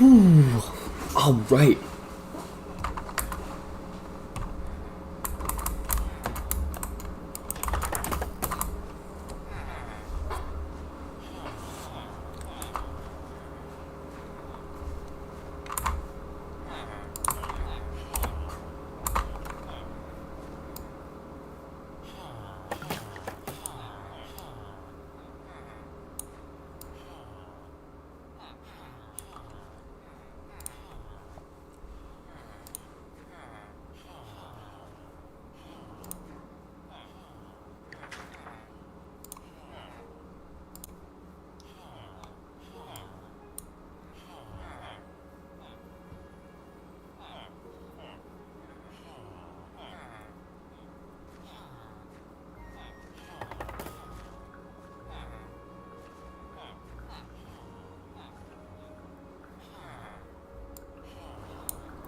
Ooh, all right.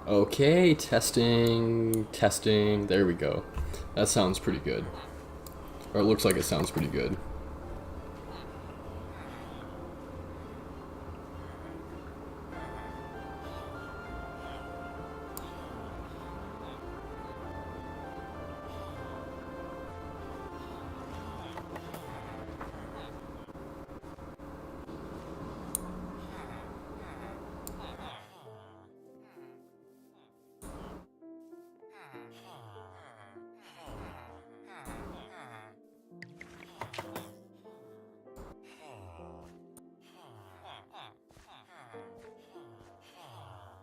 Okay, testing, testing. There we go. That sounds pretty good. Or it looks like it sounds pretty good.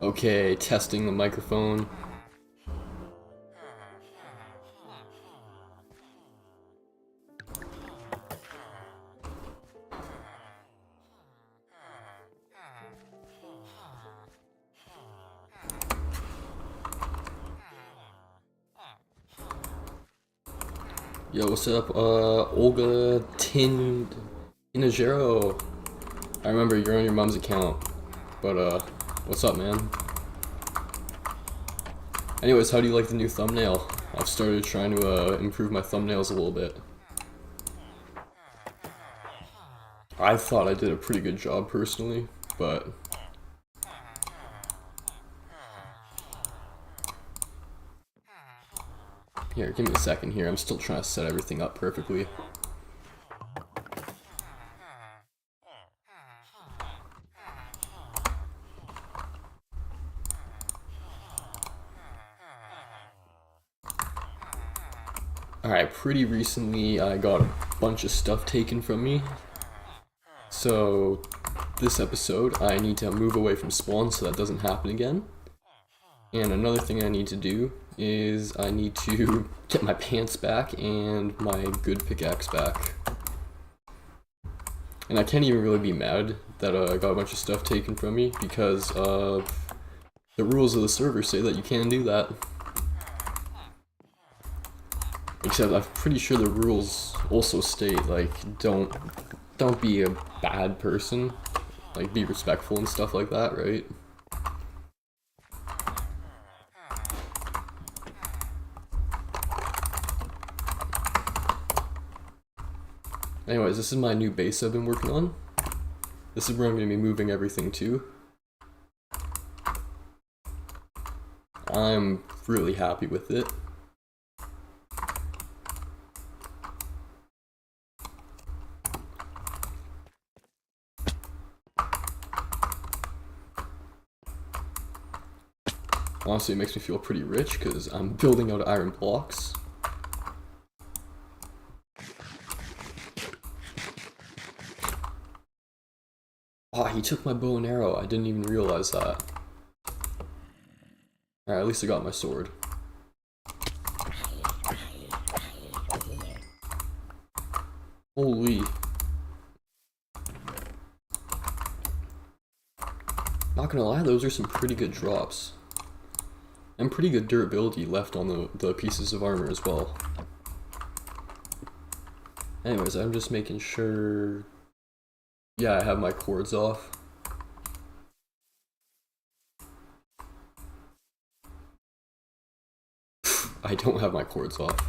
Okay, testing the microphone. Yo, what's up, Olga Tinajero? I remember you're on your mom's account, but, what's up, man? Anyways, how do you like the new thumbnail? I've started trying to, improve my thumbnails a little bit. I thought I did a pretty good job, personally, but... Here, give me a second here, I'm still trying to set everything up perfectly. Alright, pretty recently I got a bunch of stuff taken from me. So, this episode I need to move away from spawn so that doesn't happen again. And another thing I need to do is I need to get my pants back and my good pickaxe back. And I can't even really be mad that I got a bunch of stuff taken from me because the rules of the server say that you can't do that. Except I'm pretty sure the rules also state, like, don't be a bad person. Like, be respectful and stuff like that, right? Anyways, this is my new base I've been working on. This is where I'm going to be moving everything to. I'm really happy with it. Honestly, it makes me feel pretty rich because I'm building out iron blocks. Oh, he took my bow and arrow. I didn't even realize that. Alright, at least I got my sword. Holy. Not gonna lie, those are some pretty good drops. And pretty good durability left on the pieces of armor as well. Anyways, I'm just making sure... Yeah, I have my cords off. I don't have my cords off.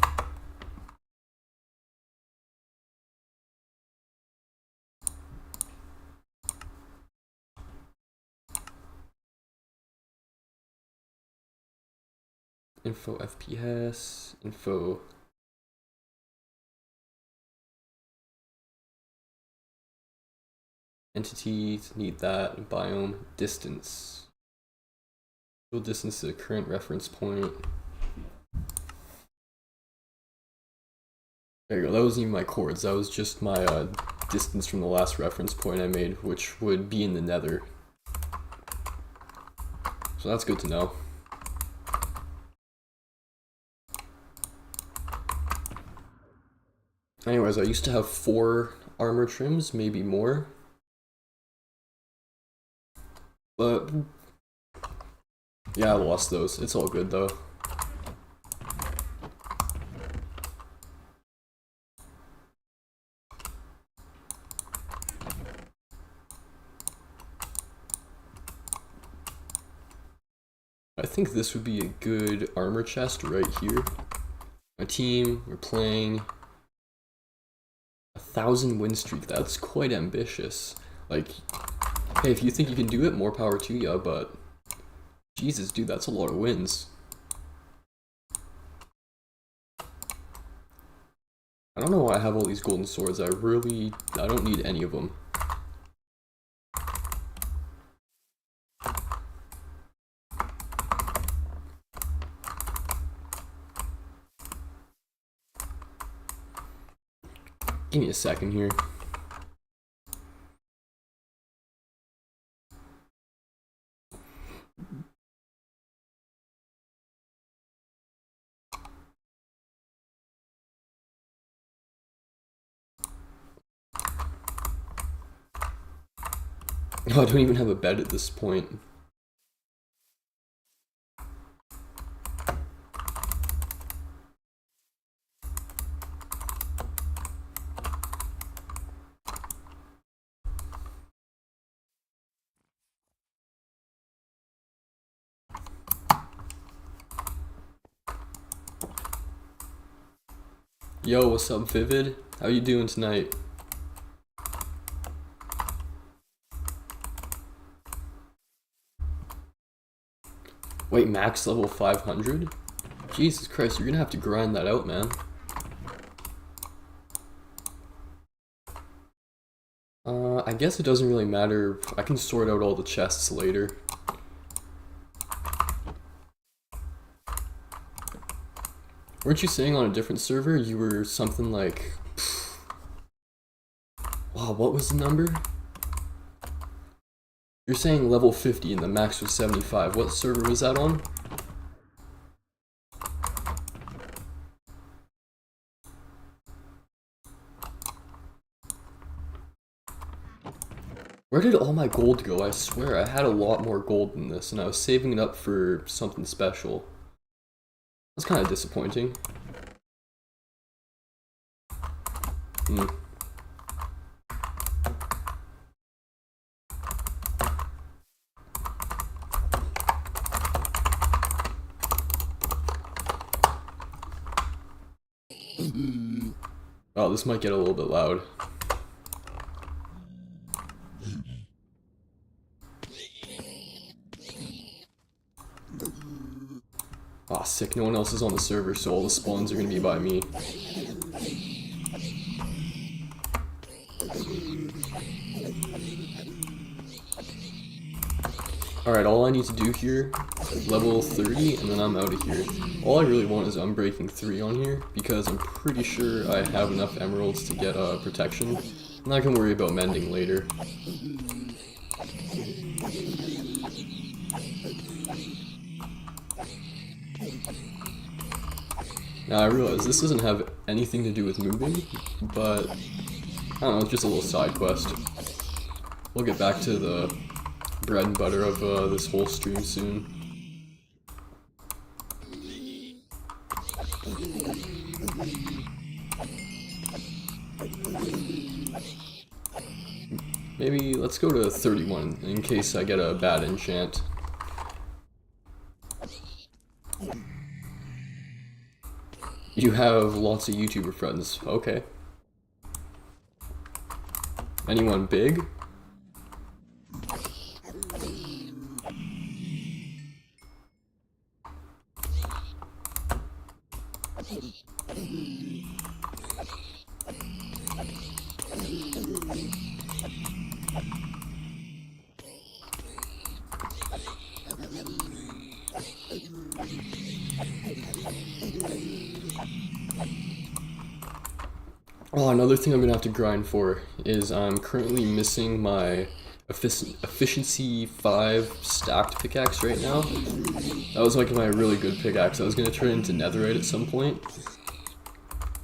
info FPS, info. Entities, need that. Biome, distance. Total distance to the current reference point. There you go, that wasn't even my chords, that was just my distance from the last reference point I made, which would be in the nether. So that's good to know. Anyways, I used to have 4 armor trims, maybe more. But yeah, I lost those. It's all good though. I think this would be a good armor chest right here. My team, we're playing 1,000 win streak. That's quite ambitious. Like, hey, if you think you can do it, more power to ya, but Jesus, dude, that's a lot of wins. I don't know why I have all these golden swords. I don't need any of them. Give me a second here. Oh, I don't even have a bed at this point. Yo, what's up, Vivid? How you doing tonight? Wait, max level 500? Jesus Christ, you're gonna have to grind that out, man. I guess it doesn't really matter. I can sort out all the chests later. Weren't you saying on a different server you were something like... Wow, what was the number? You're saying level 50 and the max was 75. What server was that on? Where did all my gold go? I swear I had a lot more gold than this and I was saving it up for something special. That's kind of disappointing. Oh, this might get a little bit loud. Ah, sick, no one else is on the server, so all the spawns are gonna be by me. Alright, all I need to do here, level 30, and then I'm out of here. All I really want is Unbreaking 3 on here, because I'm pretty sure I have enough emeralds to get protection, and I can worry about mending later. Now I realize this doesn't have anything to do with moving, but I don't know, it's just a little side quest. We'll get back to the bread and butter of this whole stream soon. Maybe let's go to 31 in case I get a bad enchant. You have lots of YouTuber friends. Okay. Anyone big? Oh, another thing I'm gonna have to grind for is I'm currently missing my efficiency 5 stacked pickaxe right now. That was like my really good pickaxe. I was gonna turn it into netherite at some point.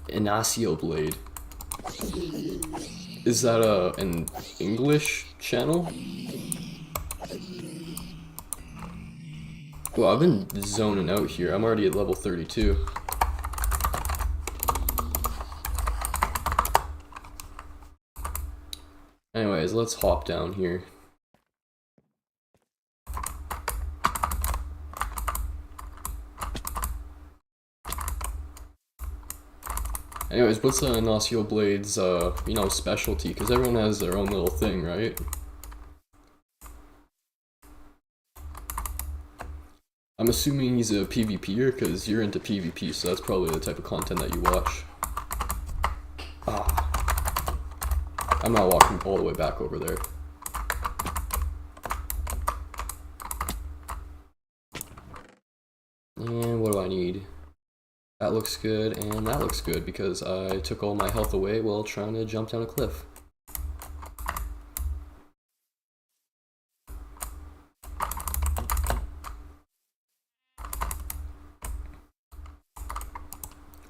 Inacio blade. Is that an English channel? Well, I've been zoning out here. I'm already at level 32. Anyways, let's hop down here. Anyways, what's the Inacio Blade's, specialty? Because everyone has their own little thing, right? I'm assuming he's a PvPer, because you're into PvP, so that's probably the type of content that you watch. Ah. I'm not walking all the way back over there. And what do I need? That looks good, and that looks good, because I took all my health away while trying to jump down a cliff.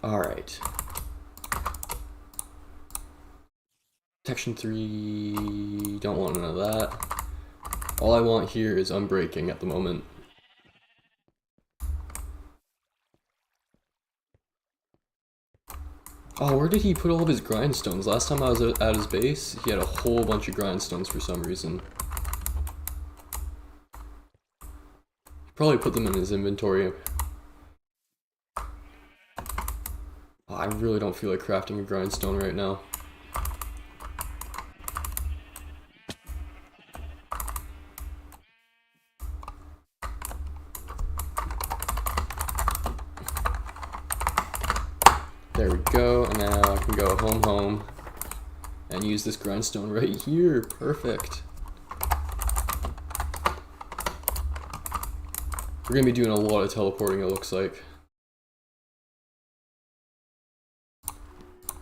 Alright. Protection 3, don't want none of that. All I want here is unbreaking at the moment. Oh, where did he put all of his grindstones? Last time I was at his base, he had a whole bunch of grindstones for some reason. He probably put them in his inventory. Oh, I really don't feel like crafting a grindstone right now. There we go, and now I can go home, and use this grindstone right here. Perfect. We're gonna be doing a lot of teleporting, it looks like.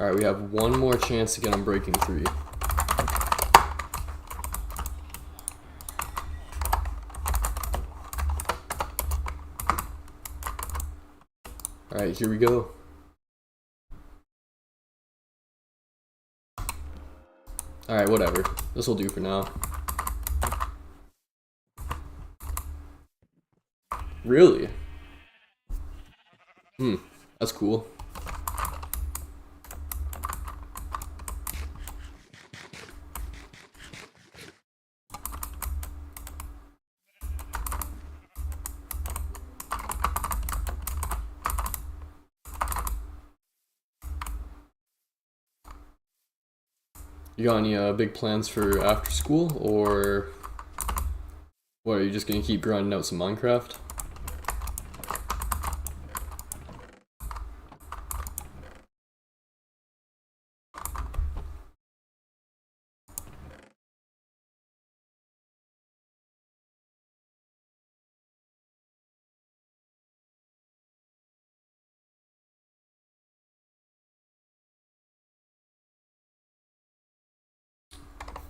Alright, we have one more chance to get Unbreaking 3. Alright, here we go. Alright, whatever. This'll do for now. Really? That's cool. You got any big plans for after school, or what, are you just gonna keep grinding out some Minecraft?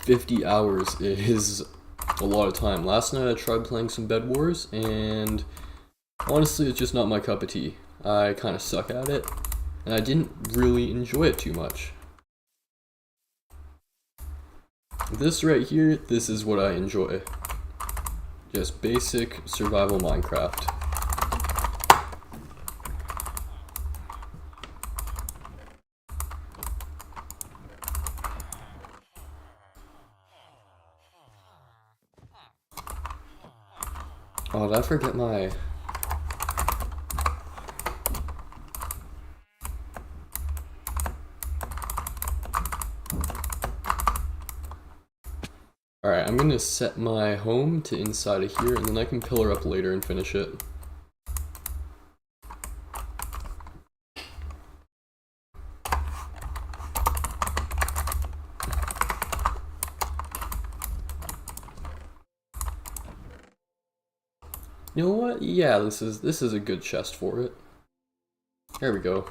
"50 hours is a lot of time. Last night I tried playing some Bed Wars, and honestly, it's just not my cup of tea. I kind of suck at it, and I didn't really enjoy it too much. This right here, this is what I enjoy. Just basic survival Minecraft. Oh, did I forget my... Alright, I'm gonna set my home to inside of here, and then I can pillar up later and finish it. You know what? Yeah, this is a good chest for it. There we go.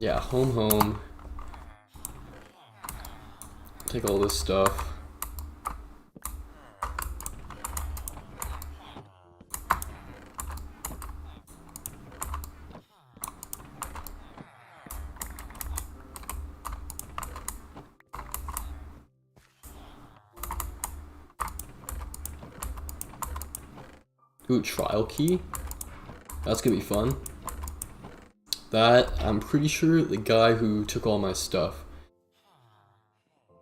Yeah, home. Take all this stuff. Ooh, trial key? That's gonna be fun. I'm pretty sure the guy who took all my stuff.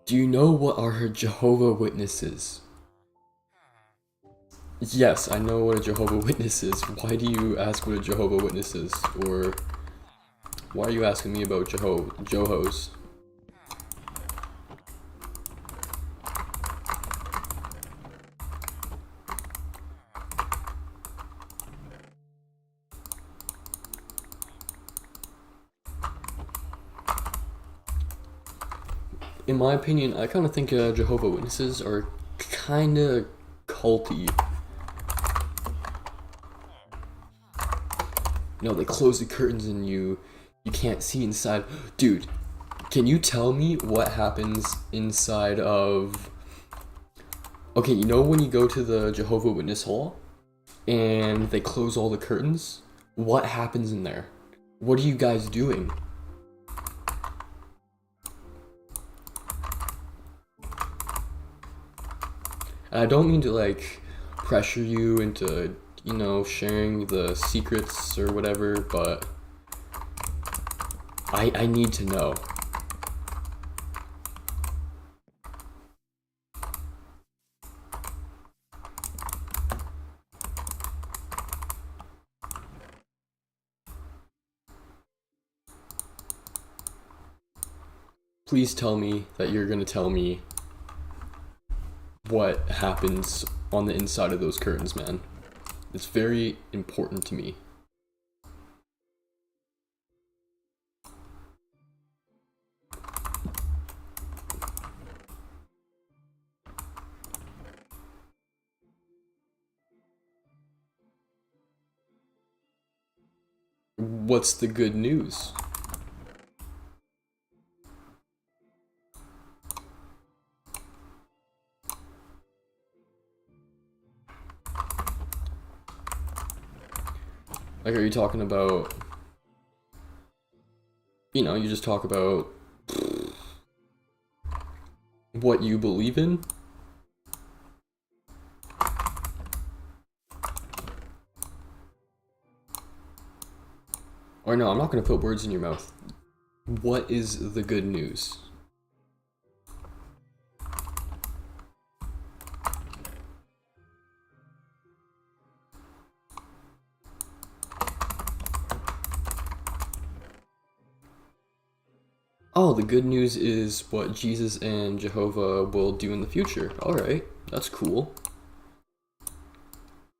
Do you know what are Jehovah Witnesses? Yes, I know what a Jehovah Witness is. Why do you ask what a Jehovah Witness is? Or why are you asking me about Johos? In my opinion, I kind of think Jehovah Witnesses are kind of culty. You know, they close the curtains and you can't see inside. Dude, can you tell me what happens inside of... Okay, you know when you go to the Jehovah Witness Hall and they close all the curtains? What happens in there? What are you guys doing? And I don't mean to like pressure you into, you know, sharing the secrets or whatever, but I need to know. Please tell me that you're gonna tell me what happens on the inside of those curtains, man. It's very important to me. What's the good news? Like, are you talking about, you know, you just talk about what you believe in? Or no, I'm not gonna put words in your mouth. What is the good news? Oh, the good news is what Jesus and Jehovah will do in the future. Alright, that's cool.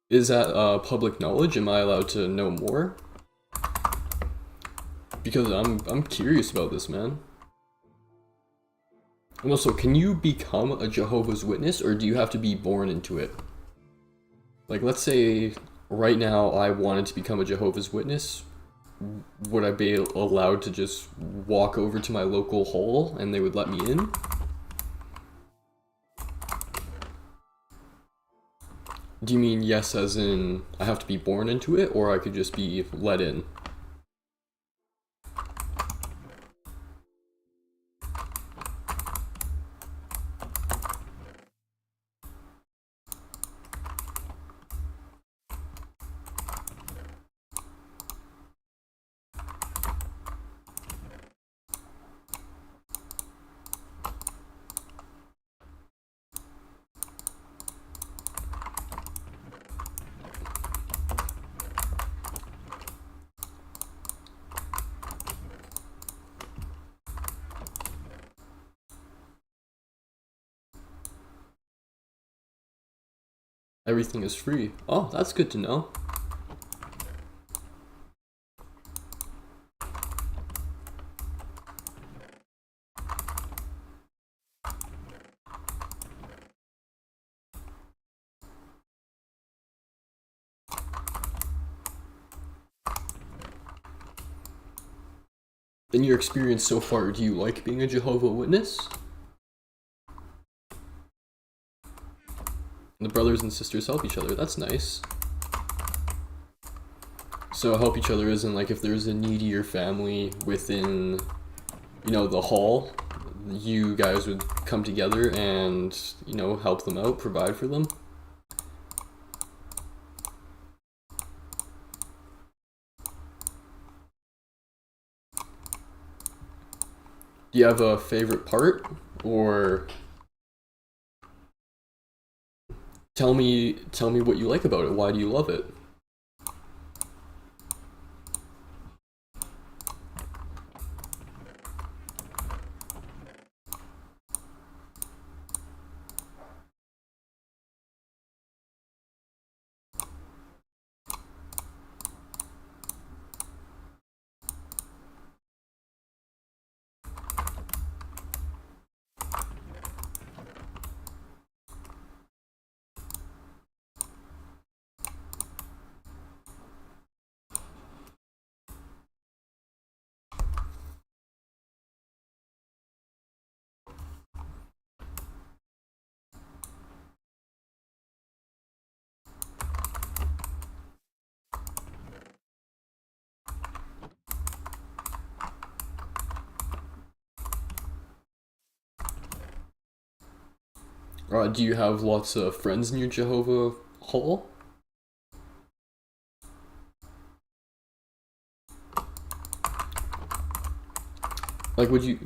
Is that public knowledge? Am I allowed to know more? Because I'm curious about this, man. And also, can you become a Jehovah's Witness, or do you have to be born into it? Like, let's say right now I wanted to become a Jehovah's Witness. Would I be allowed to just walk over to my local hall and they would let me in? Do you mean yes as in I have to be born into it, or I could just be let in? Everything is free. Oh, that's good to know. In your experience so far, do you like being a Jehovah's Witness? The brothers and sisters help each other. That's nice. So help each other isn't like if there's a needier family within, the hall, you guys would come together and, help them out, provide for them. Do you have a favorite part? Or tell me what you like about it. Why do you love it? Do you have lots of friends in your Jehovah hall? Like, we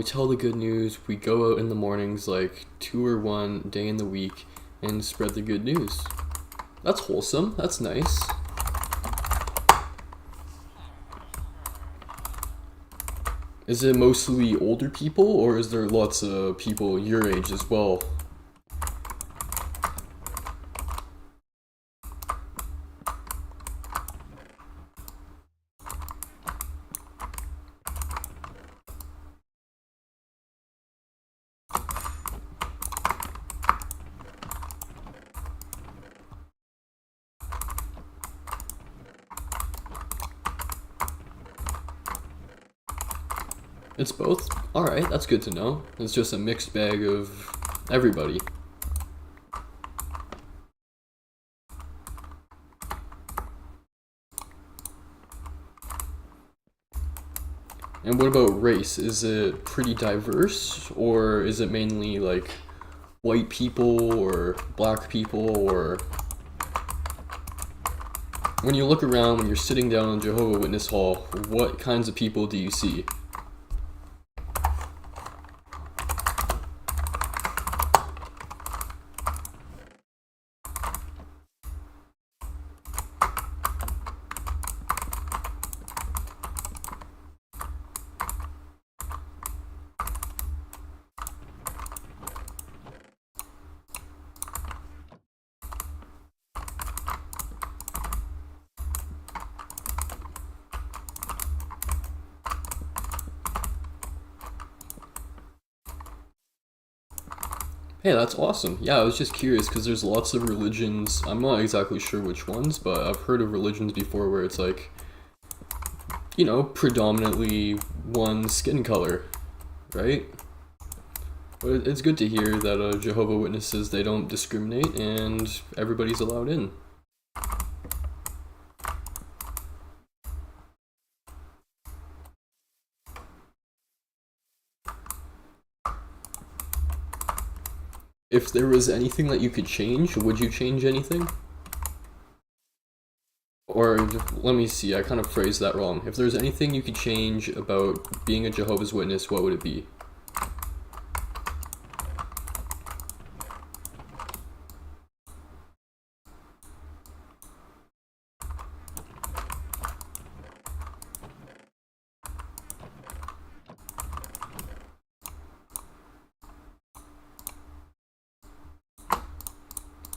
tell the good news, we go out in the mornings, like 2 or 1 day in the week, and spread the good news. That's wholesome, that's nice. Is it mostly older people, or is there lots of people your age as well? It's both? Alright, that's good to know. It's just a mixed bag of everybody. And what about race? Is it pretty diverse, or is it mainly like white people or black people, or when you look around, when you're sitting down in Jehovah's Witness Hall, what kinds of people do you see? Hey, that's awesome. Yeah, I was just curious because there's lots of religions. I'm not exactly sure which ones, but I've heard of religions before where it's like, predominantly one skin color, right? But it's good to hear that Jehovah Witnesses, they don't discriminate and everybody's allowed in. If there was anything that you could change, would you change anything? Or let me see, I kind of phrased that wrong. If there's anything you could change about being a Jehovah's Witness, what would it be?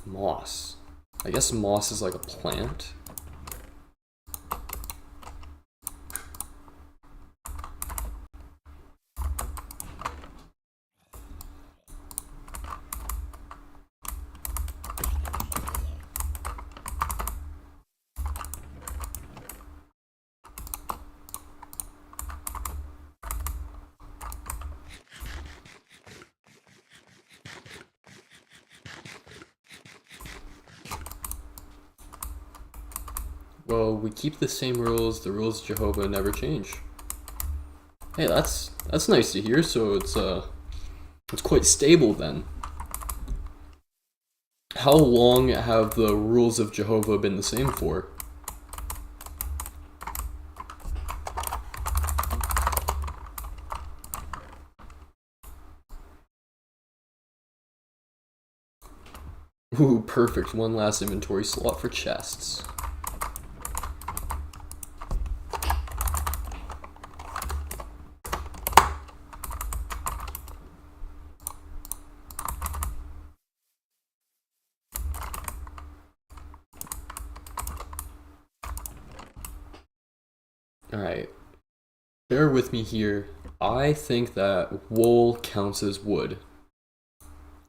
Moss. I guess moss is like a plant. Well, we keep the same rules. The rules of Jehovah never change. Hey, that's nice to hear. So it's quite stable then. How long have the rules of Jehovah been the same for? Ooh, perfect. One last inventory slot for chests. Alright, bear with me here. I think that wool counts as wood.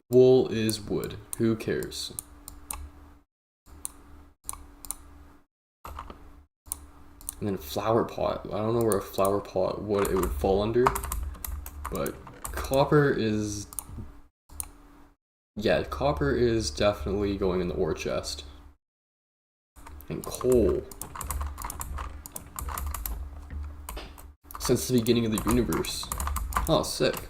Wool is wood. Who cares? And then flower pot. I don't know where a flower pot, what it would fall under. But copper is... yeah, copper is definitely going in the ore chest. And coal. Since the beginning of the universe. Oh, sick.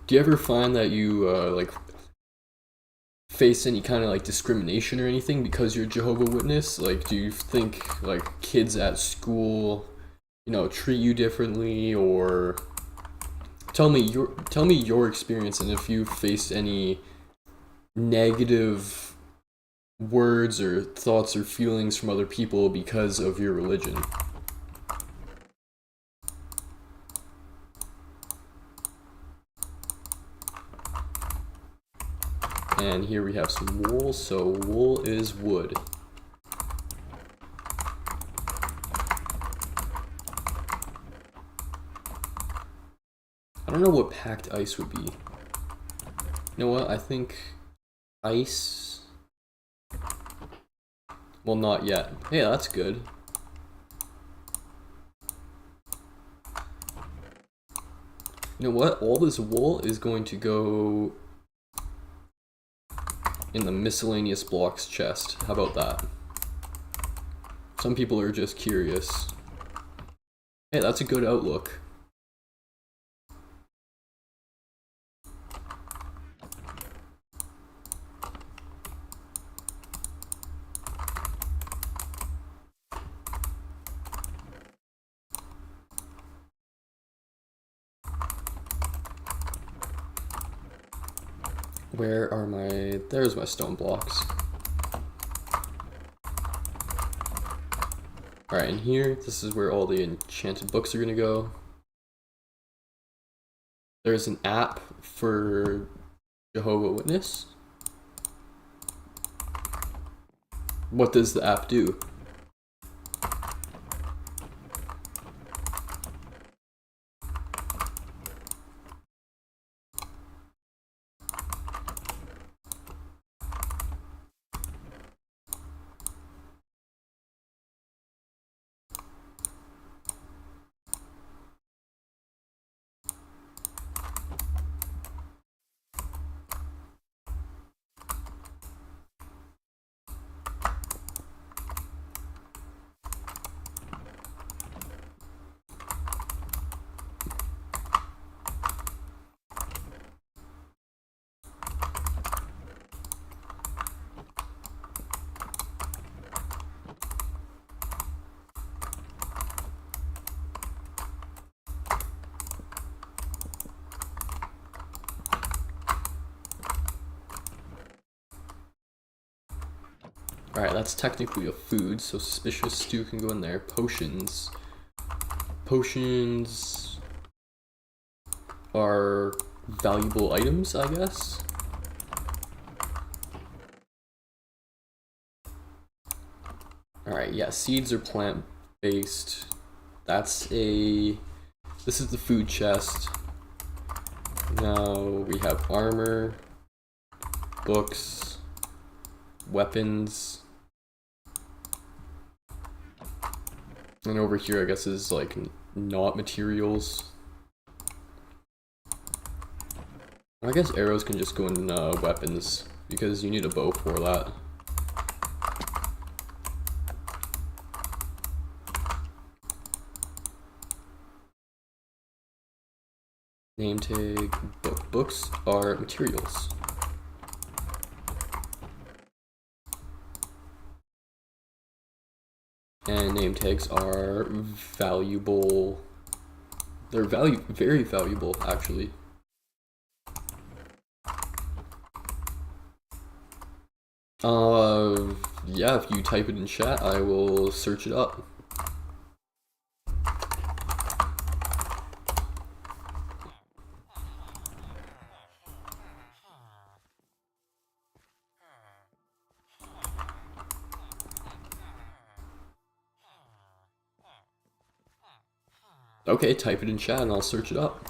Do you ever find that you, like, face any kind of, like, discrimination or anything because you're a Jehovah's Witness? Like, do you think, like, kids at school, you know, treat you differently, or... Tell me your experience, and if you faced any negative words or thoughts or feelings from other people because of your religion. And here we have some wool, so wool is wood. I don't know what packed ice would be. You know what, I think ice... well, not yet. Hey, that's good. You know what, all this wool is going to go in the miscellaneous blocks chest. How about that? Some people are just curious. Hey, that's a good outlook. Where are my... there's my stone blocks. Alright, and here, this is where all the enchanted books are gonna go. There's an app for Jehovah's Witness. What does the app do? Alright, that's technically a food, so suspicious stew can go in there. Potions. Potions are valuable items, I guess. Alright, yeah, seeds are plant-based. This is the food chest. Now we have armor, books, weapons. And over here, I guess, is like not materials. I guess arrows can just go in weapons because you need a bow for that. Name tag, books are materials. And name tags are valuable. They're very valuable, actually. Yeah, if you type it in chat, I will search it up. Okay, type it in chat and I'll search it up.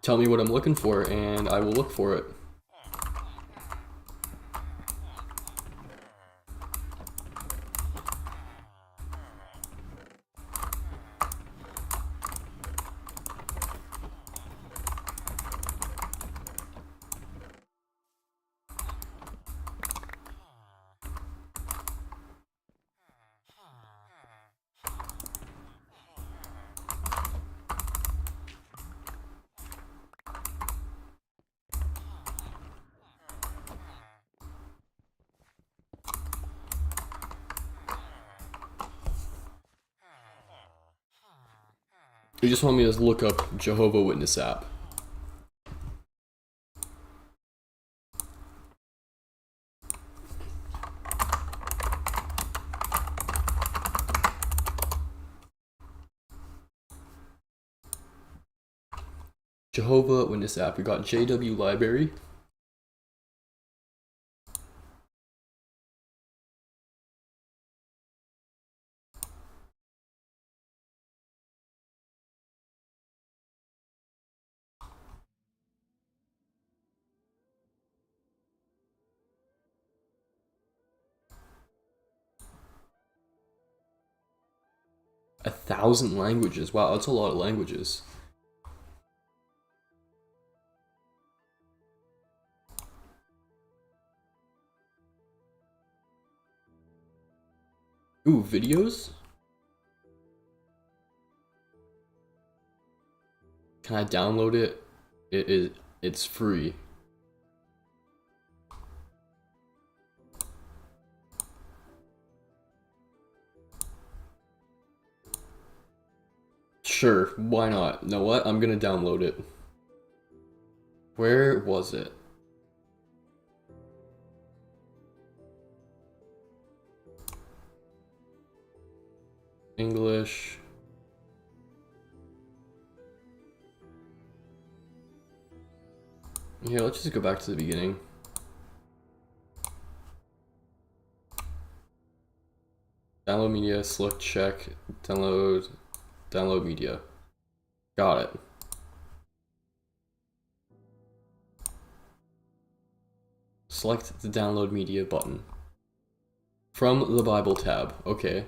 Tell me what I'm looking for and I will look for it. You just want me to look up Jehovah Witness app. Jehovah Witness app. We got JW Library. A 1,000 languages. Wow, that's a lot of languages. Ooh, videos? Can I download it? It's free. Sure, why not? You know what? I'm gonna download it. Where was it? English. Here, let's just go back to the beginning. Download media, select check, download media. Got it. Select the download media button. From the Bible tab, okay.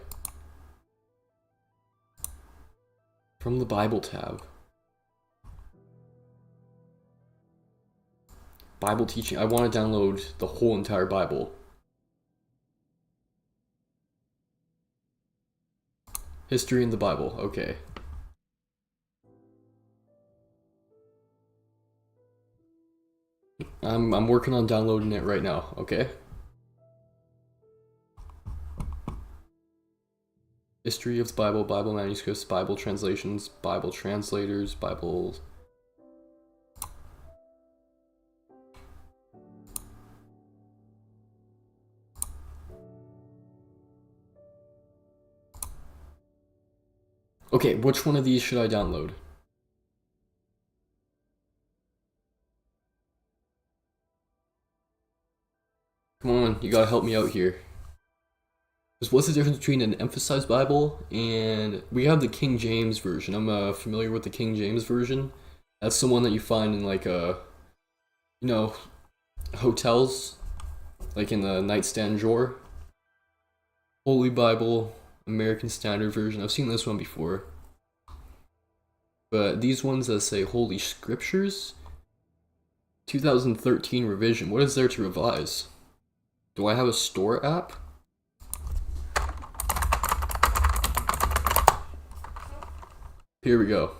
From the Bible tab. Bible teaching, I want to download the whole entire Bible. History in the Bible, okay. I'm working on downloading it right now, okay? History of the Bible, Bible manuscripts, Bible translations, Bible translators, Bible... Okay, which one of these should I download? Come on, you gotta help me out here. What's the difference between an emphasized Bible and we have the King James version? I'm familiar with the King James version. That's the one that you find in like you know, hotels, like in the nightstand drawer. Holy Bible, American Standard Version. I've seen this one before. But these ones that say Holy Scriptures, 2013 revision. What is there to revise? Do I have a store app? Here we go.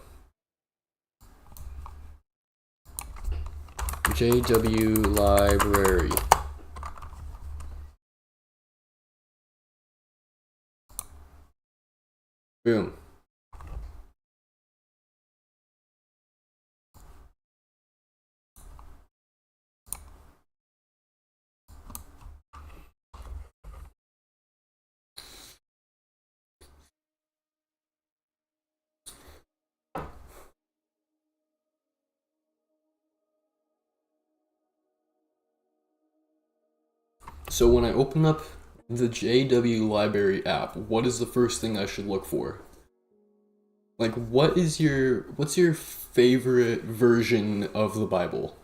JW Library. Boom. So when I open up the JW Library app, what is the first thing I should look for? Like what's your favorite version of the Bible?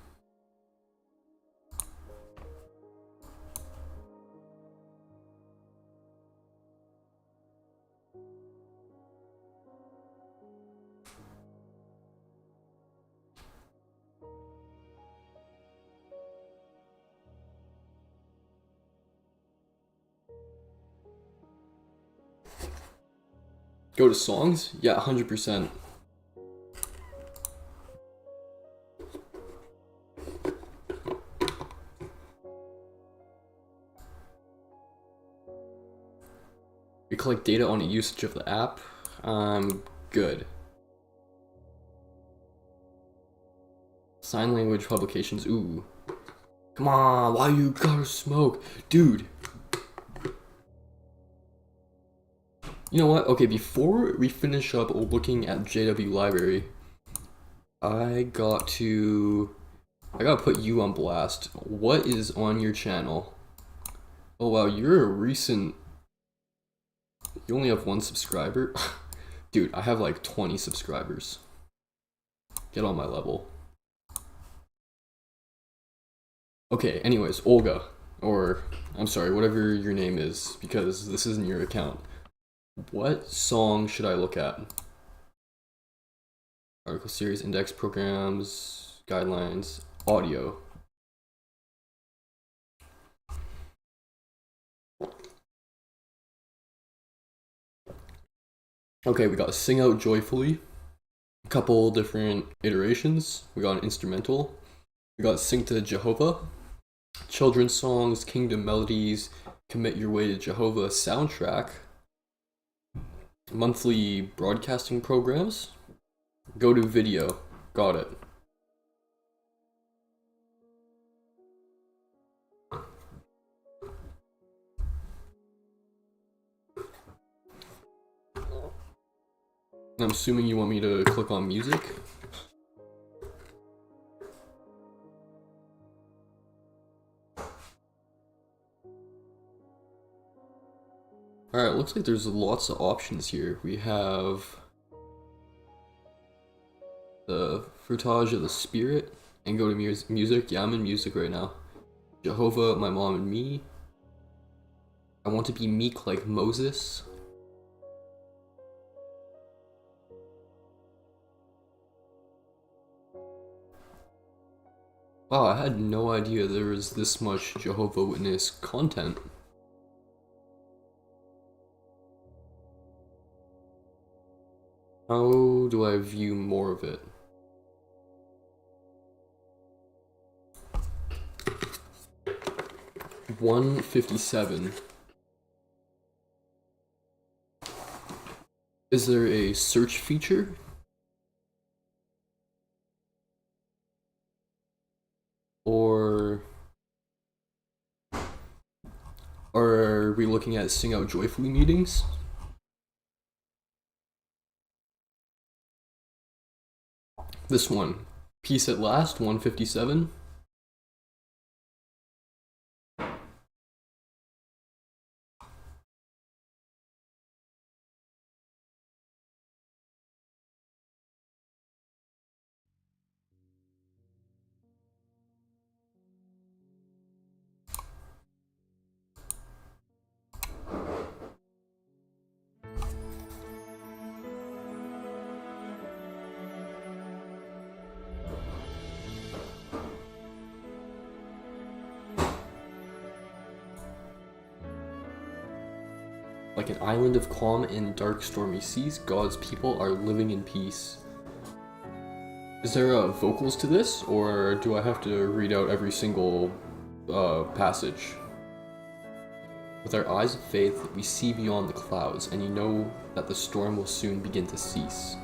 Go to songs? Yeah, 100%. We collect data on the usage of the app. Good. Sign language publications. Ooh. Come on, why you gotta smoke? Dude. You know what? Okay, before we finish up looking at JW Library, I gotta put you on blast. What is on your channel? Oh wow, you're a recent. You only have 1 subscriber? Dude, I have like 20 subscribers. Get on my level. Okay, anyways, Olga. Or, I'm sorry, whatever your name is, because this isn't your account. What song should I look at? Article series, index programs, guidelines, audio. Okay, we got Sing Out Joyfully. A couple different iterations. We got an instrumental. We got Sing to Jehovah. Children's songs, Kingdom Melodies, Commit Your Way to Jehovah soundtrack. Monthly broadcasting programs. Go to video. Got it. I'm assuming you want me to click on music. Alright, looks like there's lots of options here. We have the fruitage of the spirit and go to music. Yeah, I'm in music right now. Jehovah, my mom and me. I want to be meek like Moses. Wow, I had no idea there was this much Jehovah Witness content. How do I view more of it? $157. Is there a search feature? Or are we looking at Sing Out Joyfully meetings? This one, Peace at Last, 157. Like an island of calm in dark stormy seas, God's people are living in peace. Is there vocals to this, or do I have to read out every single passage? With our eyes of faith, we see beyond the clouds, and you know that the storm will soon begin to cease.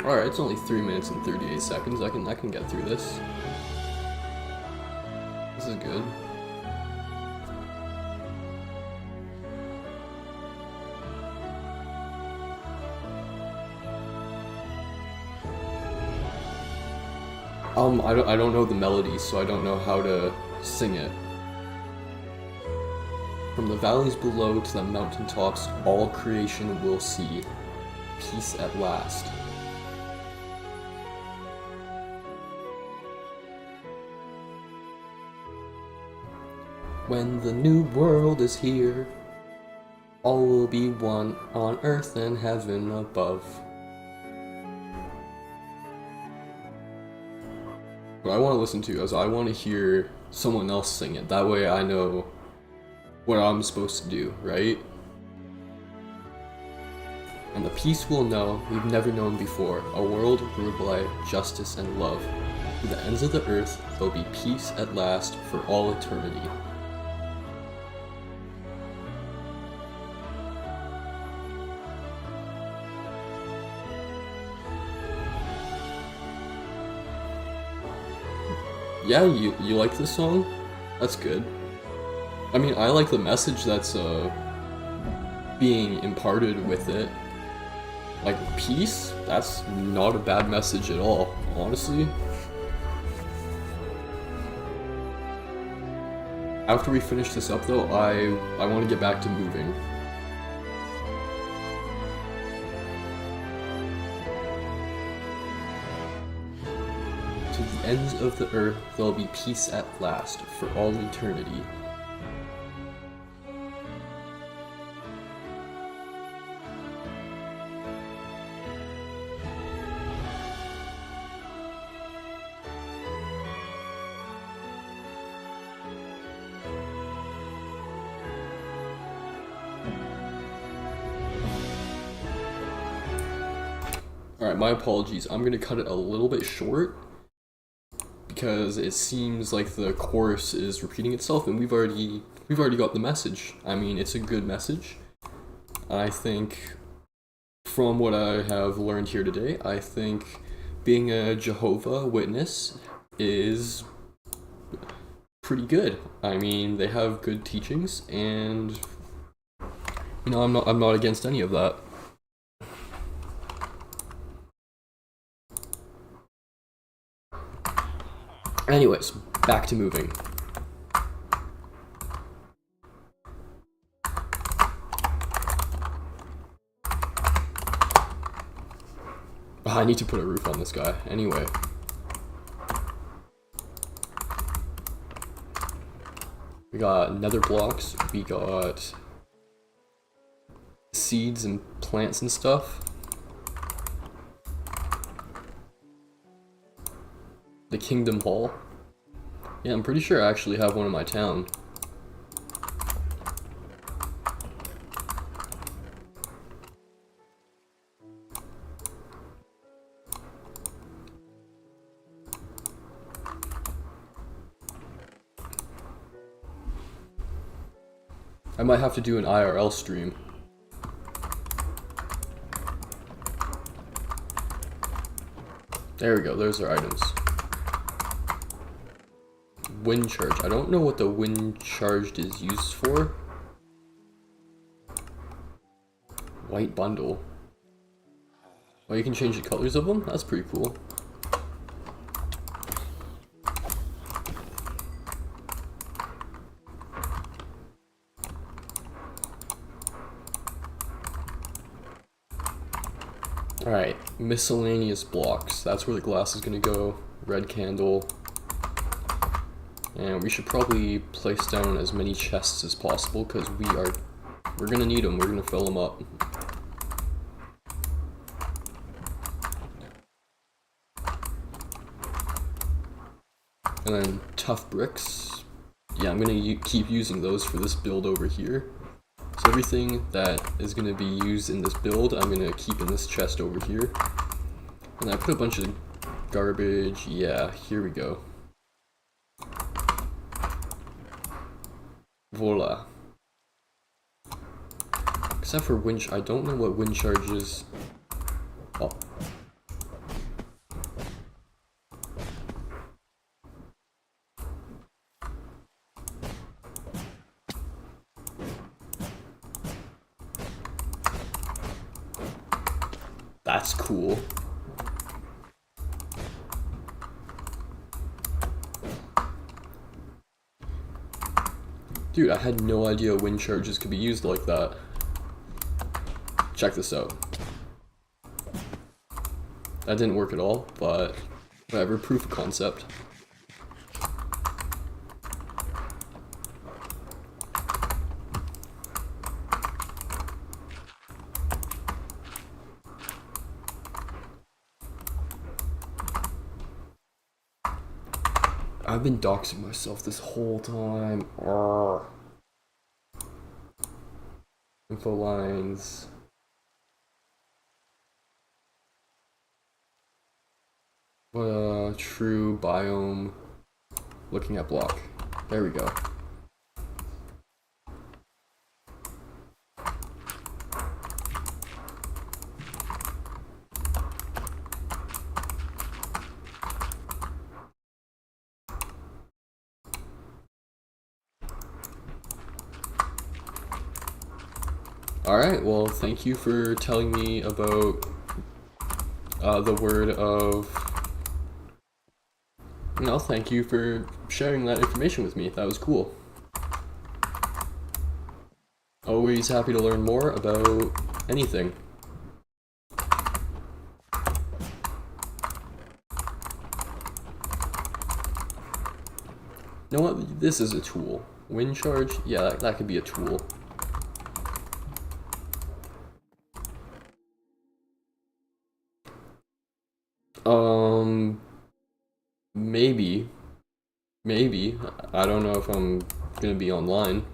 Alright, it's only 3 minutes and 38 seconds. I can get through this. This is good. I don't know the melody, so I don't know how to sing it. From the valleys below to the mountaintops, all creation will see peace at last. When the new world is here, all will be one on earth and heaven above. What I want to listen to is I want to hear someone else sing it. That way I know what I'm supposed to do, right? And the peace we'll know we've never known before, a world ruled by justice and love. To the ends of the earth, there'll be peace at last for all eternity. Yeah, you like this song? That's good. I mean, I like the message that's being imparted with it. Like, peace? That's not a bad message at all, honestly. After we finish this up though, I want to get back to moving. To the ends of the earth, there'll be peace at last, for all eternity. Alright, my apologies. I'm gonna cut it a little bit short because it seems like the chorus is repeating itself, and we've already got the message. I mean, it's a good message. I think from what I have learned here today, I think being a Jehovah Witness is pretty good. I mean, they have good teachings, and you know, I'm not against any of that. Anyways, back to moving. Oh, I need to put a roof on this guy. Anyway. We got nether blocks, we got seeds and plants and stuff. The Kingdom Hall. Yeah, I'm pretty sure I actually have one in my town. I might have to do an IRL stream. There we go, there's our items. Wind charge. I don't know what the wind charged is used for. White bundle. Oh, you can change the colors of them? That's pretty cool. Alright, miscellaneous blocks. That's where the glass is gonna go. Red candle. And we should probably place down as many chests as possible because we're gonna need them. We're gonna fill them up. And then tough bricks. Yeah, I'm gonna keep using those for this build over here. So everything that is going to be used in this build, I'm going to keep in this chest over here. And I put a bunch of garbage. Yeah, here we go. Voila. Except for wind, I don't know what wind charges. Oh. That's cool. Dude, I had no idea wind charges could be used like that. Check this out. That didn't work at all, but whatever, proof of concept. I've been doxing myself this whole time. Arrgh. Info lines. True biome. Looking at block. There we go. Alright, well, thank you for telling me about the word of... No, thank you for sharing that information with me. That was cool. Always happy to learn more about anything. You know what? This is a tool. Wind charge? Yeah, that could be a tool. Maybe. Maybe. I don't know if I'm gonna be online.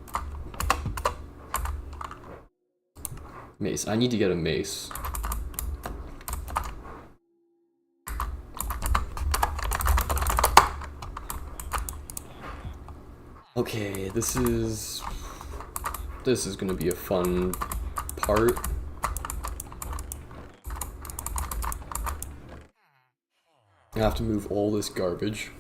Mace. I need to get a mace. Okay, this is gonna be a fun part. I have to move all this garbage.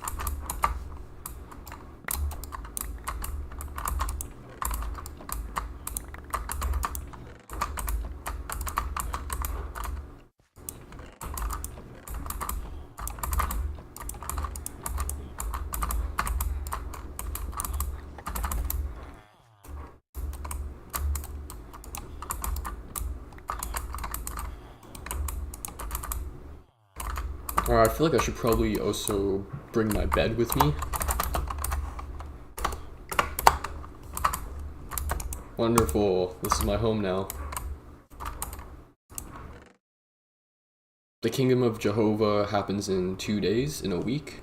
I feel like I should probably also bring my bed with me. Wonderful. This is my home now. The Kingdom of Jehovah happens in 2 days, in a week.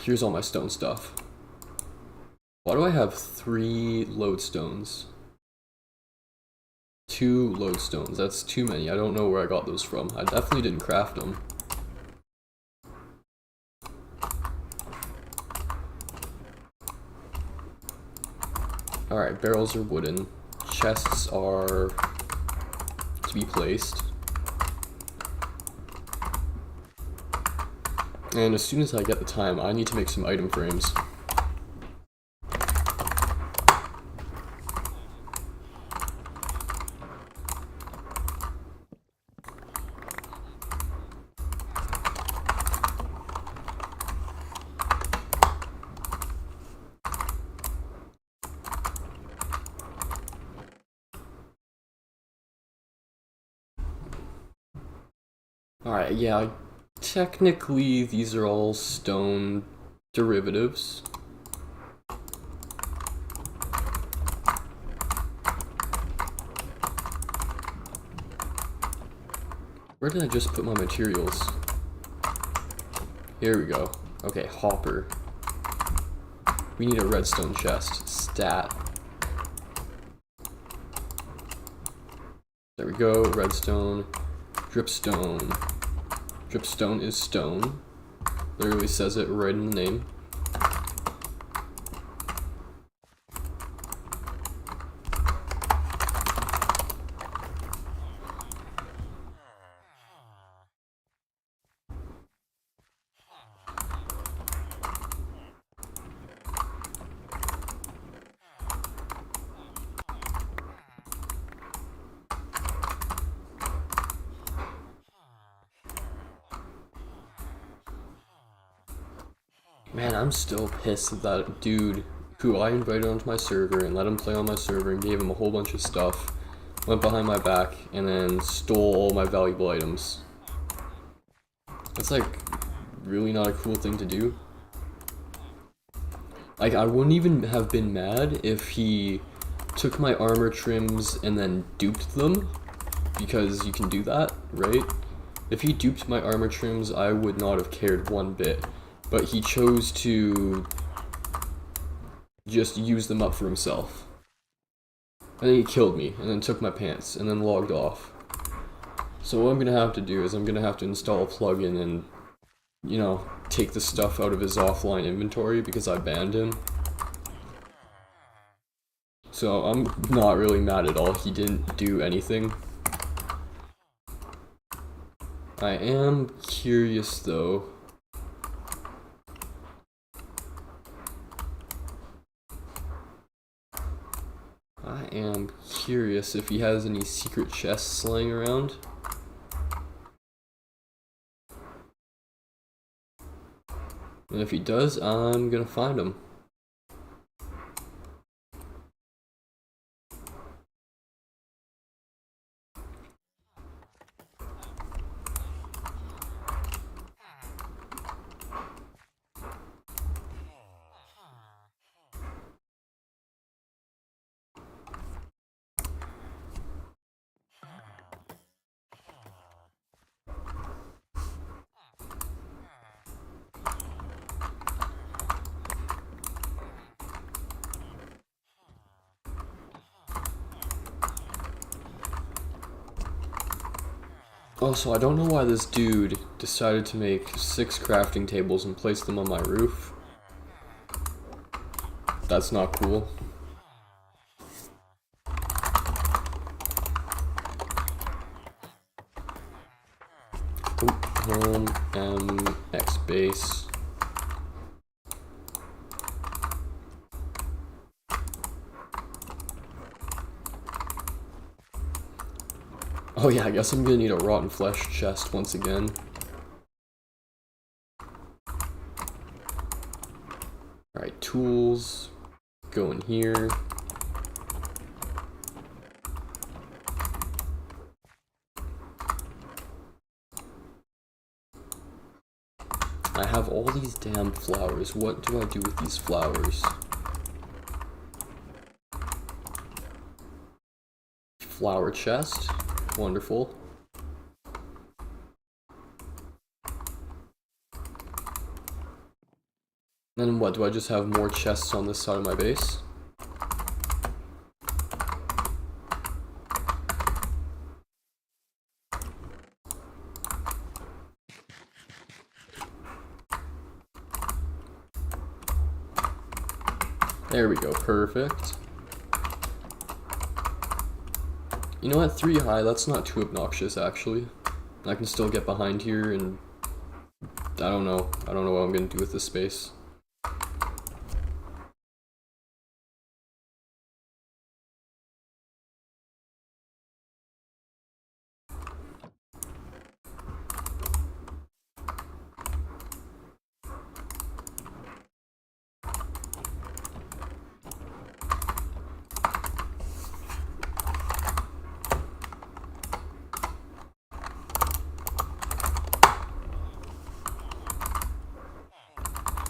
Here's all my stone stuff. Why do I have 3 lodestones? 2 lodestones. That's too many. I don't know where I got those from. I definitely didn't craft them. Alright, barrels are wooden. Chests are to be placed. And as soon as I get the time, I need to make some item frames. Alright, yeah, technically these are all stone derivatives. Where did I just put my materials? Here we go. Okay, hopper. We need a redstone chest. Stat. There we go. Redstone. Dripstone. Dripstone is stone. Literally says it right in the name. Man, I'm still pissed at that dude who I invited onto my server and let him play on my server and gave him a whole bunch of stuff, went behind my back, and then stole all my valuable items. That's like really not a cool thing to do. Like, I wouldn't even have been mad if he took my armor trims and then duped them, because you can do that, right? If he duped my armor trims, I would not have cared one bit. But he chose to just use them up for himself. And then he killed me, and then took my pants, and then logged off. So what I'm gonna have to do is I'm gonna have to install a plugin and, you know, take the stuff out of his offline inventory because I banned him. So I'm not really mad at all. He didn't do anything. I am curious though. I am curious if he has any secret chests laying around. And if he does, I'm gonna find them. Also, I don't know why this dude decided to make 6 crafting tables and place them on my roof. That's not cool. Home MX base. Oh yeah, I guess I'm gonna need a rotten flesh chest once again. Alright, tools. Go in here. I have all these damn flowers. What do I do with these flowers? Flower chest. Wonderful. Then what, do I just have more chests on this side of my base? There we go, perfect. You know what, 3 high, that's not too obnoxious actually. I can still get behind here and I don't know what I'm gonna do with this space.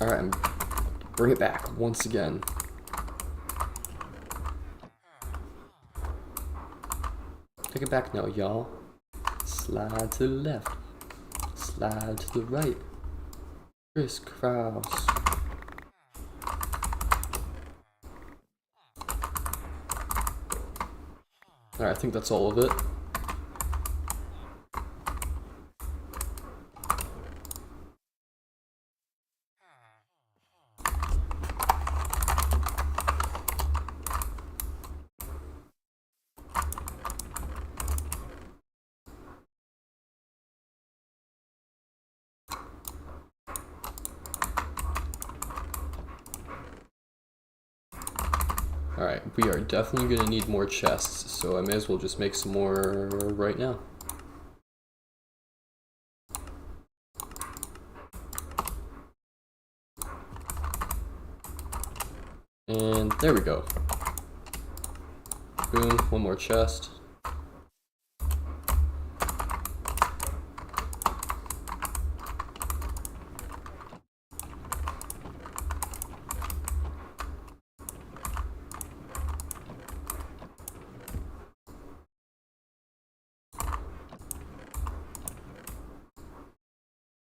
Alright, bring it back once again. Take it back now, y'all. Slide to the left. Slide to the right. Crisscross. Alright, I think that's all of it. Alright, we are definitely gonna need more chests, so I may as well just make some more right now. And there we go. Boom, one more chest.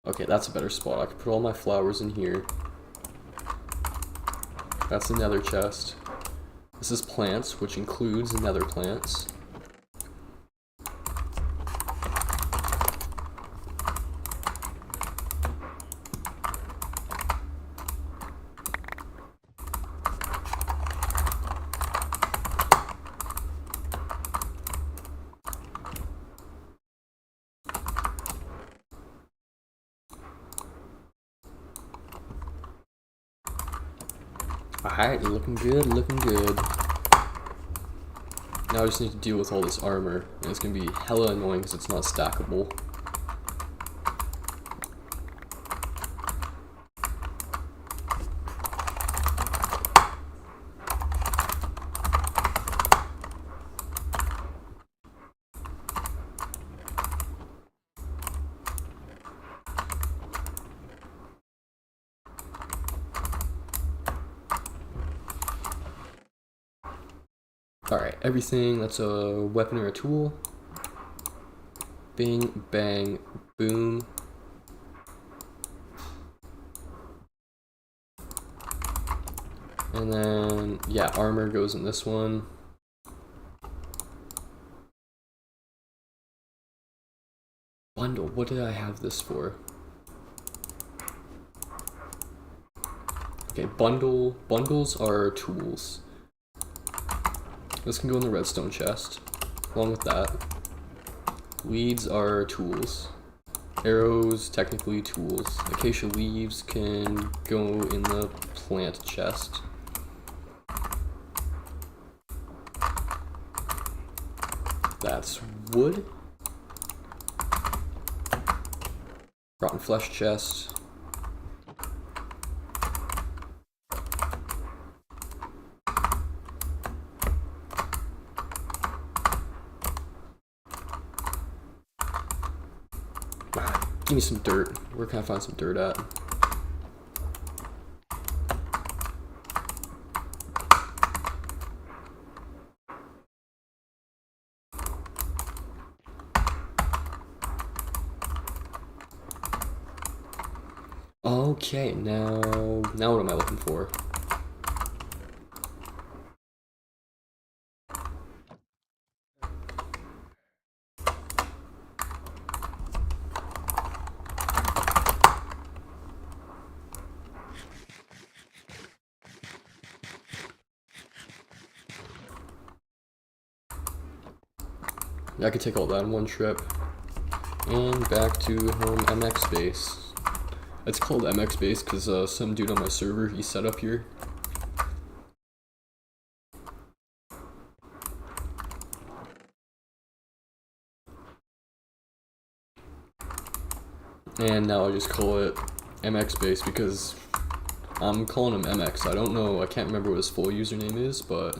Okay, that's a better spot. I can put all my flowers in here. That's the nether chest. This is plants, which includes nether plants. Alright, looking good, looking good. Now I just need to deal with all this armor, and it's gonna be hella annoying because it's not stackable. Alright, everything that's a weapon or a tool. Bing, bang, boom. And then, yeah, armor goes in this one. Bundle, what did I have this for? Okay, bundles are tools. This can go in the redstone chest, along with that. Weeds are tools. Arrows, technically tools. Acacia leaves can go in the plant chest. That's wood. Rotten flesh chest. Give me some dirt. Where can I find some dirt at? Okay, now what am I looking for? I could take all that in one trip. And back to home MX base. It's called MX base because some dude on my server, he set up here. And now I just call it MX base because I'm calling him MX. I don't know, I can't remember what his full username is, but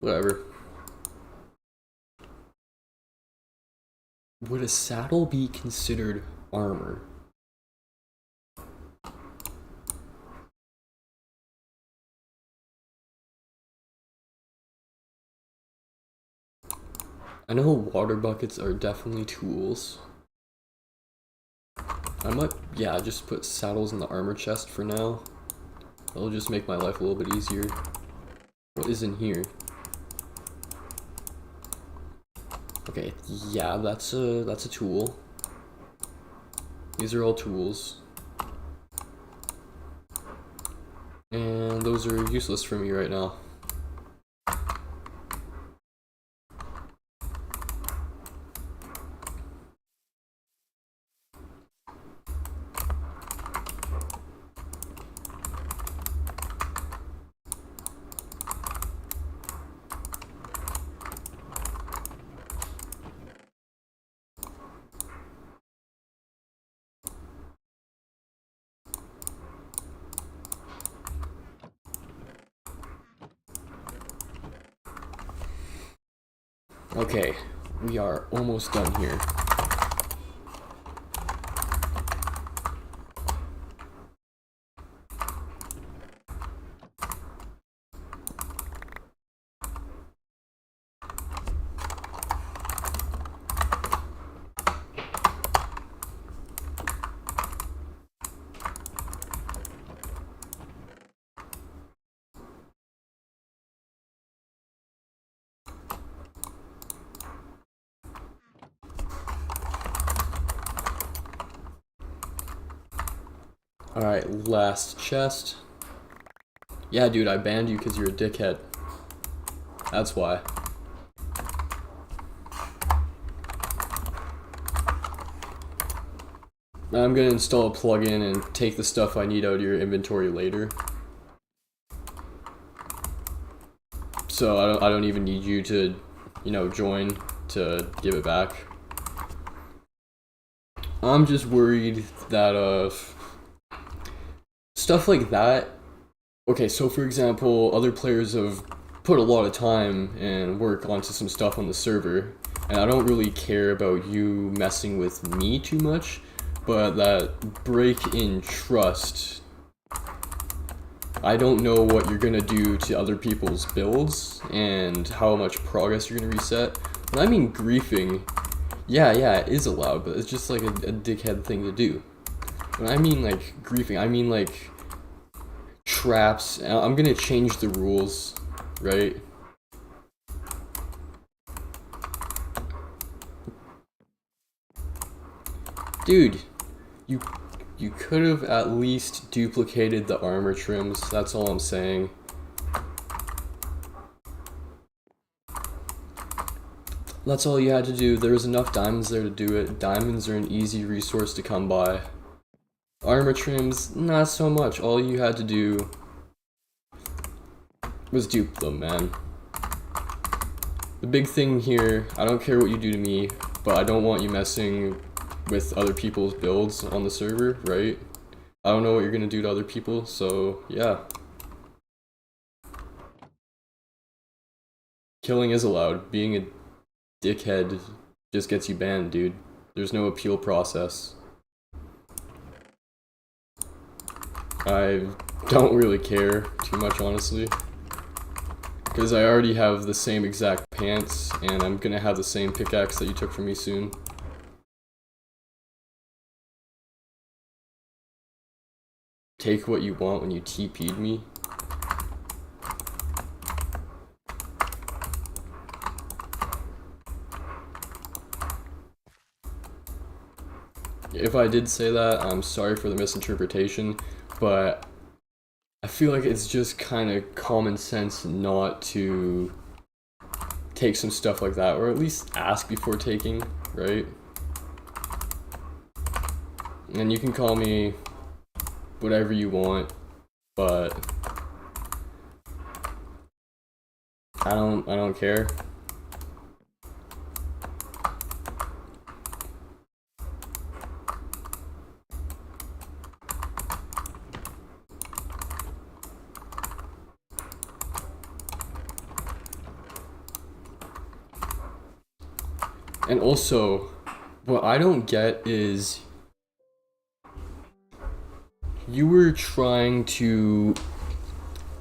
whatever. Would a saddle be considered armor? I know water buckets are definitely tools. I might, yeah, just put saddles in the armor chest for now. That'll just make my life a little bit easier. What is in here? Okay, yeah, that's a tool. These are all tools. And those are useless for me right now. Okay, we are almost done here. Alright, last chest. Yeah, dude, I banned you because you're a dickhead. That's why. I'm gonna install a plugin and take the stuff I need out of your inventory later. So I don't even need you to, join to give it back. I'm just worried that stuff like that. Okay, so for example, other players have put a lot of time and work onto some stuff on the server, and I don't really care about you messing with me too much, but that break in trust, I don't know what you're gonna do to other people's builds and how much progress you're gonna reset. When I mean griefing, yeah, it is allowed, but it's just like a dickhead thing to do. When I mean like griefing, I mean like traps. I'm gonna change the rules, right? Dude, you could have at least duplicated the armor trims, that's all I'm saying. That's all you had to do. There was enough diamonds there to do it. Diamonds are an easy resource to come by. Armor trims, not so much. All you had to do was dupe them, man. The big thing here, I don't care what you do to me, but I don't want you messing with other people's builds on the server, right? I don't know what you're gonna do to other people, so yeah. Killing is allowed. Being a dickhead just gets you banned, dude. There's no appeal process. I don't really care too much, honestly. Because I already have the same exact pants, and I'm gonna have the same pickaxe that you took from me soon. Take what you want when you TP'd me. If I did say that, I'm sorry for the misinterpretation, but I feel like it's just kind of common sense not to take some stuff like that, or at least ask before taking, right? And you can call me whatever you want, but I don't care. And also, what I don't get is you were trying to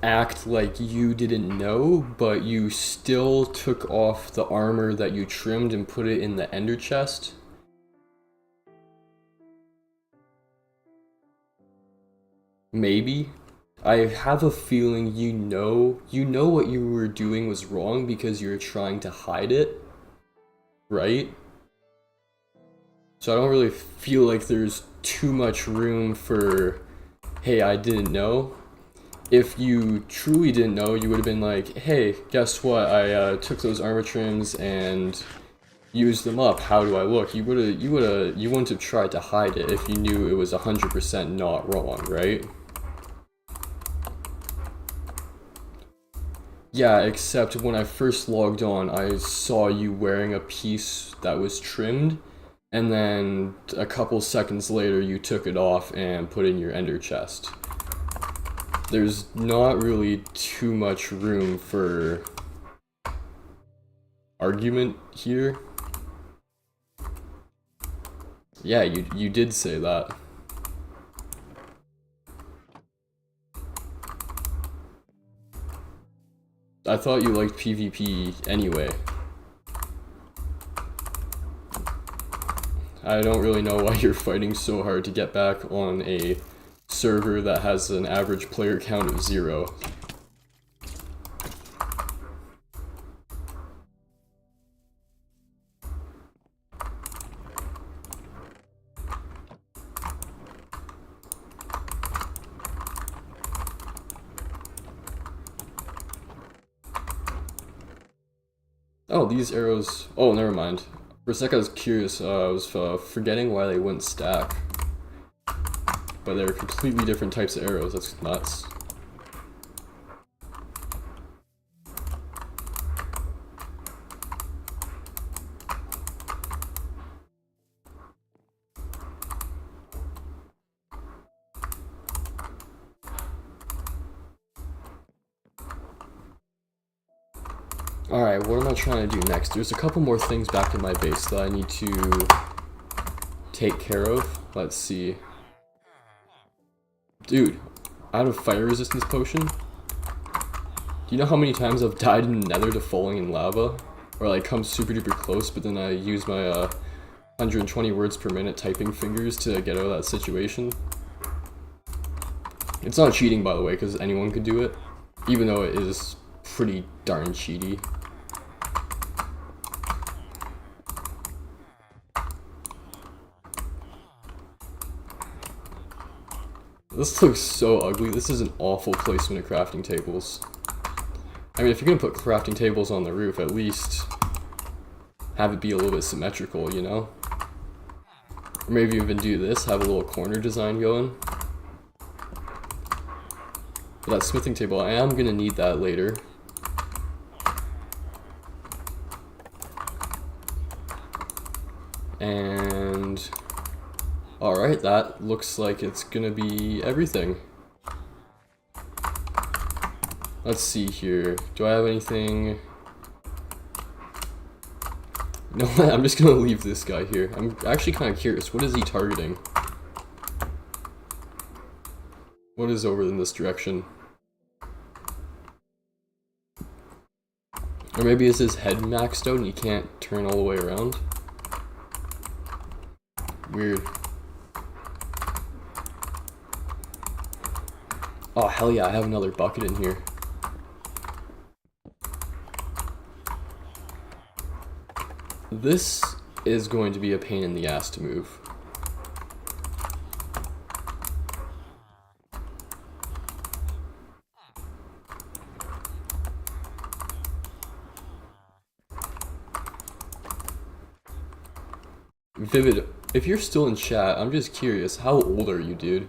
act like you didn't know, but you still took off the armor that you trimmed and put it in the ender chest. Maybe. I have a feeling you know what you were doing was wrong because you're trying to hide it, right? So I don't really feel like there's too much room for, hey, I didn't know. If you truly didn't know, you would have been like, hey, guess what? I took those armor trims and used them up. How do I look? You wouldn't have tried to hide it if you knew it was 100% not wrong, right? Yeah, except when I first logged on, I saw you wearing a piece that was trimmed, and then a couple seconds later you took it off and put in your ender chest. There's not really too much room for argument here. Yeah, you did say that. I thought you liked PvP anyway. I don't really know why you're fighting so hard to get back on a server that has an average player count of 0. Oh, these arrows... Oh, never mind. For a sec I was curious, I was forgetting why they wouldn't stack. But they're completely different types of arrows, that's nuts. Alright, what am I trying to do next? There's a couple more things back in my base that I need to take care of. Let's see. Dude, I have a fire resistance potion. Do you know how many times I've died in the nether to falling in lava? Or like come super duper close, but then I use my 120 words per minute typing fingers to get out of that situation? It's not cheating, by the way, because anyone could do it. Even though it is pretty darn cheaty. This looks so ugly. This is an awful placement of crafting tables. I mean, if you're gonna put crafting tables on the roof, at least have it be a little bit symmetrical, you know? Or maybe even do this, have a little corner design going. But that smithing table, I am gonna need that later. And... Alright, that looks like it's gonna be everything. Let's see here. Do I have anything? No, I'm just gonna leave this guy here. I'm actually kind of curious. What is he targeting? What is over in this direction? Or maybe is his head maxed out and he can't turn all the way around? Weird. Oh, hell yeah, I have another bucket in here. This is going to be a pain in the ass to move. Vivid, if you're still in chat, I'm just curious, how old are you, dude?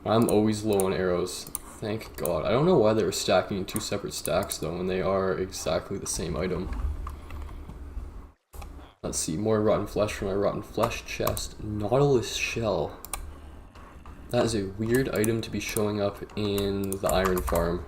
I'm always low on arrows. Thank God. I don't know why they were stacking in 2 separate stacks though when they are exactly the same item. Let's see, more rotten flesh from my rotten flesh chest. Nautilus shell. That is a weird item to be showing up in the iron farm.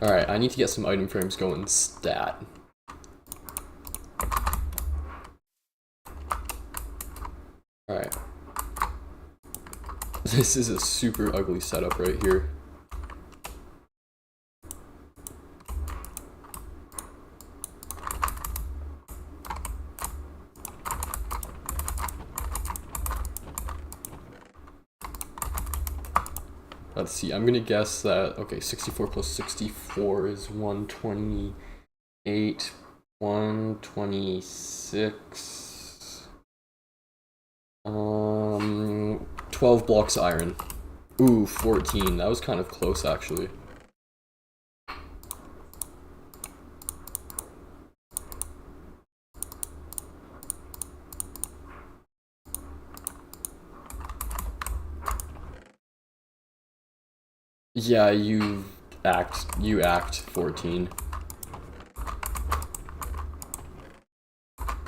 Alright, I need to get some item frames going stat. Alright. This is a super ugly setup right here. Let's see, I'm gonna guess that, okay, 64 plus 64 is 128, 126, 12 blocks iron. Ooh, 14, that was kind of close actually. Yeah, you act 14.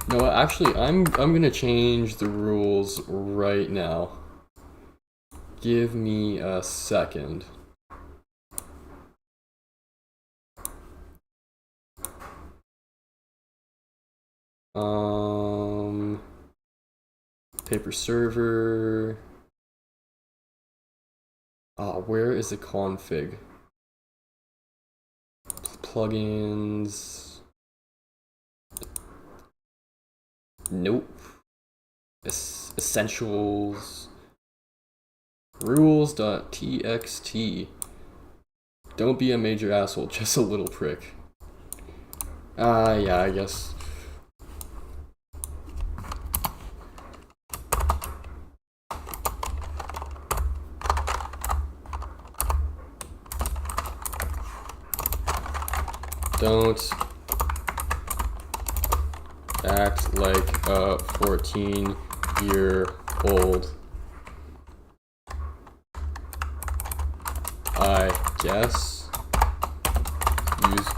No, actually, I'm gonna change the rules right now. Give me a second. Paper server. Where is the config? Plugins. Nope. Essentials. Rules.txt. Don't be a major asshole, just a little prick. Yeah, I guess. Don't act like a 14-year-old. I guess. Use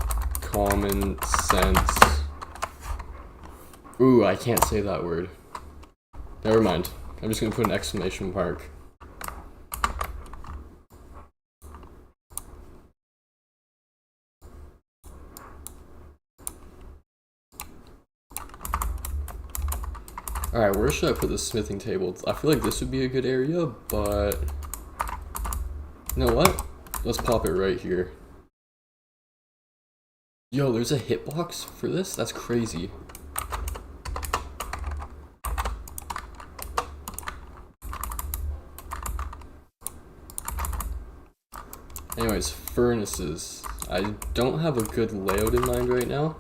common sense. Ooh, I can't say that word. Never mind. I'm just gonna put an exclamation mark. Alright, where should I put the smithing table? I feel like this would be a good area, but... You know what? Let's pop it right here. Yo, there's a hitbox for this? That's crazy. Anyways, furnaces. I don't have a good layout in mind right now.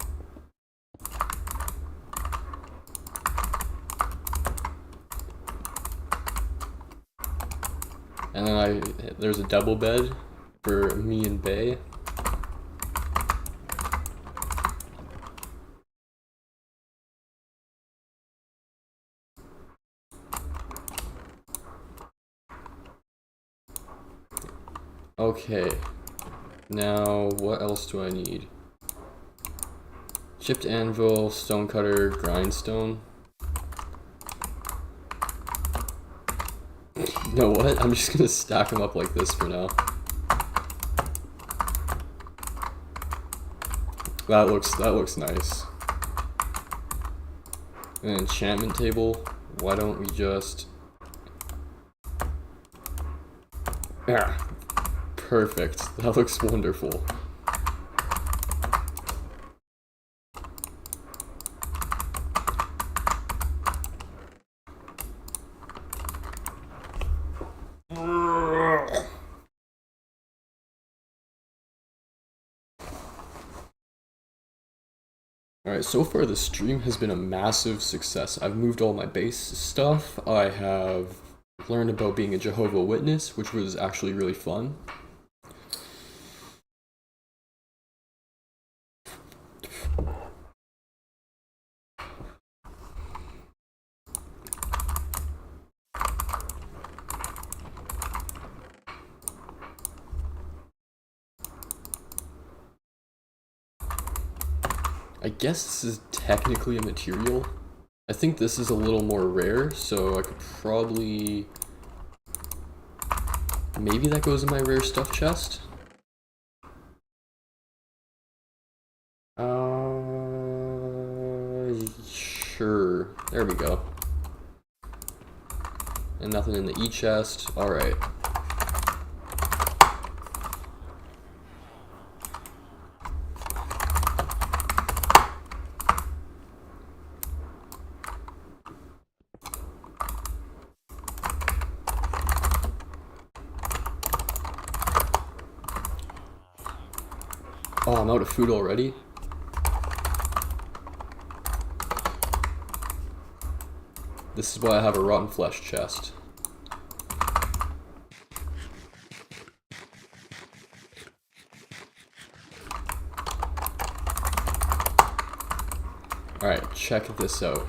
And then there's a double bed for me and Bay. Okay, now what else do I need? Chipped anvil, stone cutter, grindstone. You know what? I'm just gonna stack them up like this for now. That looks nice. An enchantment table. Why don't we just... Yeah. Perfect. That looks wonderful. Alright, so far the stream has been a massive success. I've moved all my base stuff. I have learned about being a Jehovah's Witness, which was actually really fun. I guess this is technically a material. I think this is a little more rare, so I could probably... Maybe that goes in my rare stuff chest? Sure. There we go. And nothing in the E chest. Alright. Oh, I'm out of food already? This is why I have a rotten flesh chest. Alright, check this out.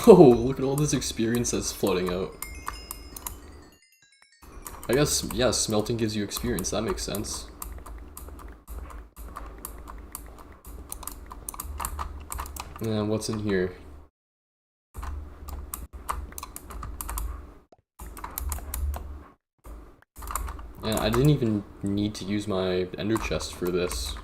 Yo, look at all this experience that's floating out. I guess, yeah, smelting gives you experience, that makes sense. And what's in here? Yeah, I didn't even need to use my ender chest for this.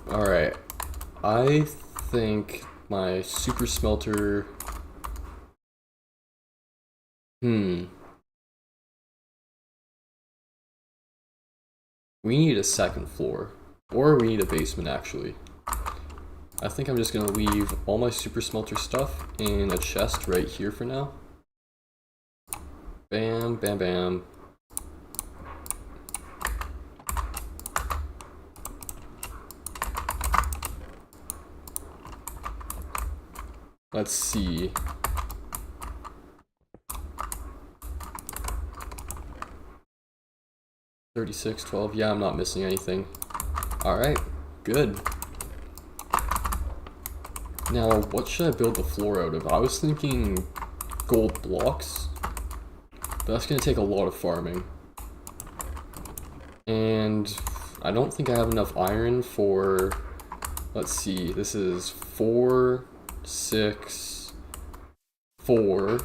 Alright, I think my super smelter... We need a second floor. Or we need a basement, actually. I think I'm just gonna leave all my super smelter stuff in a chest right here for now. Bam, bam, bam. Let's see. $36, $12. Yeah, I'm not missing anything. Alright, good. Now, what should I build the floor out of? I was thinking gold blocks. But that's going to take a lot of farming. And I don't think I have enough iron for... Let's see, this is 4, 6, 4,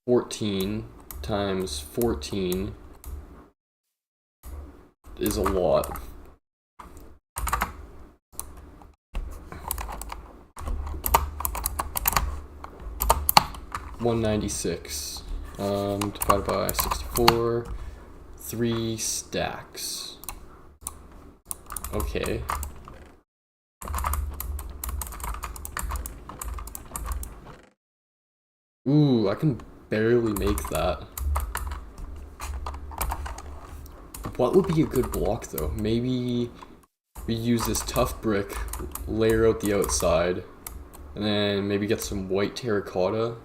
14 times 14 is a lot. $196 divided by 64, 3 stacks. Okay. Ooh, I can barely make that. What would be a good block though? Maybe we use this tough brick, layer out the outside, and then maybe get some white terracotta.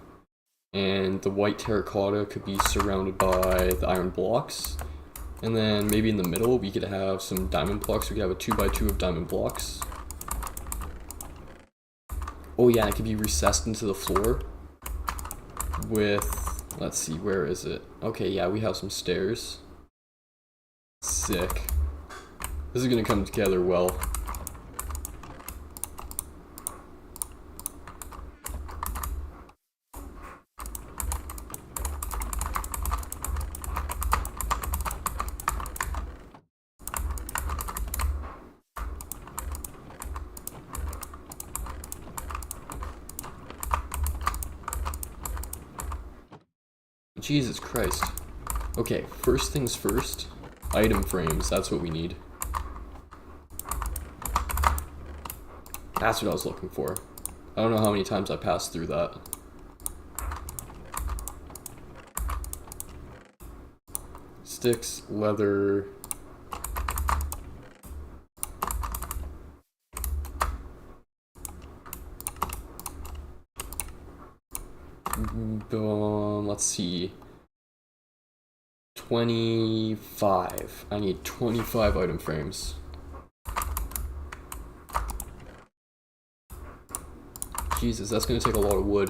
And the white terracotta could be surrounded by the iron blocks. And then maybe in the middle we could have some diamond blocks. We could have a 2x2 of diamond blocks. Oh yeah, it could be recessed into the floor with, let's see, where is it? Okay, yeah, we have some stairs. Sick. This is gonna come together well. Jesus Christ. Okay, first things first. Item frames, that's what we need. That's what I was looking for. I don't know how many times I passed through that. Sticks, leather. Let's see. 25. I need 25 item frames. Jesus, that's gonna take a lot of wood.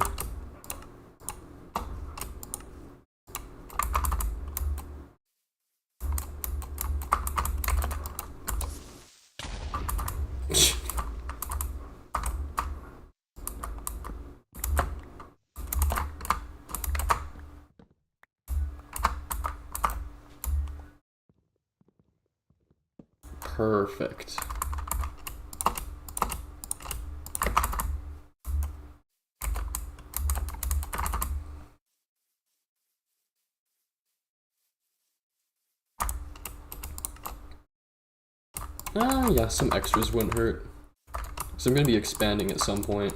Perfect. Yeah, some extras wouldn't hurt. So I'm gonna be expanding at some point.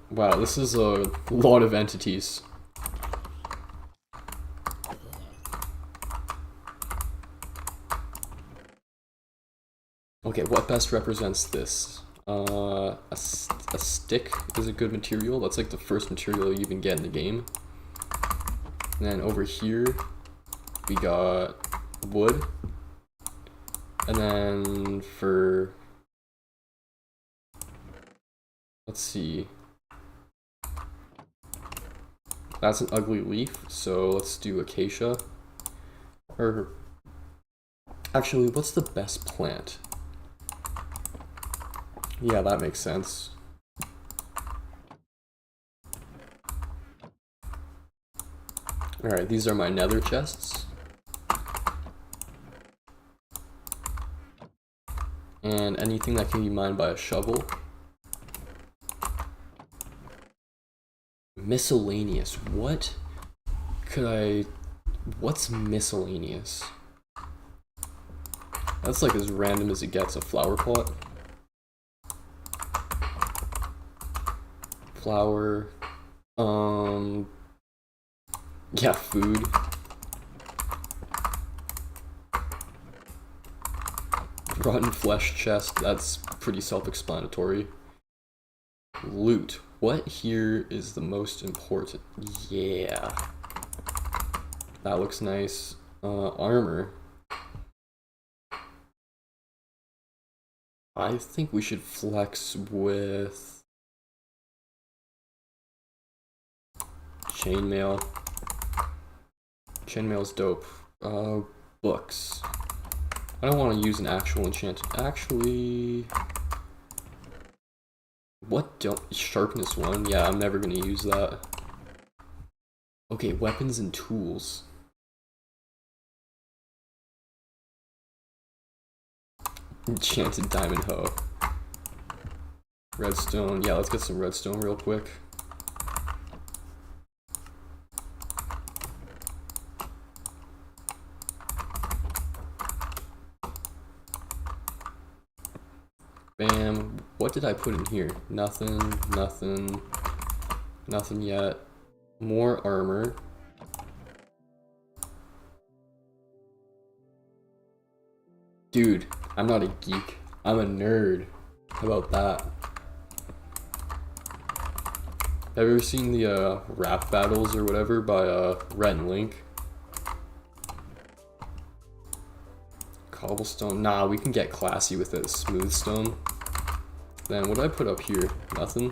Wow, this is a lot of entities. Okay, what best represents this? A stick is a good material. That's like the first material you even get in the game. And then over here, we got wood. And then for... let's see. That's an ugly leaf, so let's do acacia. Or... actually, what's the best plant? Yeah, that makes sense. Alright, these are my nether chests. And anything that can be mined by a shovel. Miscellaneous. What could I... what's miscellaneous? That's like as random as it gets, a flower pot. Flour. Yeah, food. Rotten flesh chest, that's pretty self-explanatory. Loot. What here is the most important? Yeah. That looks nice. Armor. I think we should flex with chainmail. Chainmail's dope. Books. I don't want to use an actual enchanted. Actually, what don't sharpness 1? Yeah, I'm never gonna use that. Okay, weapons and tools. Enchanted diamond hoe. Redstone. Yeah, let's get some redstone real quick. Bam. What did I put in here? Nothing, nothing, nothing yet. More armor. Dude, I'm not a geek. I'm a nerd. How about that? Have you ever seen the rap battles or whatever by Rhett and Link? Cobblestone. Nah, we can get classy with it. Smooth stone. Then what did I put up here? Nothing.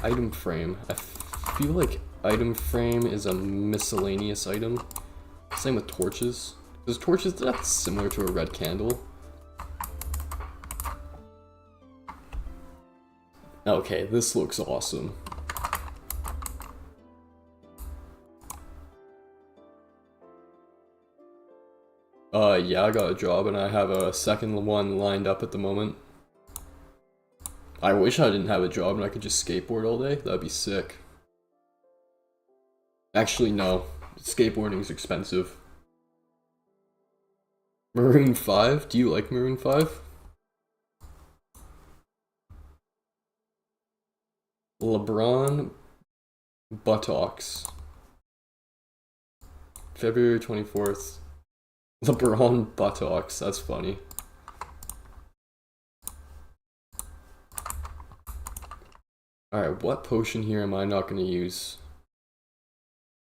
Item frame. I feel like item frame is a miscellaneous item. Same with torches. Because torches, that's similar to a red candle. Okay, this looks awesome. Yeah, I got a job and I have a second one lined up at the moment. I wish I didn't have a job and I could just skateboard all day. That'd be sick. Actually, no. Skateboarding is expensive. Maroon 5? Do you like Maroon 5? LeBron buttocks. February 24th. LeBron buttocks. That's funny. Alright, what potion here am I not going to use?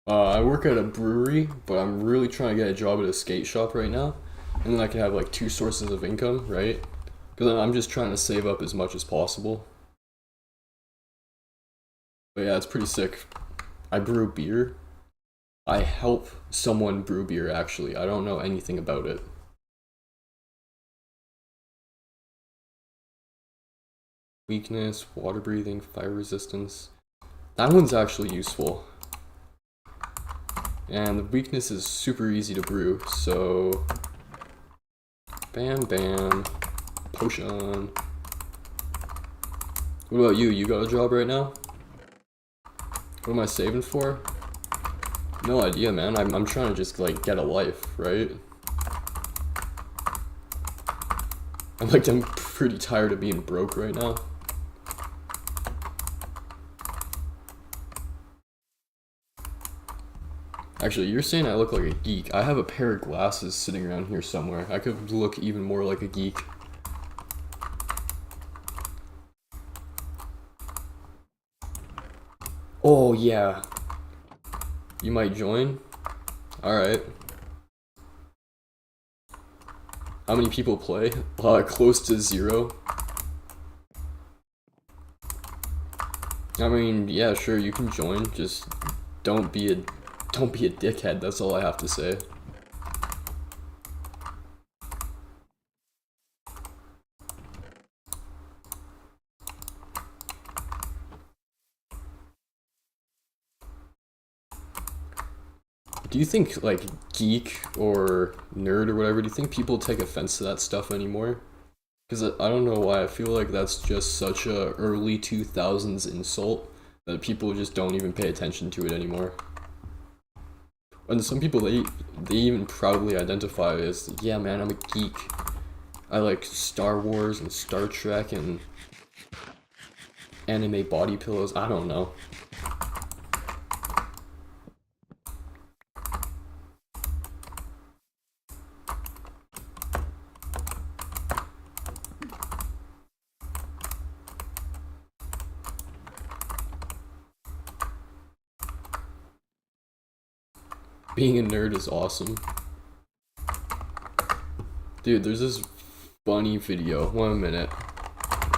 I work at a brewery, but I'm really trying to get a job at a skate shop right now. And then I can have like 2 sources of income, right? Because I'm just trying to save up as much as possible. But yeah, it's pretty sick. I brew beer. I help someone brew beer, actually. I don't know anything about it. Weakness, water breathing, fire resistance. That one's actually useful. And the weakness is super easy to brew, so... Bam, bam. Potion. What about you? You got a job right now? What am I saving for? No idea, man. I'm trying to just, like, get a life, right? I'm pretty tired of being broke right now. Actually, you're saying I look like a geek. I have a pair of glasses sitting around here somewhere. I could look even more like a geek. Oh, yeah. You might join? Alright. How many people play? Close to 0. I mean, yeah, sure, you can join. Just don't be a dickhead. That's all I have to say. Do you think, like, geek or nerd or whatever, do you think people take offense to that stuff anymore? Because I don't know why, I feel like that's just such a early 2000s insult that people just don't even pay attention to it anymore. And some people, they even proudly identify as, yeah man, I'm a geek. I like Star Wars and Star Trek and anime body pillows, I don't know. Being a nerd is awesome. Dude, there's this funny video. 1 minute.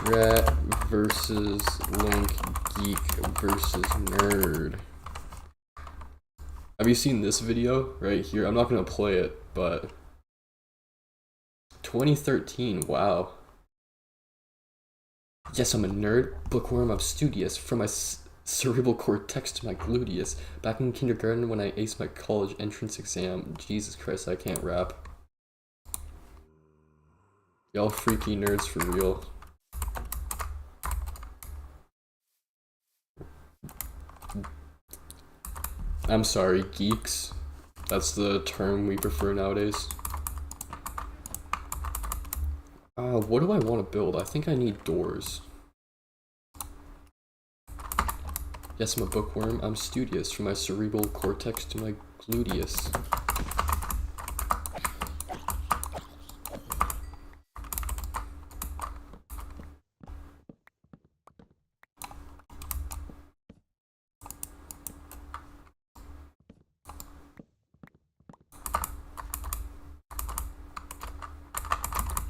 Rat versus Link, geek versus nerd. Have you seen this video right here? I'm not gonna play it, but 2013, wow. Yes, I'm a nerd. Bookworm, I'm studious. From my cerebral cortex to my gluteus. Back in kindergarten when I aced my college entrance exam. Jesus Christ, I can't rap. Y'all freaky nerds for real. I'm sorry, geeks. That's the term we prefer nowadays. What do I want to build? I think I need doors. Yes, I'm a bookworm. I'm studious. From my cerebral cortex to my gluteus.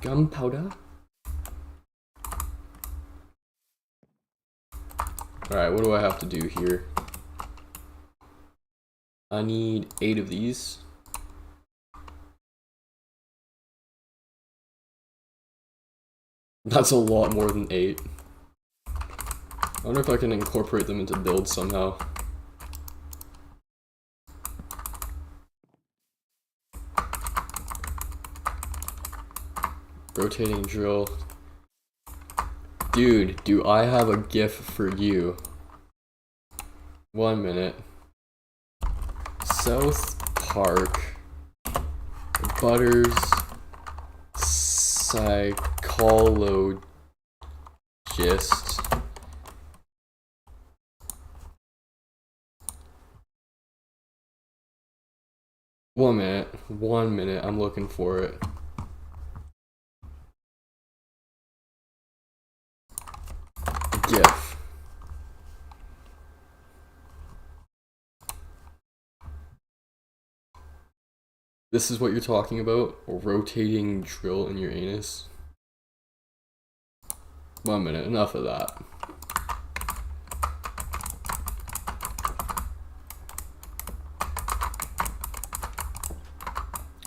Gunpowder? Alright, what do I have to do here? I need 8 of these. That's a lot more than 8. I wonder if I can incorporate them into builds somehow. Rotating drill. Dude, do I have a gift for you? 1 minute. South Park Butters Psychologist. 1 minute. 1 minute. I'm looking for it. GIF. This is what you're talking about? A rotating drill in your anus? 1 minute. Enough of that.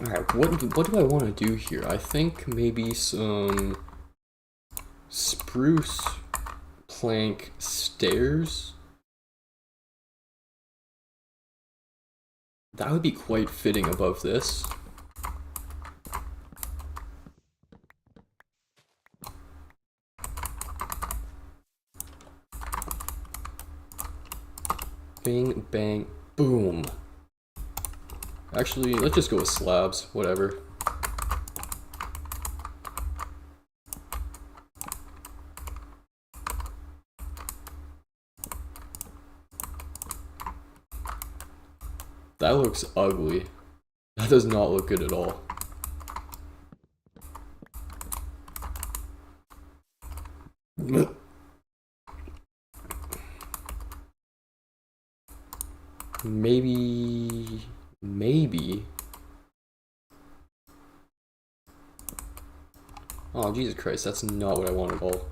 Alright, what do I want to do here? I think maybe some spruce plank stairs? That would be quite fitting above this. Bang, bang, boom. Actually, let's just go with slabs, whatever. That looks ugly. That does not look good at all. Maybe. Oh, Jesus Christ, that's not what I want at all.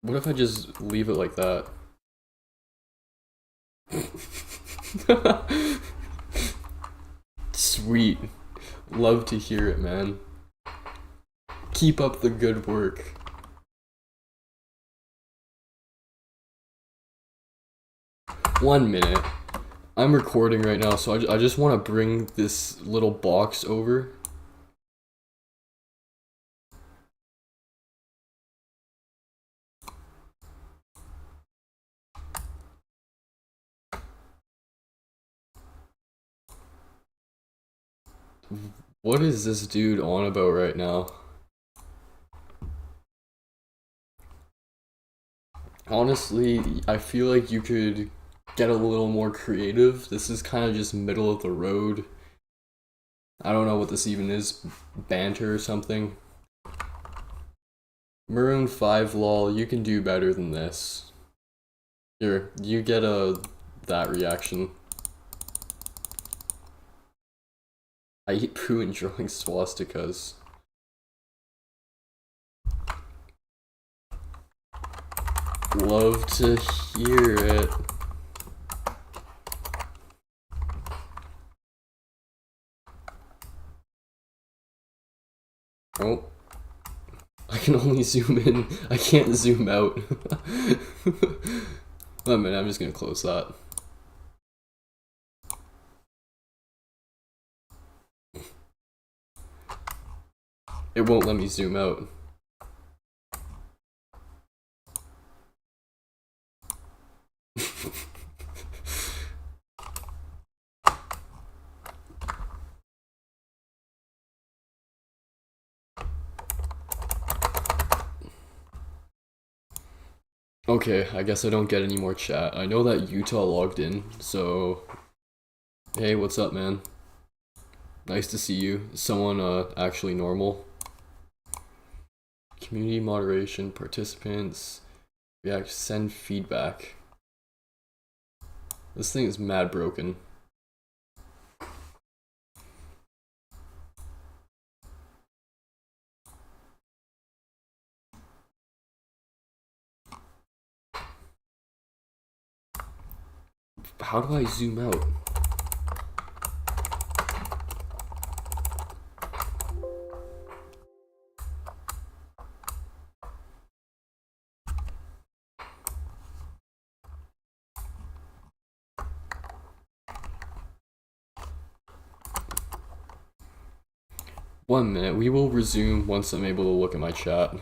What if I just leave it like that? Sweet. Love to hear it, man. Keep up the good work. One minute. I'm recording right now, so I just want to bring this little box over. What is this dude on about right now? Honestly, I feel like you could get a little more creative. This is kind of just middle of the road. I don't know what this even is. Banter or something. Maroon 5 lol, you can do better than this. Here, you get that reaction. I eat poo and drawing swastikas. Love to hear it. Oh. I can only zoom in. I can't zoom out. Wait a minute, I'm just gonna close that. It won't let me zoom out. Okay, I guess I don't get any more chat. I know that Utah logged in, so... Hey, what's up, man? Nice to see you. Someone actually normal. Community moderation, participants, react, send feedback. This thing is mad broken. How do I zoom out? 1 minute. We will resume once I'm able to look at my chat.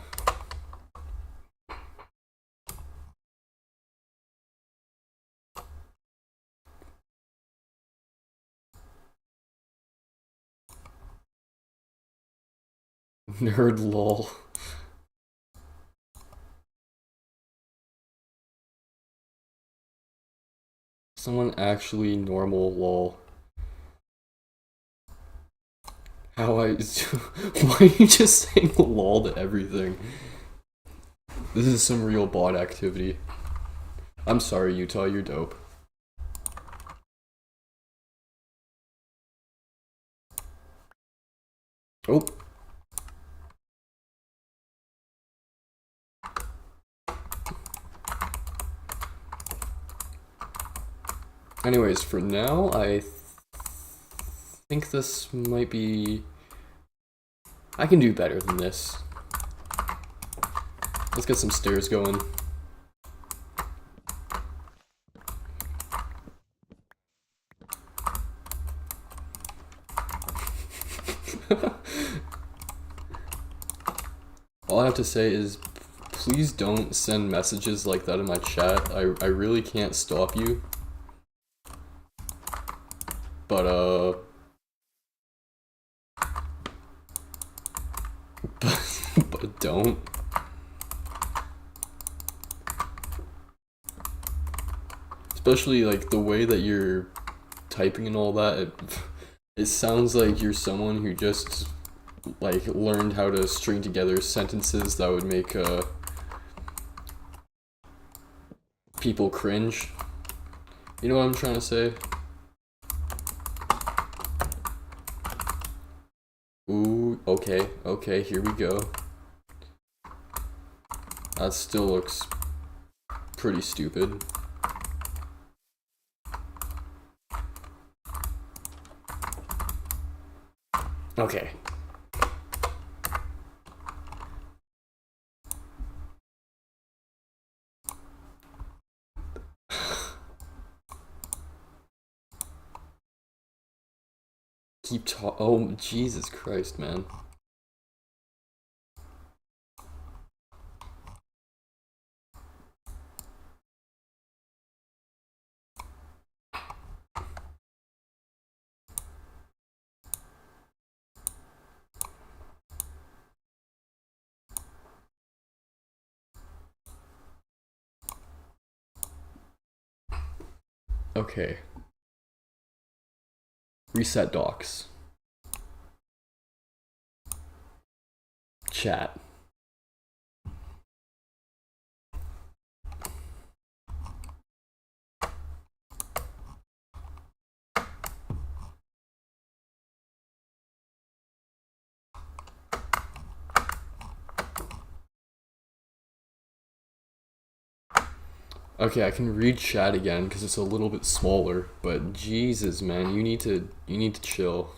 Nerd lol. Someone actually normal lol. How I... Why are you just saying lol to everything? This is some real bot activity. I'm sorry, Utah, you're dope. Oh. Anyways, for now, I think this might be... I can do better than this. Let's get some stairs going. All I have to say is, please don't send messages like that in my chat. I really can't stop you. But, but don't. Especially, like, the way that you're typing and all that, it sounds like you're someone who just, like, learned how to string together sentences that would make, people cringe. You know what I'm trying to say? Ooh, okay, here we go. That still looks pretty stupid. Okay. Oh, Jesus Christ, man. Okay. Reset docs. Chat. Okay, I can read chat again because it's a little bit smaller, but Jesus, man, you need to chill.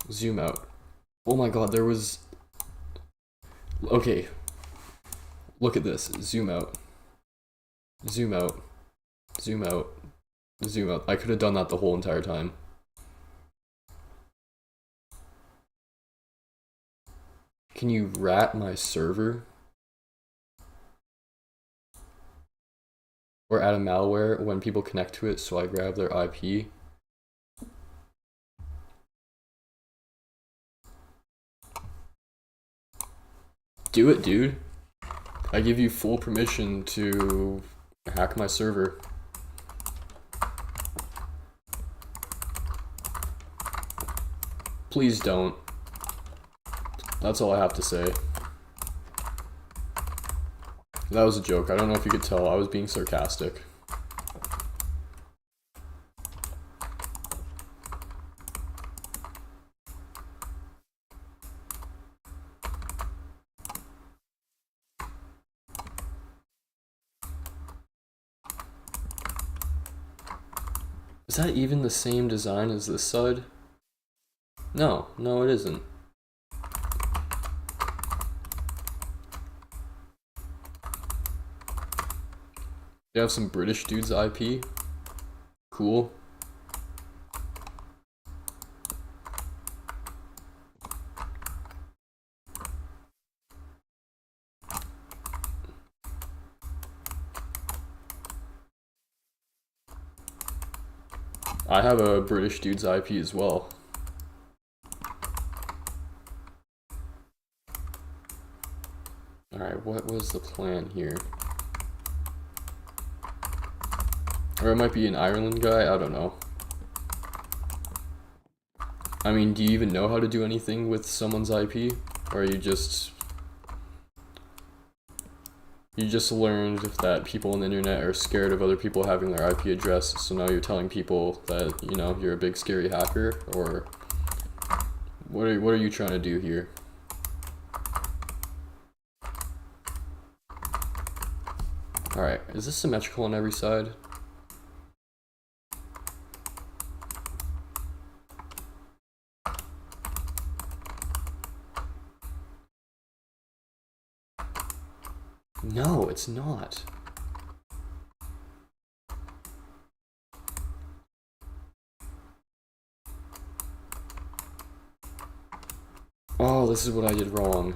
Zoom out. Oh my god, there was... Okay. Look at this. Zoom out. Zoom out. Zoom out. Zoom out. I could have done that the whole entire time. Can you rat my server? Or add a malware when people connect to it so I grab their IP? Do it, dude. I give you full permission to hack my server. Please don't. That's all I have to say. That was a joke. I don't know if you could tell. I was being sarcastic. Is that even the same design as this side? No, no it isn't. You have some British dude's IP? Cool. I have a British dude's IP as well. Alright, what was the plan here? Or it might be an Ireland guy, I don't know. I mean, do you even know how to do anything with someone's IP? Or you just learned that people on the internet are scared of other people having their IP address, so now you're telling people that, you know, you're a big scary hacker? Or what are you trying to do here? Alright, is this symmetrical on every side? No, it's not. Oh, this is what I did wrong.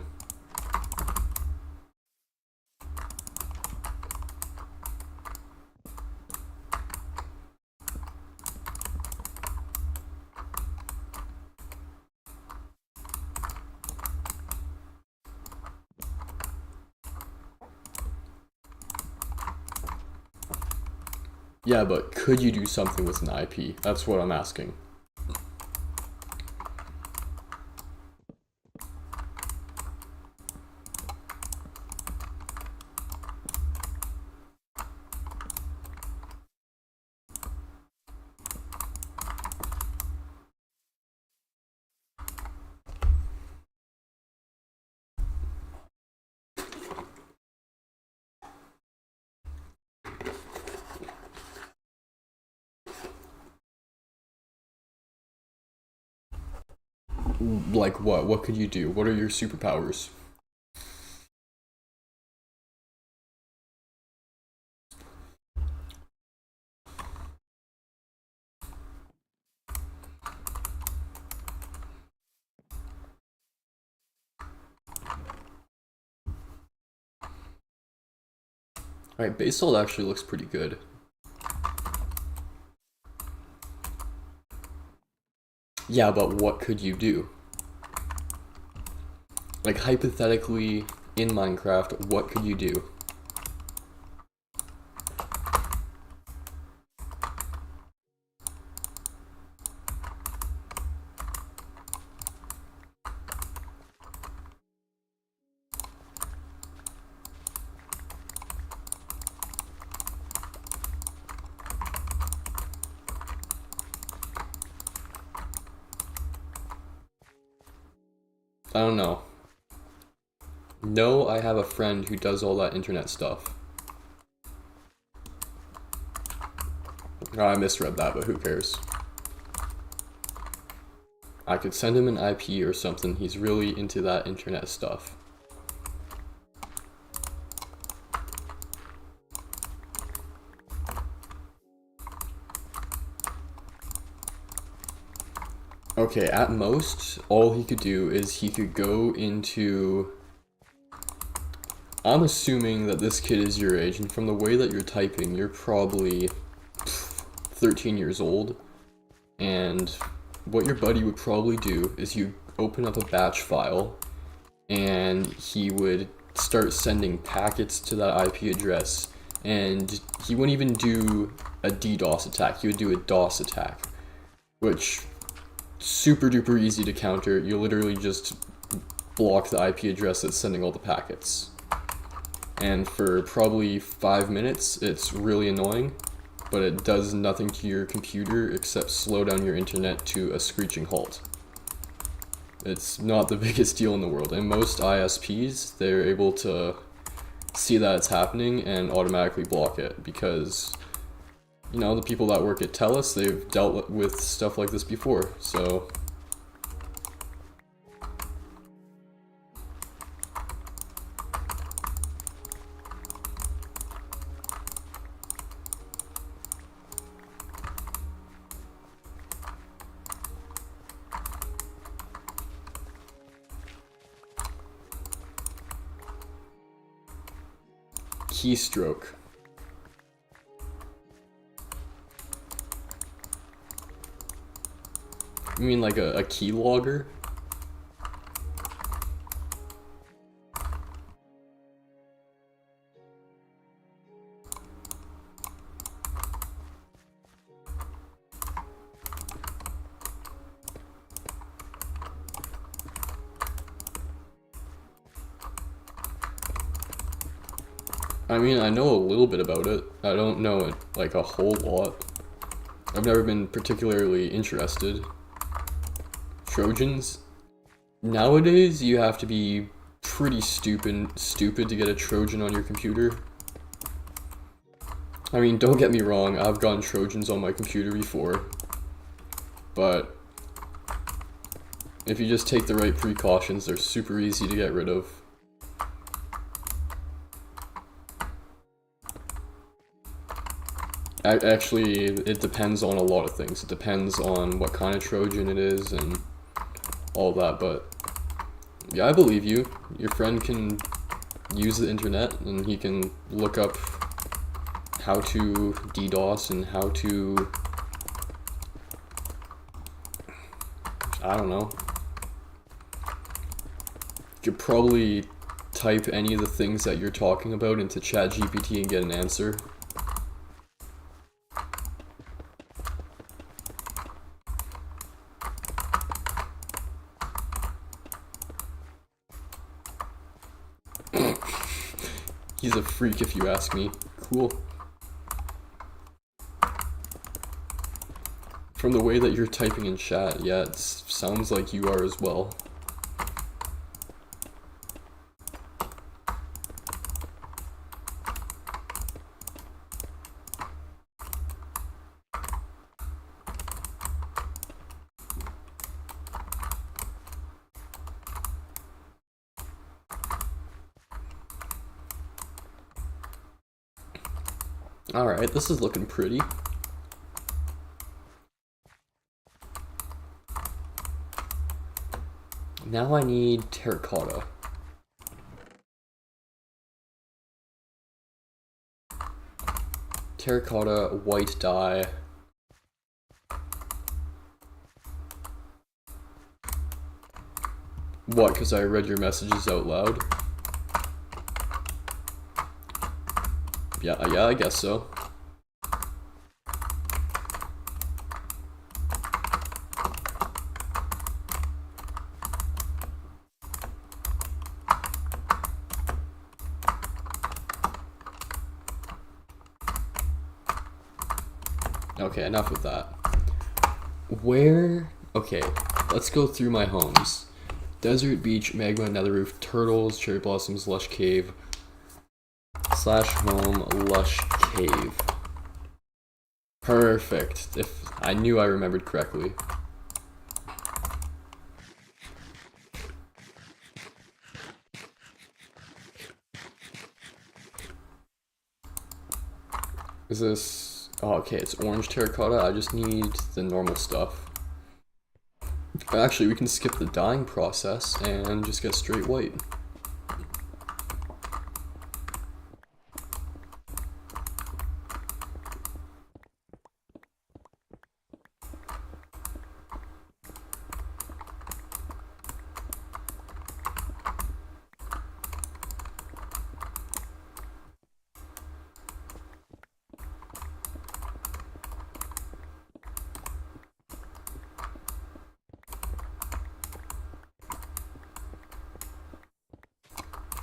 Yeah, but could you do something with an IP? That's what I'm asking. Like what? What could you do? What are your superpowers? Alright, basalt actually looks pretty good. Yeah, but what could you do? Like, hypothetically, in Minecraft, what could you do? I don't know. No, I have a friend who does all that internet stuff. Oh, I misread that, but who cares? I could send him an IP or something. He's really into that internet stuff. Okay, at most, all he could do is he could go into... I'm assuming that this kid is your age, and from the way that you're typing, you're probably 13 years old. And what your buddy would probably do is you open up a batch file, and he would start sending packets to that IP address, and he wouldn't even do a DDoS attack, he would do a DOS attack, which super duper easy to counter. You literally just block the IP address that's sending all the packets. And for probably 5 minutes, it's really annoying, but it does nothing to your computer except slow down your internet to a screeching halt. It's not the biggest deal in the world, and most ISPs, they're able to see that it's happening and automatically block it, because You know, the people that work at TELUS, they've dealt with stuff like this before, so... Keystroke. You mean like a keylogger? I mean, I know a little bit about it. I don't know it like a whole lot. I've never been particularly interested. Trojans? Nowadays, you have to be pretty stupid to get a Trojan on your computer. I mean, don't get me wrong, I've gotten Trojans on my computer before. But if you just take the right precautions, they're super easy to get rid of. Actually, it depends on a lot of things. It depends on what kind of Trojan it is and all that, but yeah, I believe you. Your friend can use the internet and he can look up how to DDoS and how to... I don't know. You could probably type any of the things that you're talking about into ChatGPT and get an answer. He's a freak if you ask me. Cool. From the way that you're typing in chat, yeah, it sounds like you are as well. Alright, this is looking pretty. Now I need terracotta. Terracotta, white dye. What, because I read your messages out loud? Yeah, I guess so. Okay, enough with that. Where... Okay, let's go through my homes. Desert, beach, magma, nether roof, turtles, cherry blossoms, lush cave, /home, lush cave. Perfect. If I knew I remembered correctly. Is this... Oh, okay, it's orange terracotta. I just need the normal stuff. Actually, we can skip the dyeing process and just get straight white.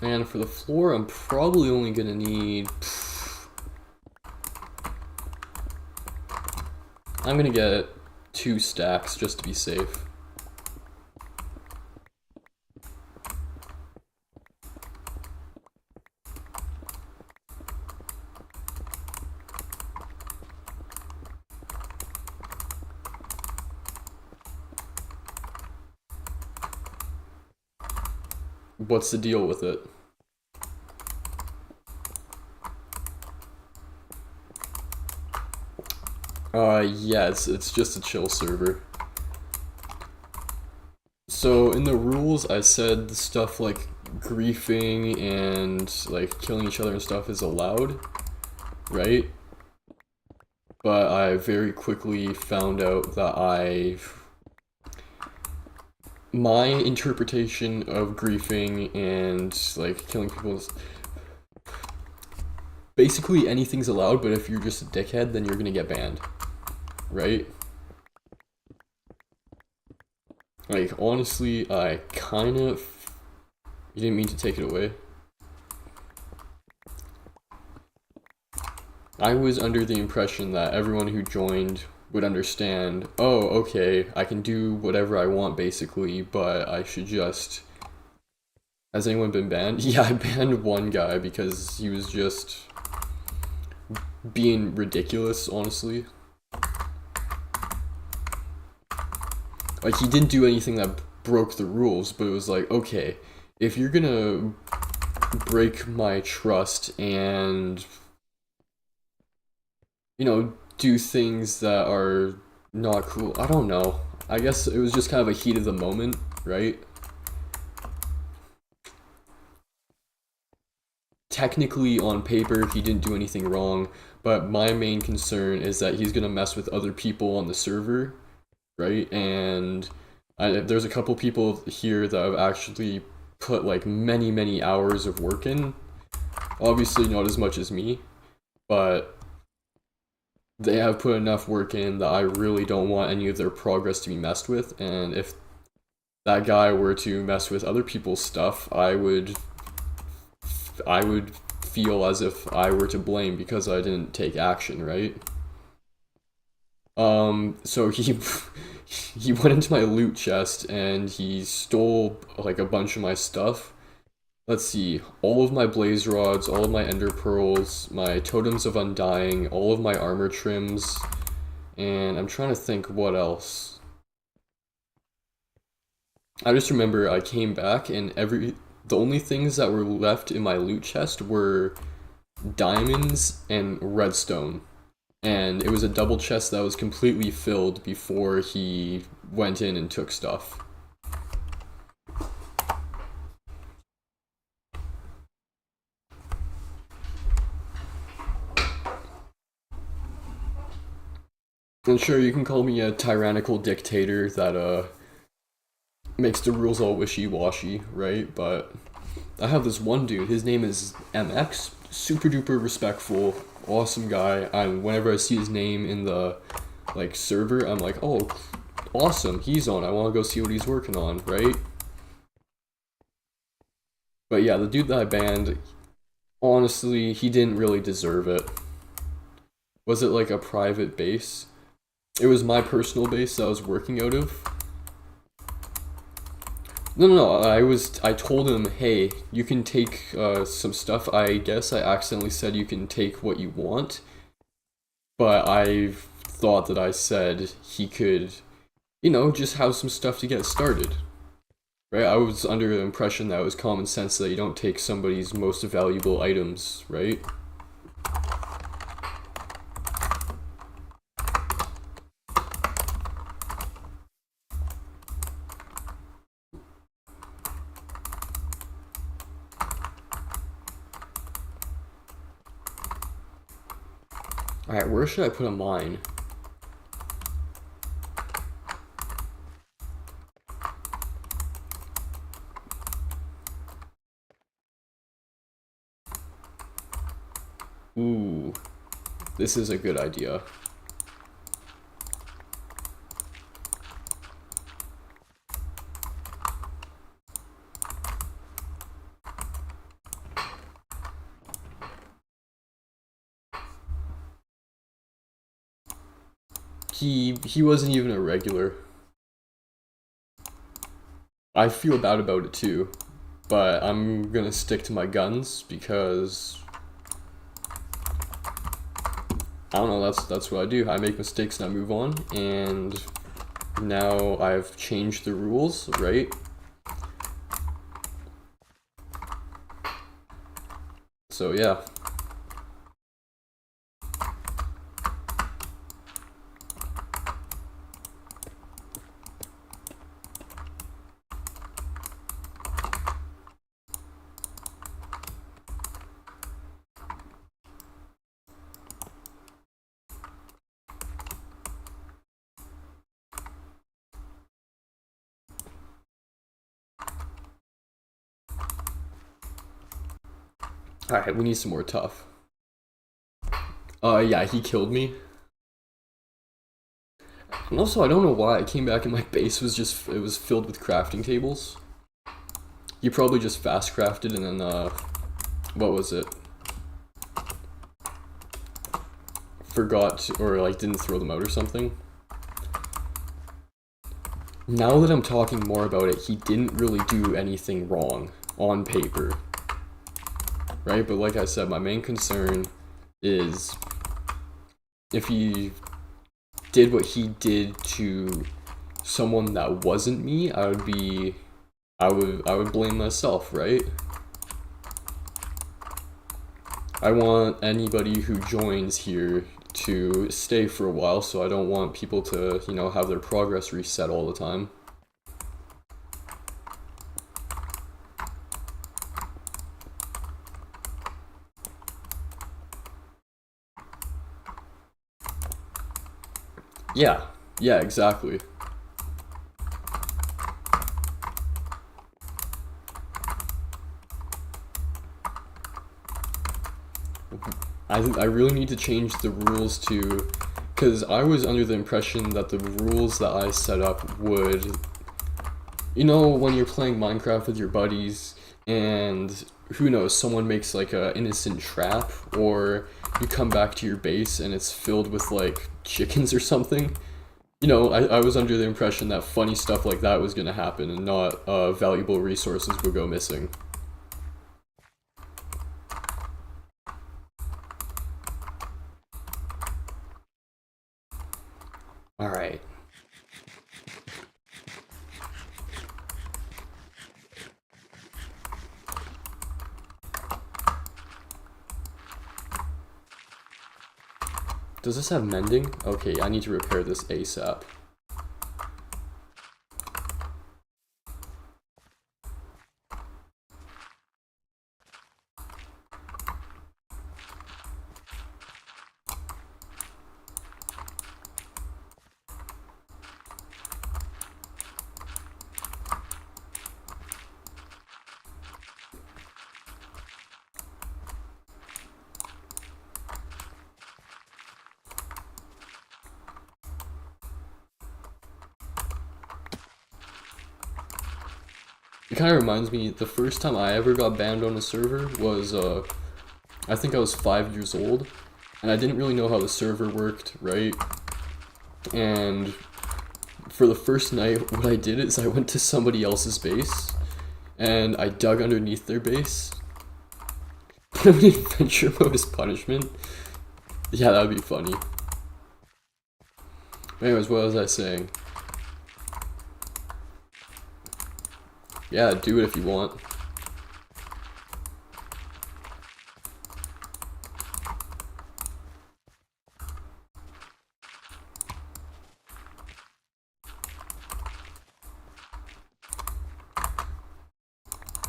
And for the floor, I'm probably only gonna need... I'm gonna get 2 stacks just to be safe. What's the deal with it? Yeah, it's just a chill server. So in the rules, I said stuff like griefing and like killing each other and stuff is allowed, right? But I very quickly found out that my interpretation of griefing and like killing people is basically anything's allowed, but if you're just a dickhead, then you're gonna get banned, right? Like, honestly, I kind of. You didn't mean to take it away. I was under the impression that everyone who joined would understand, oh, okay, I can do whatever I want basically, but I should just. Has anyone been banned? Yeah, I banned one guy because he was just being ridiculous, honestly. Like, he didn't do anything that broke the rules, but it was like, okay, if you're gonna break my trust and, do things that are not cool, I don't know. I guess it was just kind of a heat of the moment, right? Technically, on paper, he didn't do anything wrong, but my main concern is that he's gonna mess with other people on the server, right? And there's a couple people here that have actually put like many, many hours of work in. Obviously, not as much as me, but they have put enough work in that I really don't want any of their progress to be messed with. And if that guy were to mess with other people's stuff, I would feel as if I were to blame because I didn't take action, right? So he went into my loot chest and he stole like a bunch of my stuff. Let's see, all of my blaze rods, all of my ender pearls, my totems of undying, all of my armor trims, and I'm trying to think what else. I just remember I came back and the only things that were left in my loot chest were diamonds and redstone. And it was a double chest that was completely filled before he went in and took stuff. And sure, you can call me a tyrannical dictator that makes the rules all wishy-washy, right? But I have this one dude, his name is MX, super duper respectful, awesome guy. And whenever I see his name in the like server, I'm like, oh, awesome, he's on. I want to go see what he's working on, right? But yeah, the dude that I banned, honestly, he didn't really deserve it. Was it like a private base? It was my personal base that I was working out of. No. I told him, hey, you can take some stuff. I guess I accidentally said you can take what you want, but I thought that I said he could, just have some stuff to get started. Right? I was under the impression that it was common sense that you don't take somebody's most valuable items, right? Alright, where should I put a mine? Ooh, this is a good idea. He wasn't even a regular. I feel bad about it too, but I'm gonna stick to my guns because I don't know. That's what I do. I make mistakes and I move on, and now I've changed the rules, right? So yeah. Alright, we need some more tough. Yeah, he killed me. And also, I don't know why I came back and my base was just, it was filled with crafting tables. You probably just fast crafted and then, what was it? Forgot to, or like didn't throw them out or something. Now that I'm talking more about it, he didn't really do anything wrong on paper. Right? But like I said, my main concern is if he did what he did to someone that wasn't me, I would blame myself, right? I want anybody who joins here to stay for a while, so I don't want people to, you know, have their progress reset all the time. Yeah, exactly. I really need to change the rules to, because I was under the impression that the rules that I set up would, you know, when you're playing Minecraft with your buddies and who knows, someone makes like a innocent trap, or you come back to your base and it's filled with like chickens or something. You know, I was under the impression that funny stuff like that was gonna happen and not valuable resources would go missing. Alright. Does this have mending? Okay, I need to repair this ASAP. It kind of reminds me, the first time I ever got banned on a server was, I think I was 5 years old, and I didn't really know how the server worked, right? And for the first night, what I did is I went to somebody else's base, and I dug underneath their base. Put them in adventure mode as punishment. Yeah, that would be funny. Anyways, what was I saying? Yeah, do it if you want.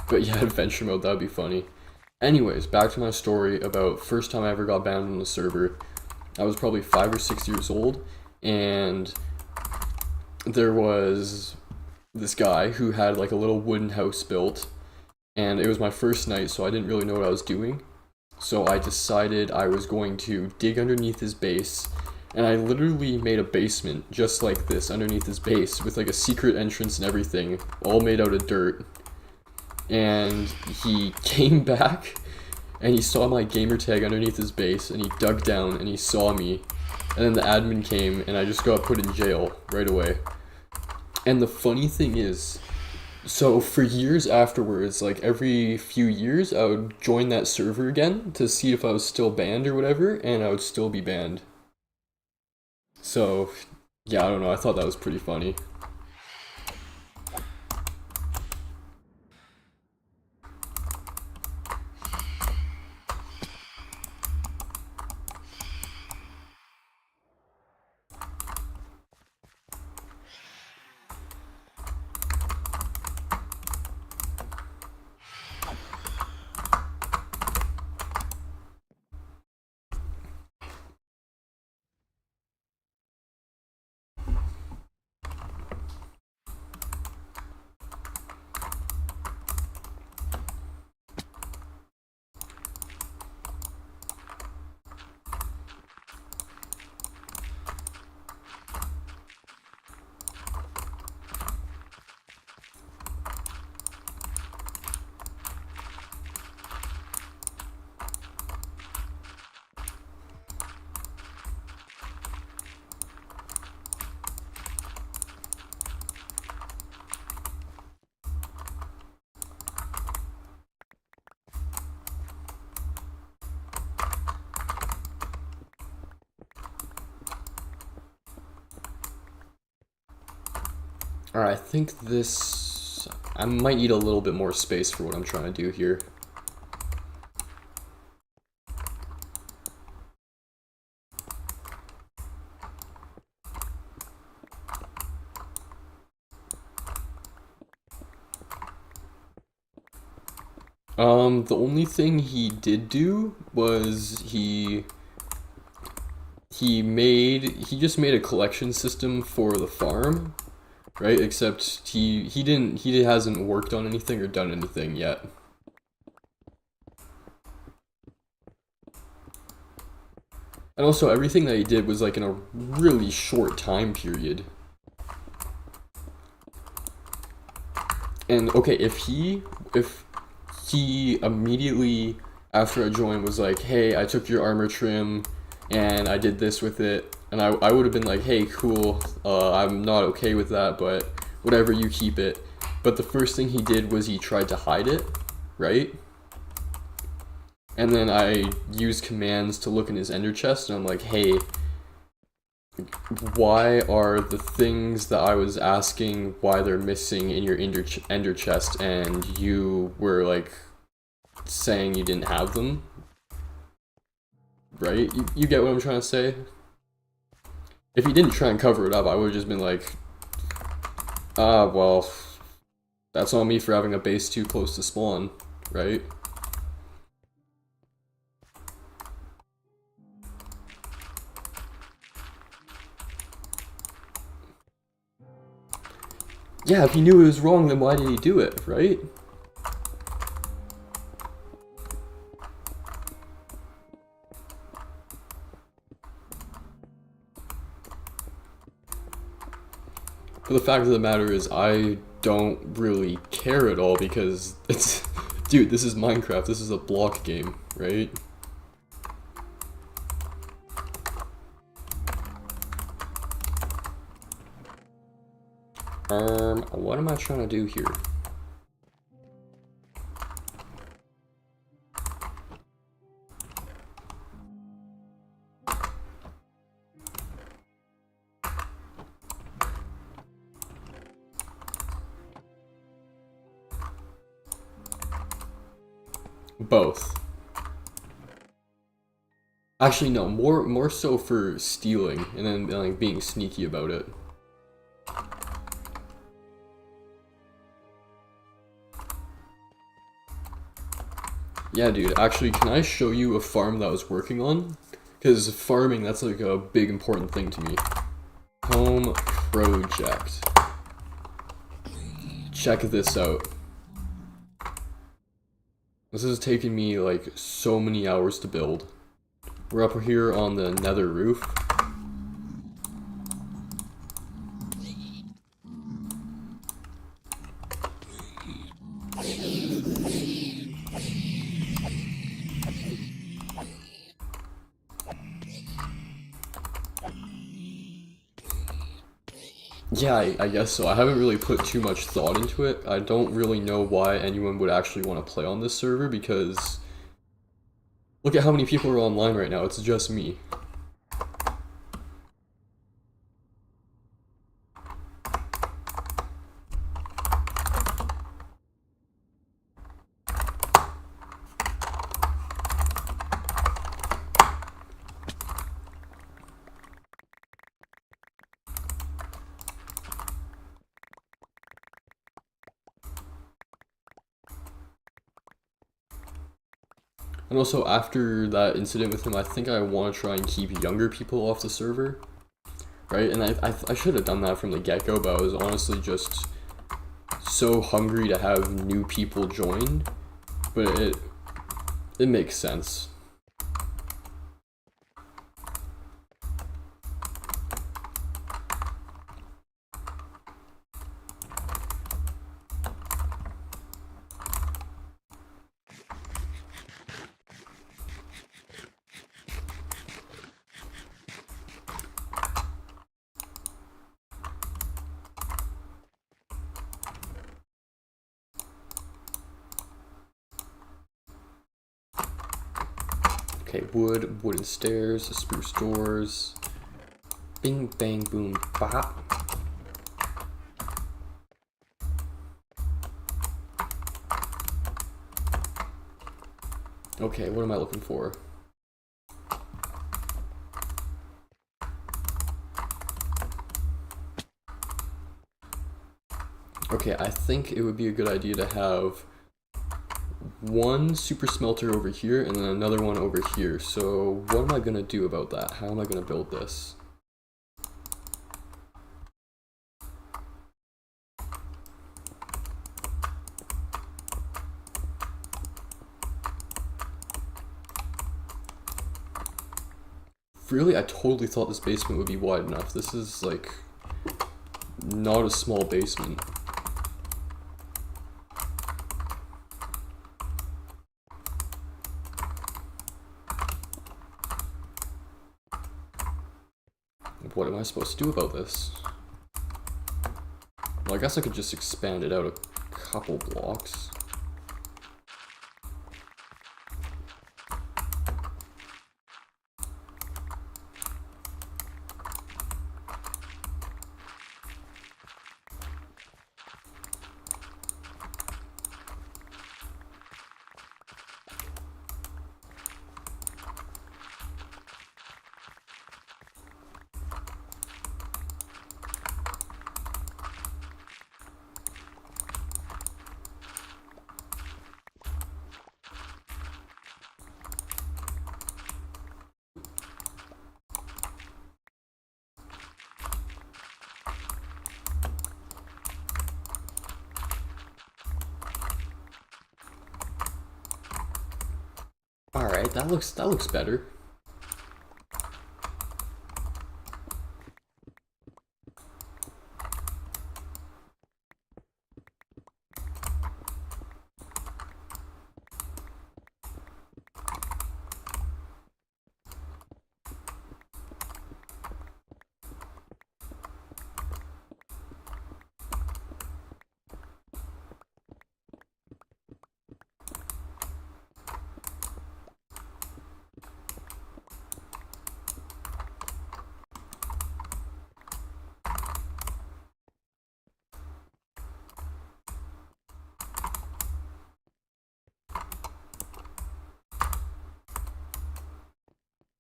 But yeah, adventure mode, that would be funny. Anyways, back to my story about first time I ever got banned on the server. I was probably 5 or 6 years old, and there was this guy who had like a little wooden house built, and it was my first night, so I didn't really know what I was doing. So I decided I was going to dig underneath his base, and I literally made a basement just like this underneath his base with like a secret entrance and everything, all made out of dirt. And he came back and he saw my gamer tag underneath his base, and he dug down and he saw me, and then the admin came and I just got put in jail right away. And the funny thing is, so for years afterwards, like every few years, I would join that server again to see if I was still banned or whatever, and I would still be banned. So, yeah, I don't know, I thought that was pretty funny. Alright, I think this... I might need a little bit more space for what I'm trying to do here. The only thing he did do was he just made a collection system for the farm, right? Except he hasn't worked on anything or done anything yet. And also everything that he did was like in a really short time period. And okay, if he immediately after I joined was like, hey, I took your armor trim and I did this with it, and I would have been like, hey, cool, I'm not okay with that, but whatever, you keep it. But the first thing he did was he tried to hide it, right? And then I used commands to look in his ender chest, and I'm like, hey, why are the things that I was asking why they're missing in your ender chest, and you were like saying you didn't have them? Right? You get what I'm trying to say? If he didn't try and cover it up, I would have just been like, well, that's on me for having a base too close to spawn, right? Yeah, if he knew it was wrong, then why did he do it, right? But the fact of the matter is, I don't really care at all because it's... Dude, this is Minecraft, this is a block game, right? What am I trying to do here? Both. Actually, no, more so for stealing and then like being sneaky about it. Yeah, dude, actually, can I show you a farm that I was working on? Because farming, that's like a big important thing to me. Home project. Check this out. This has taken me like so many hours to build. We're up here on the nether roof. Yeah, I guess so. I haven't really put too much thought into it. I don't really know why anyone would actually want to play on this server because look at how many people are online right now. It's just me. And also, after that incident with him, I think I want to try and keep younger people off the server, right? And I should have done that from the get-go, but I was honestly just so hungry to have new people join, but it makes sense. Okay, wood, wooden stairs, spruce doors. Bing, bang, boom, bop. Okay, what am I looking for? Okay, I think it would be a good idea to have one super smelter over here and then another one over here. So what am I gonna do about that? How am I gonna build this? Really, I totally thought this basement would be wide enough. This is like not a small basement. What am I supposed to do about this? Well, I guess I could just expand it out a couple blocks. Alright, that looks better.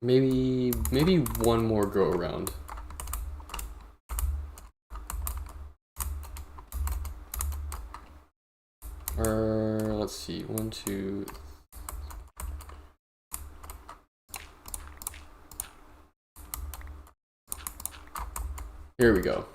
Maybe one more go around. Let's see, 1, 2. Here we go.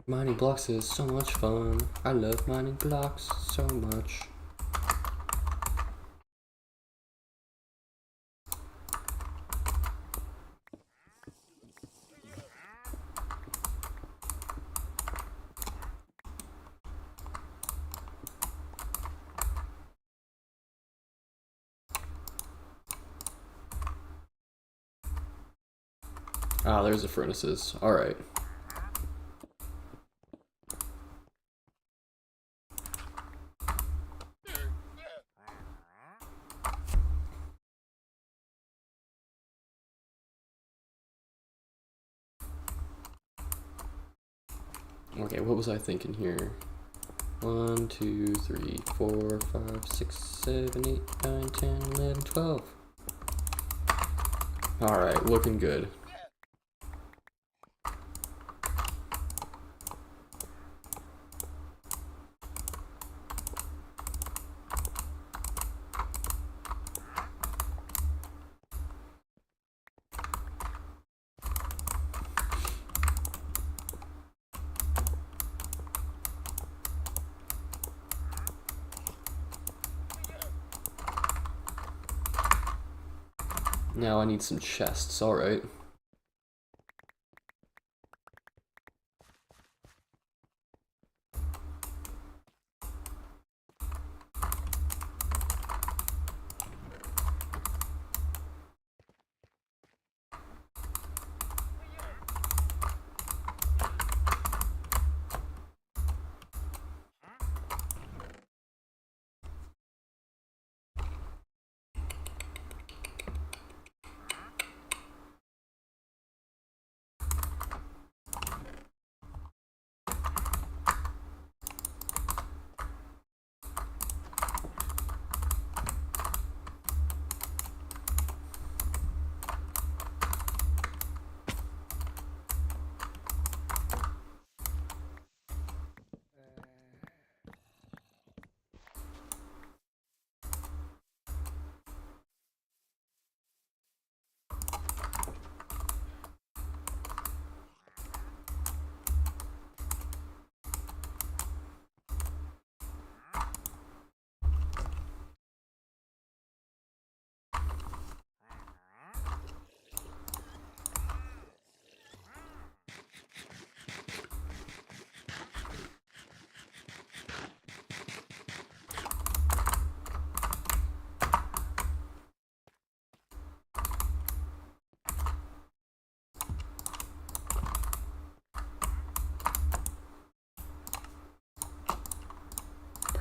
Mining blocks is so much fun. I love mining blocks so much. Ah, there's the furnaces. Alright. Okay, what was I thinking here? 1, 2, 3, 4, 5, 6, 7, 8, 9, 10, 11, 12. Alright, looking good. Now I need some chests, alright.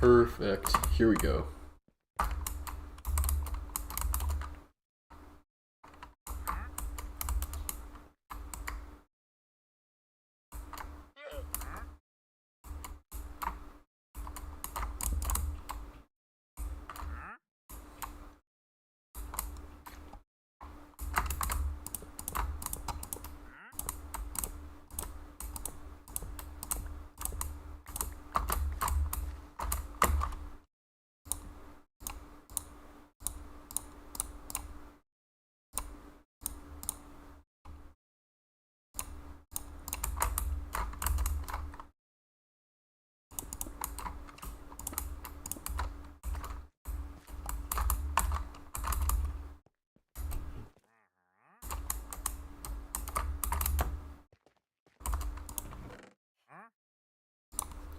Perfect. Here we go.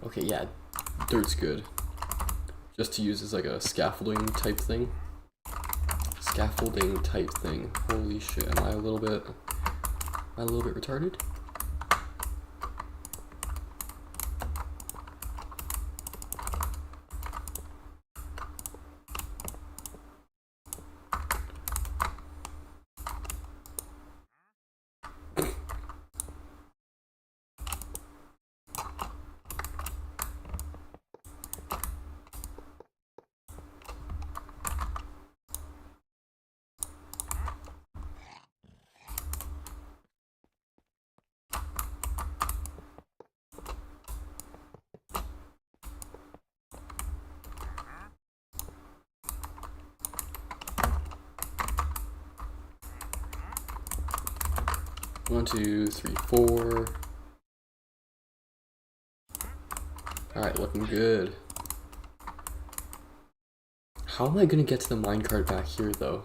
Okay, yeah, dirt's good. Just to use as like a scaffolding type thing. Scaffolding type thing. Holy shit, am I a little bit retarded? One, two, three, four. Alright, looking good. How am I gonna get to the minecart back here, though?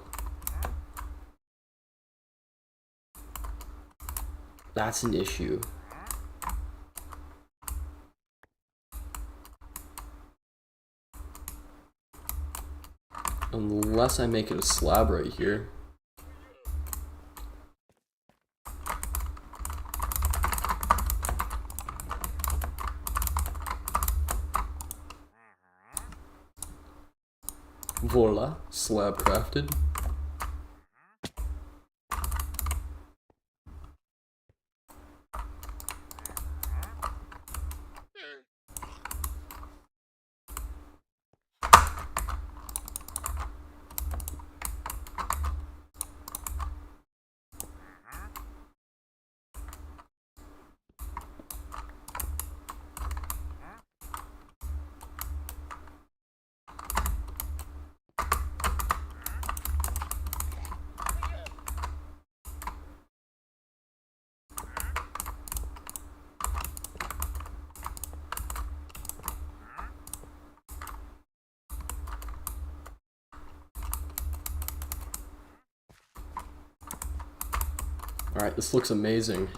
That's an issue. Unless I make it a slab right here. Voila, slab crafted. Alright, this looks amazing.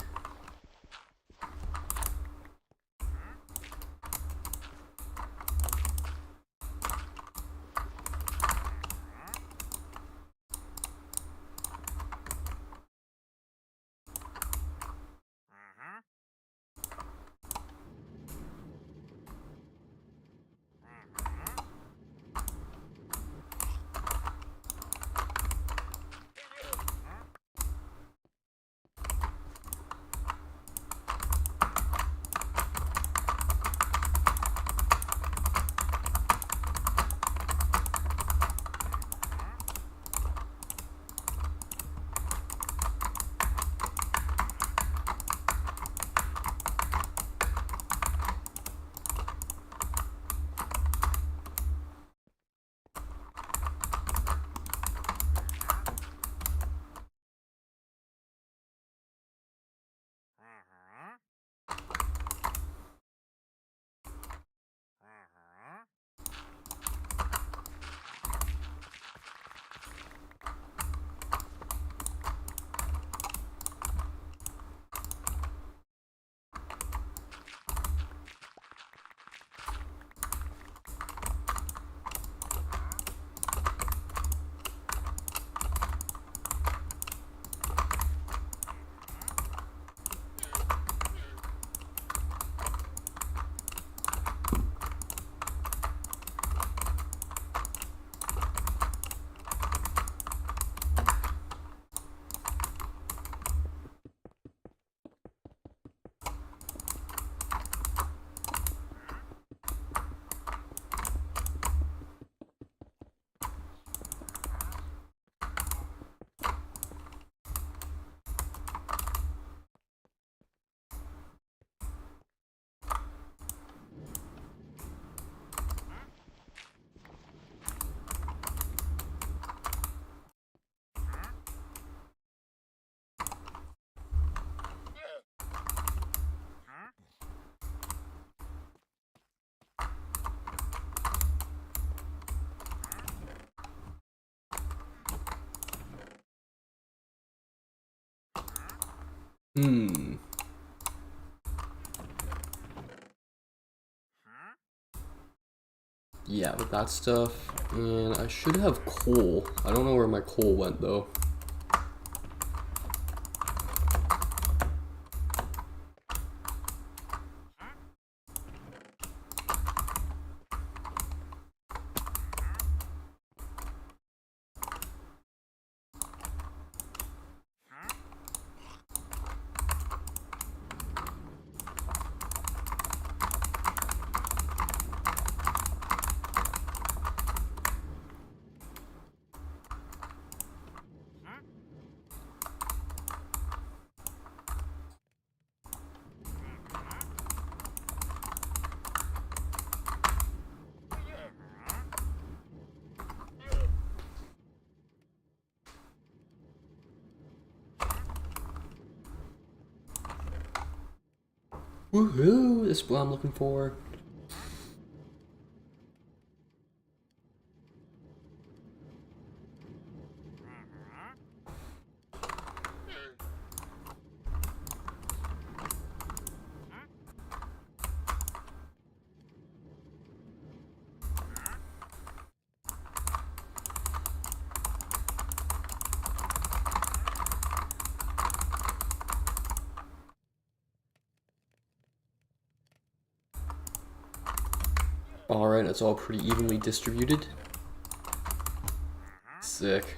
Yeah, with that stuff, and I should have coal. I don't know where my coal went, though. Woohoo! This is what I'm looking for. Alright, it's all pretty evenly distributed. Sick.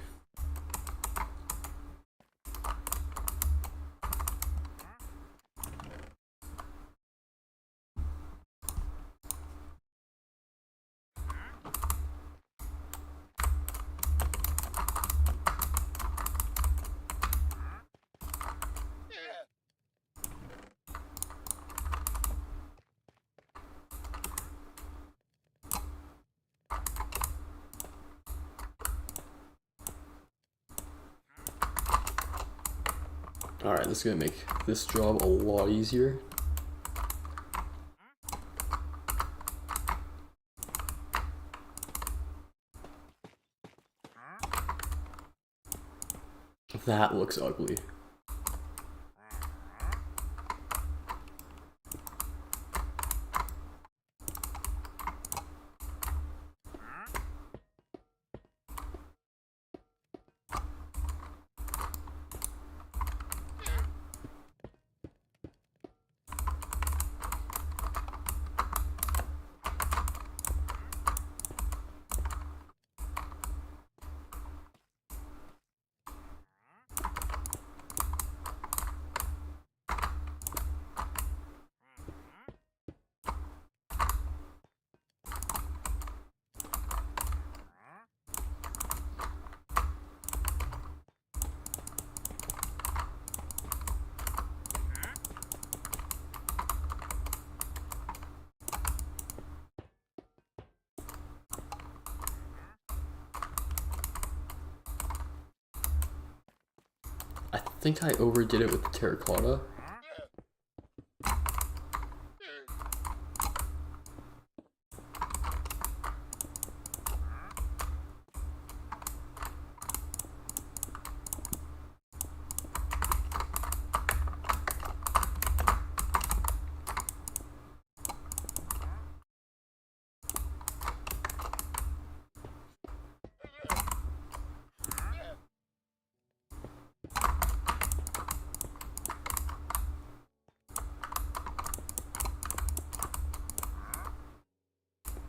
Alright, this is gonna make this job a lot easier. That looks ugly. I think I overdid it with the terracotta.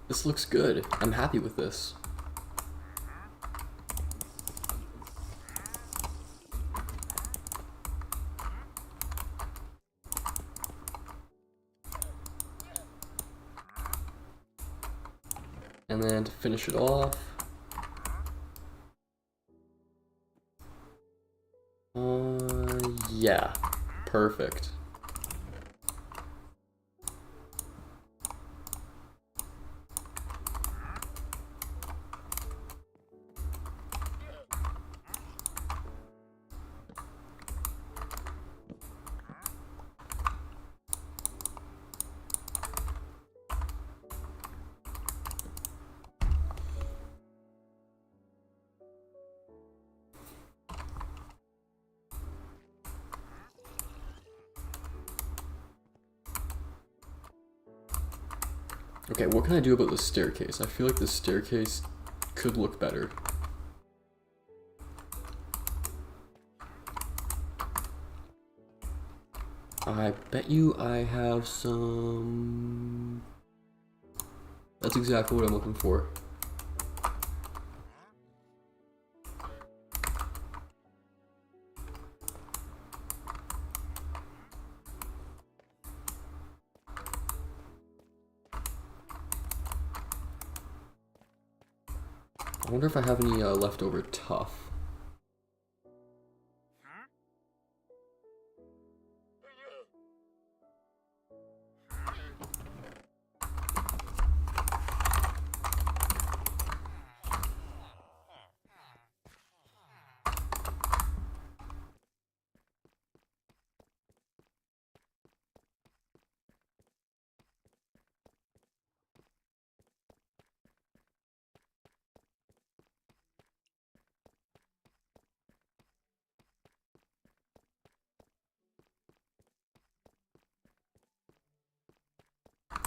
This looks good. I'm happy with this. And then to finish it off, yeah, perfect. Okay, what can I do about the staircase? I feel like the staircase could look better. I bet you I have some... That's exactly what I'm looking for. I wonder if I have any leftover tuff.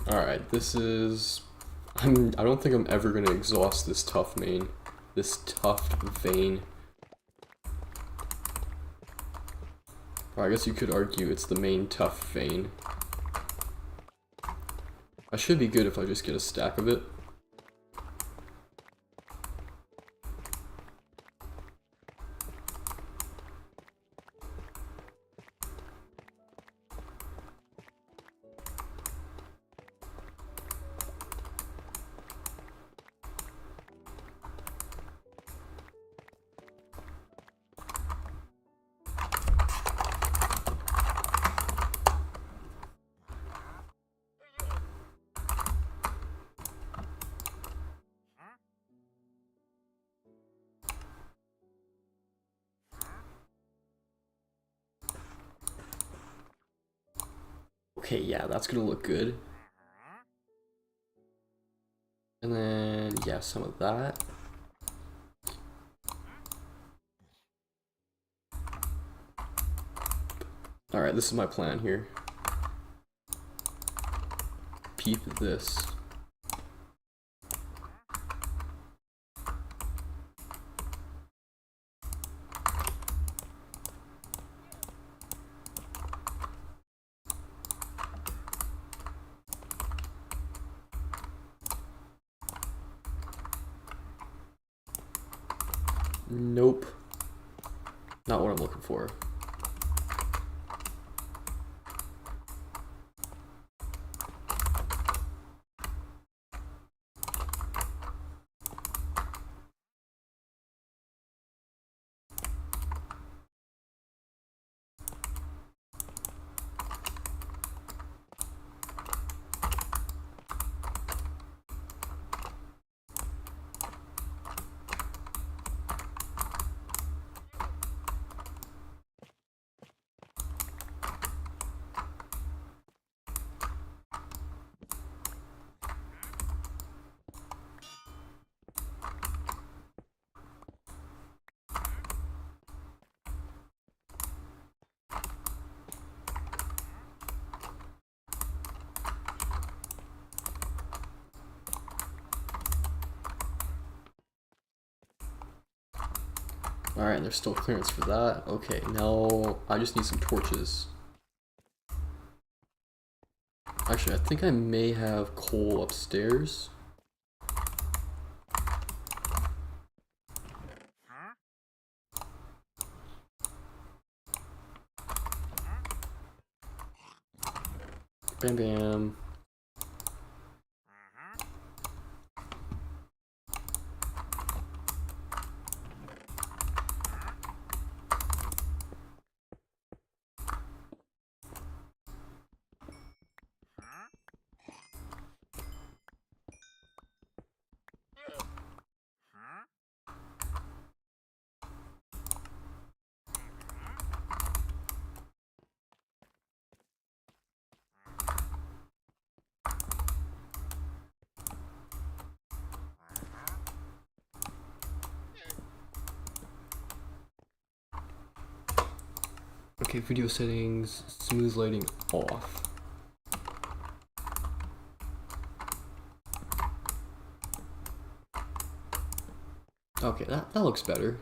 Alright, this is... I don't think I'm ever gonna exhaust this tuff main. This tuft vein. Or I guess you could argue it's the main tuff vein. I should be good if I just get a stack of it. Okay, yeah, that's gonna look good. And then, yeah, some of that. Alright, this is my plan here. Peep this. Nope. Not what I'm looking for. Alright, there's still clearance for that. Okay, now I just need some torches. Actually, I think I may have coal upstairs. Bam bam. Okay, video settings, smooth lighting off. Okay, that looks better.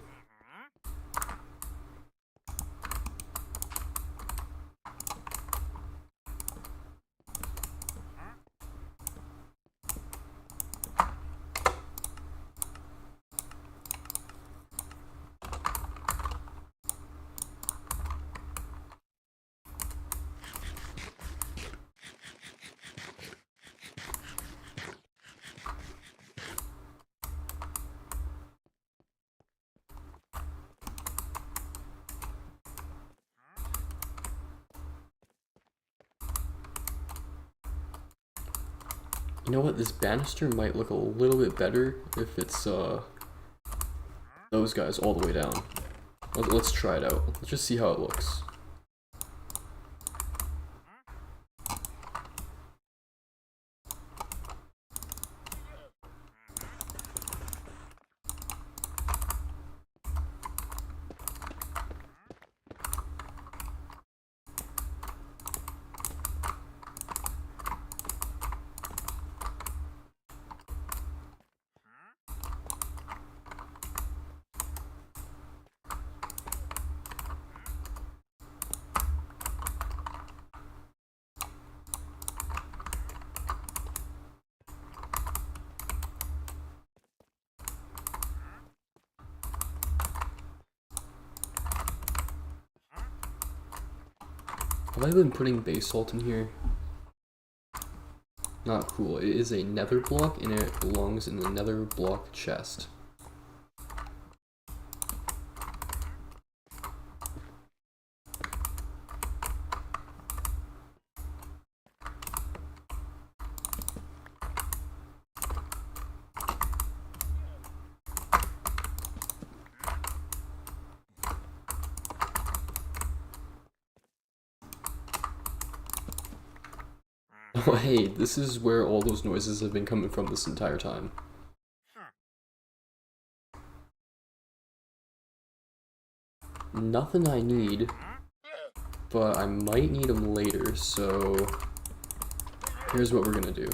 You know what, this banister might look a little bit better if it's those guys all the way down. Let's try it out. Let's just see how it looks. Have I been putting basalt in here? Not cool. It is a nether block and it belongs in the nether block chest. Oh hey, this is where all those noises have been coming from this entire time. Nothing I need, but I might need them later, so here's what we're gonna do.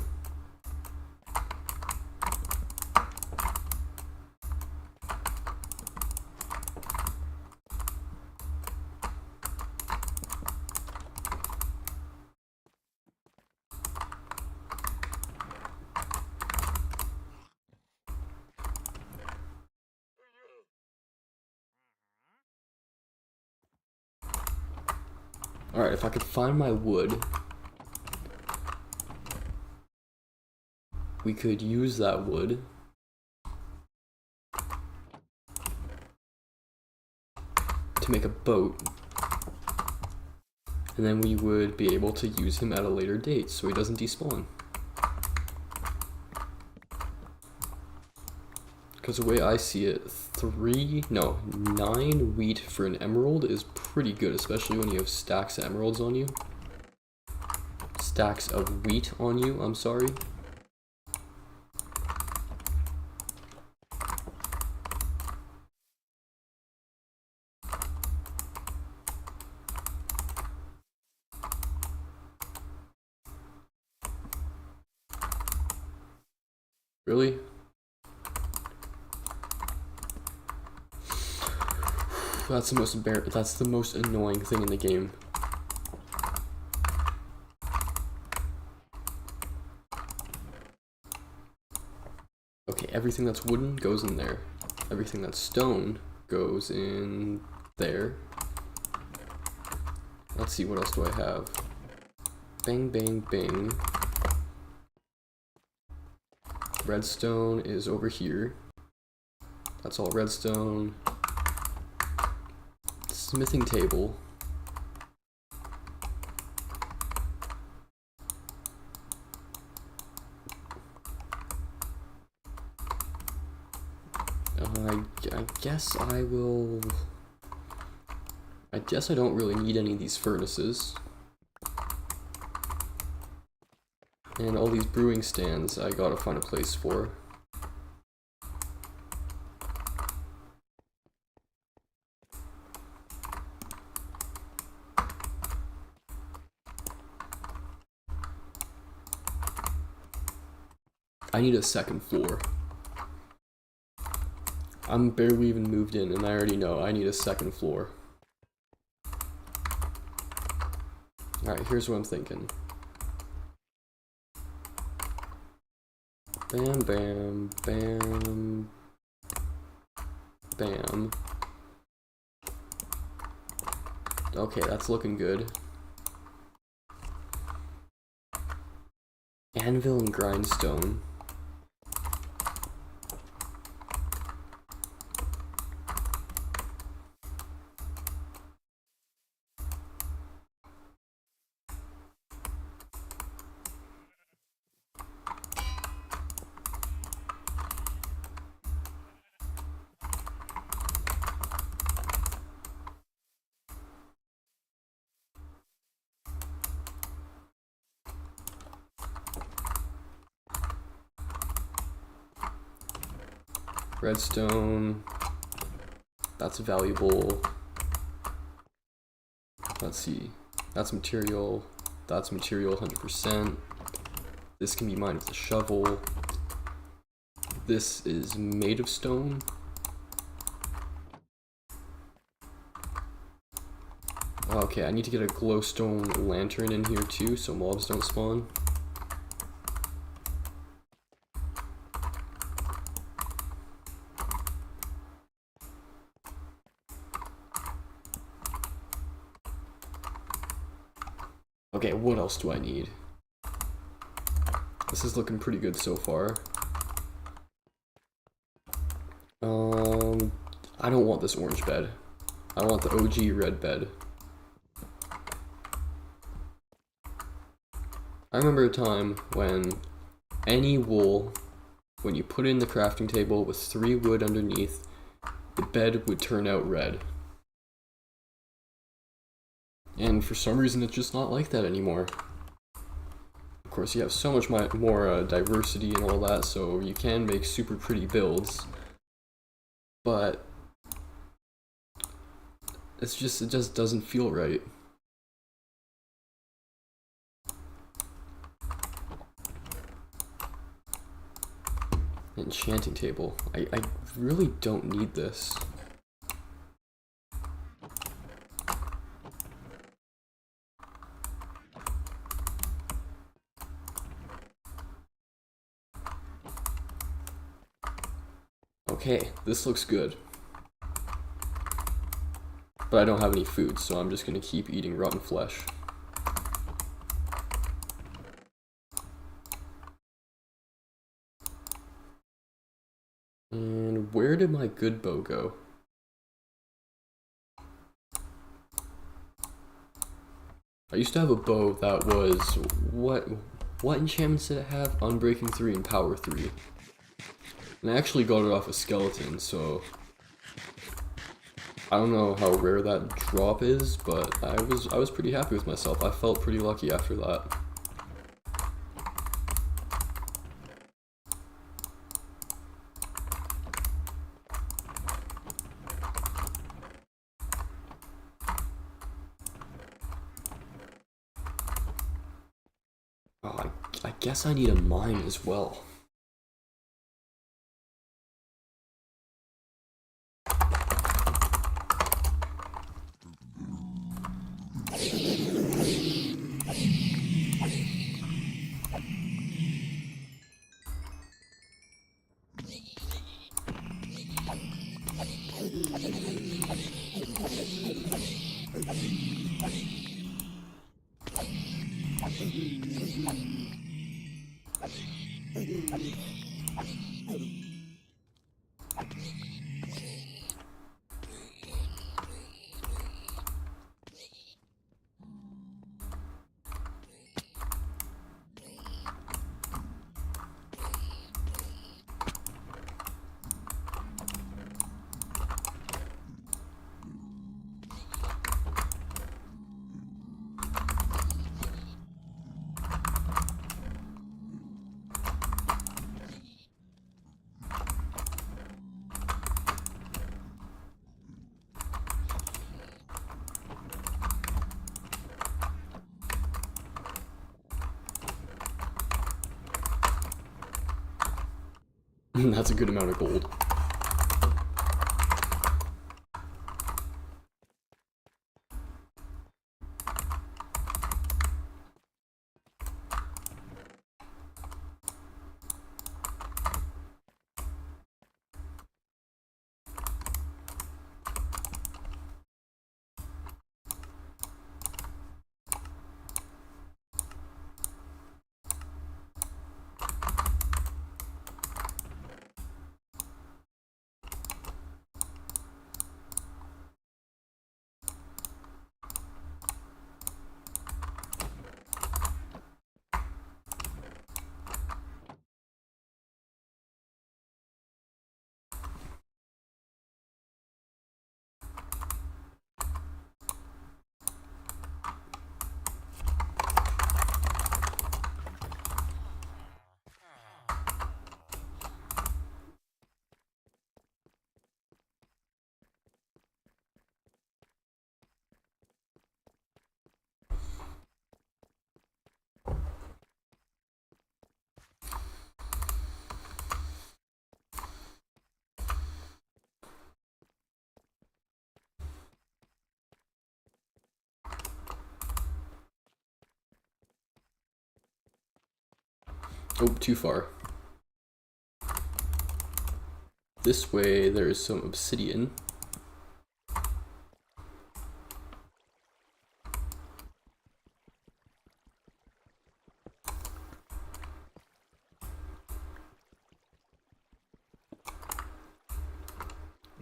Alright, if I could find my wood, we could use that wood to make a boat, and then we would be able to use him at a later date so he doesn't despawn. Because the way I see it, 9 wheat for an emerald is pretty good, especially when you have stacks of emeralds on you. Stacks of wheat on you, I'm sorry. Really? That's the most annoying thing in the game. Okay, everything that's wooden goes in there. Everything that's stone goes in there. Let's see, what else do I have? Bang, bang, bang. Redstone is over here. That's all redstone. Smithing table. I guess I will... I guess I don't really need any of these furnaces. And all these brewing stands I gotta find a place for. I need a second floor. I'm barely even moved in and I already know I need a second floor. Alright, here's what I'm thinking. Bam, bam, bam, bam. Okay, that's looking good. Anvil and grindstone. Redstone, that's valuable. Let's see, that's material 100%. This can be mined with a shovel. This is made of stone. Okay, I need to get a glowstone lantern in here too so mobs don't spawn. Okay, what else do I need? This is looking pretty good so far. I don't want this orange bed. I want the OG red bed. I remember a time when any wool, when you put it in the crafting table with 3 wood underneath, the bed would turn out red. And for some reason, it's just not like that anymore. Of course, you have so much more diversity and all that, so you can make super pretty builds. But it just doesn't feel right. Enchanting table. I really don't need this. Okay, this looks good. But I don't have any food, so I'm just gonna keep eating rotten flesh. And where did my good bow go? I used to have a bow that was, what enchantments did it have? Unbreaking 3 and Power 3. And I actually got it off a skeleton, so I don't know how rare that drop is, but I was pretty happy with myself. I felt pretty lucky after that. Oh, I guess I need a mine as well. That's a good amount of gold. Oh, too far. This way there is some obsidian.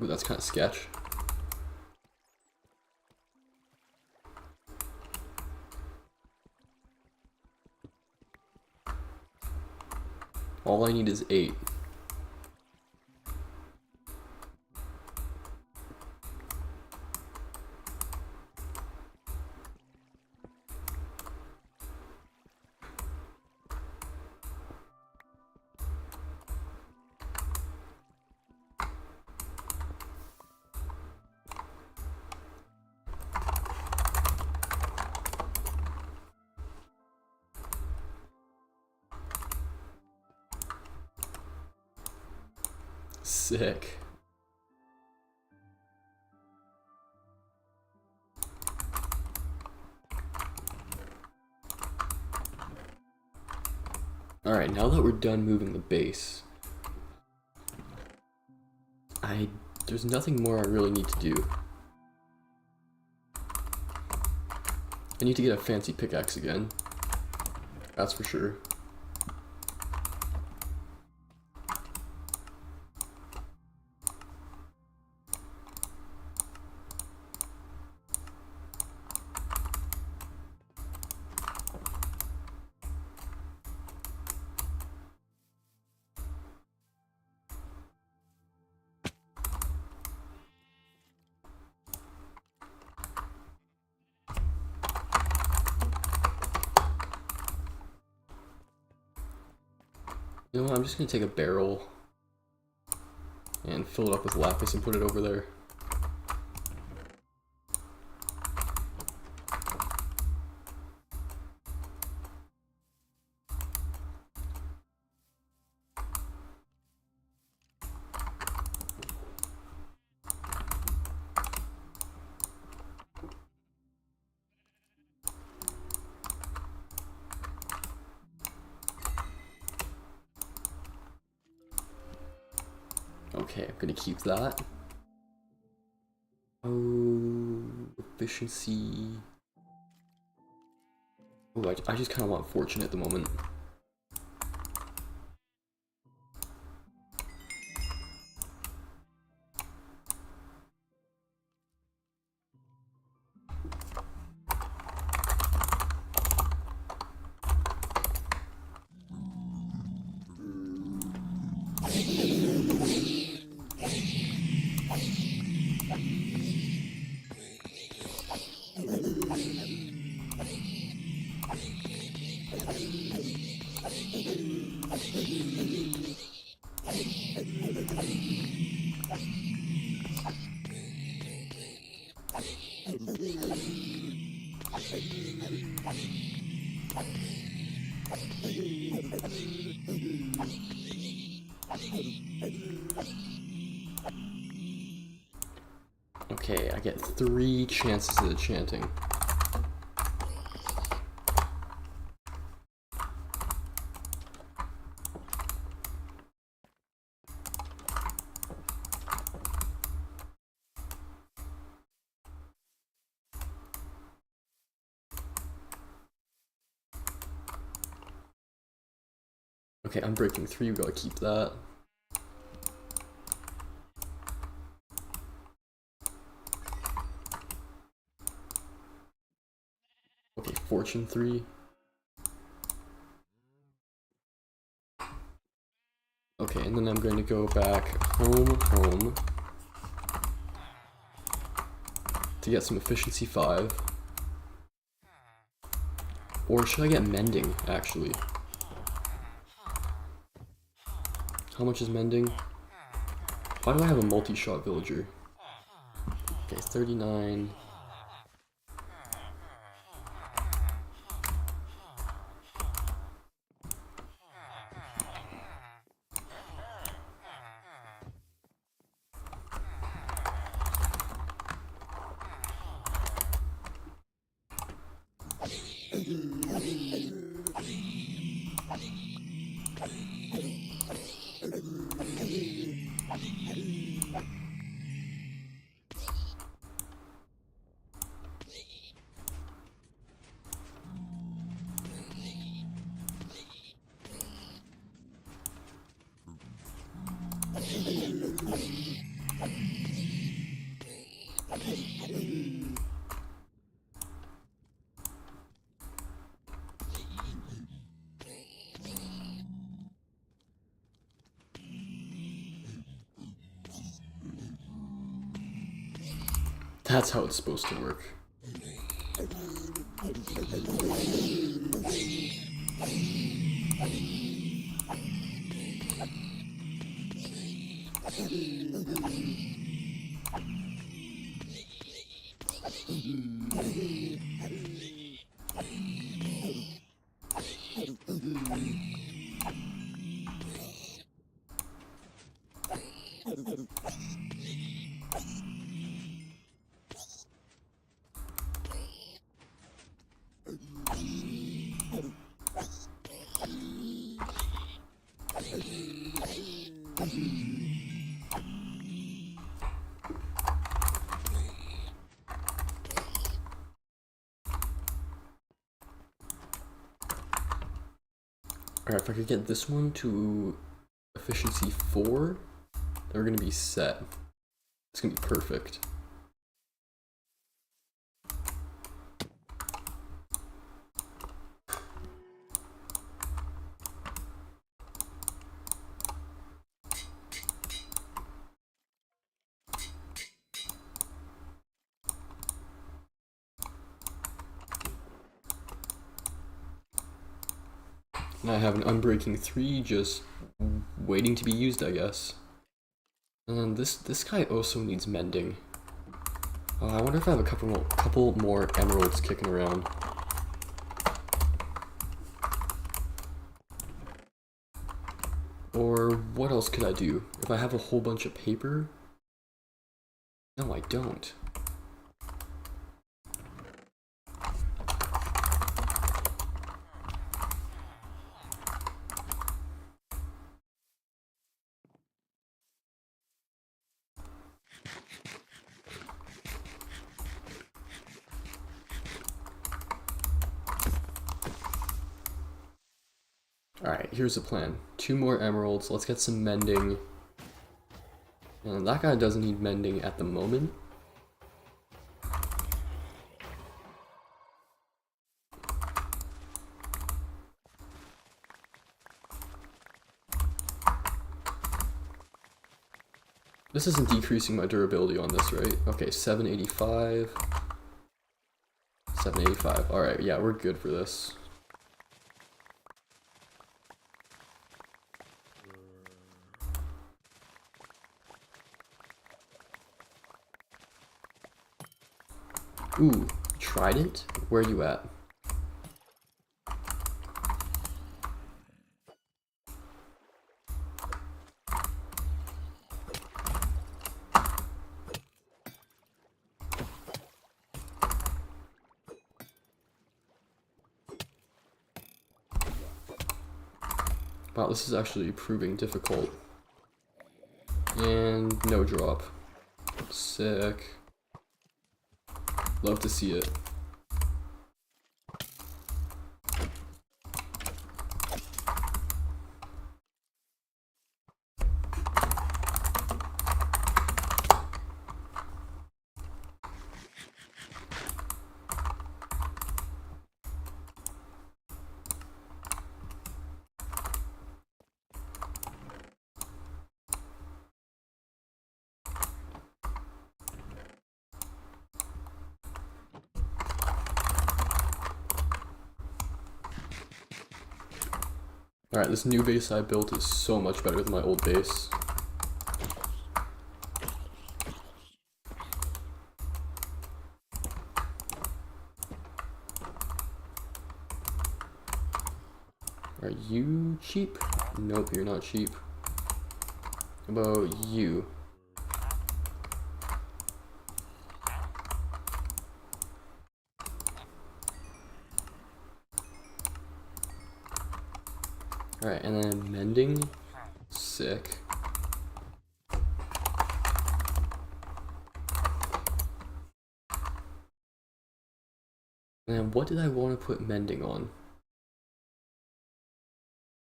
Ooh, that's kind of sketch. All I need is 8. Sick. Alright, now that we're done moving the base, there's nothing more I really need to do. I need to get a fancy pickaxe again. That's for sure. You know what, I'm just gonna take a barrel and fill it up with lapis and put it over there. Okay, I'm gonna keep that. Oh, efficiency. Oh, I just kind of want fortune at the moment. Okay, I get 3 chances at enchanting. Okay, I'm breaking 3, we gotta keep that. Okay, fortune 3. Okay, and then I'm going to go back home to get some efficiency 5. Or should I get mending, actually? How much is mending? Why do I have a multi-shot villager? Okay, 39. That's how it's supposed to work. Alright, if I could get this one to efficiency 4, they're gonna be set. It's gonna be perfect. And I have an Unbreaking 3 just waiting to be used, I guess. And then this guy also needs mending. I wonder if I have a couple more emeralds kicking around. Or what else could I do? If I have a whole bunch of paper? No, I don't. Alright, here's the plan. 2 more emeralds, let's get some mending. And that guy doesn't need mending at the moment. This isn't decreasing my durability on this, right? Okay, 785. 785. Alright, yeah, we're good for this. Ooh, trident? Where are you at? Wow, this is actually proving difficult. And no drop. Sick. Love to see it. Alright, this new base I built is so much better than my old base. Are you cheap? Nope, you're not cheap. How about you? Alright, and then mending. Sick. And what did I want to put mending on?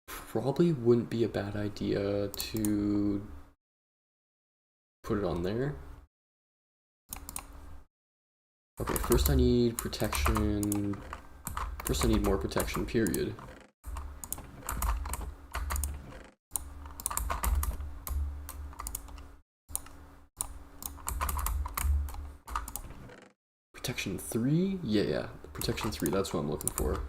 Probably wouldn't be a bad idea to put it on there. Okay, first I need protection. First I need more protection, period. protection 3? Yeah, protection 3, that's what I'm looking for.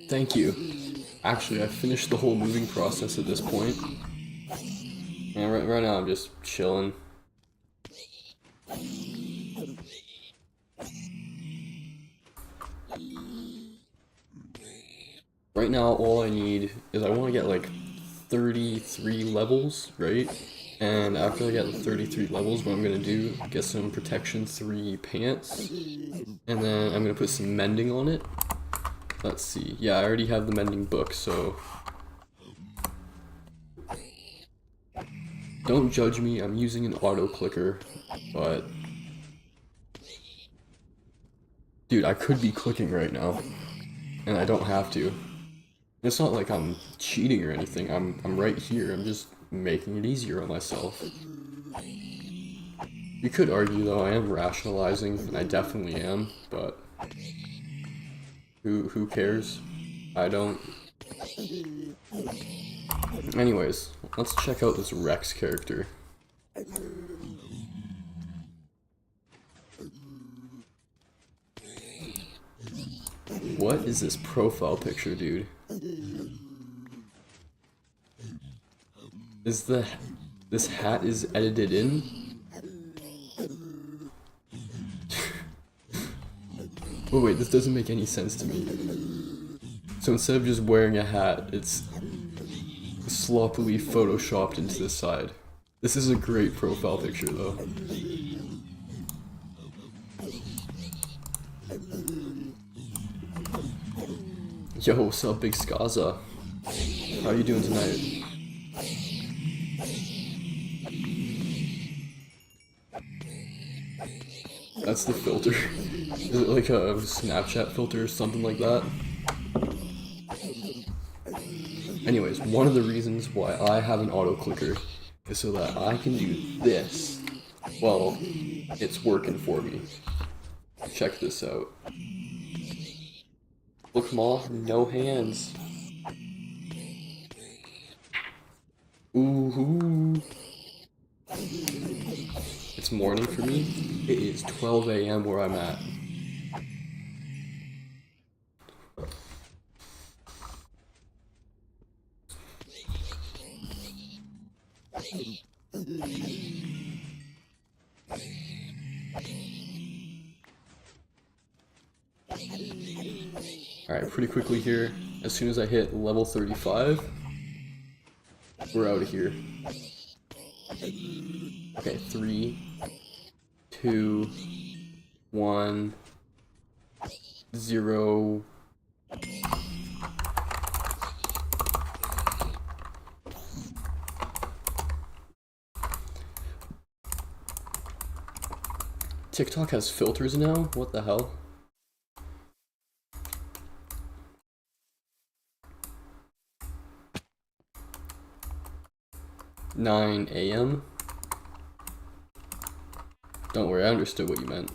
Thank you. Actually, I finished the whole moving process at this point. And right now I'm just chilling. Right now all I need is I want to get like 33 levels, right? And after I get 33 levels, what I'm going to do, get some protection 3 pants. And then I'm going to put some mending on it. Let's see. Yeah, I already have the mending book, so... Don't judge me, I'm using an auto clicker, but... Dude, I could be clicking right now, and I don't have to. It's not like I'm cheating or anything, I'm right here, I'm just making it easier on myself. You could argue, though, I am rationalizing, and I definitely am, but... Who cares? I don't. Anyways, let's check out this Rex character. What is this profile picture, dude? This hat is edited in? Oh wait, this doesn't make any sense to me. So instead of just wearing a hat, it's sloppily photoshopped into the side. This is a great profile picture though. Yo, what's up, Big Skaza? How you doing tonight? That's the filter. Is it like a Snapchat filter or something like that? Anyways, one of the reasons why I have an auto clicker is so that I can do this Well, it's working for me. Check this out. Look, Ma, no hands. Ooh-hoo. It's morning for me. It is 12 a.m. where I'm at. Alright, pretty quickly here. As soon as I hit level 35, we're out of here. Okay, 3, 2, 1, 0. TikTok has filters now? What the hell? "9 a.m. Don't worry, I understood what you meant.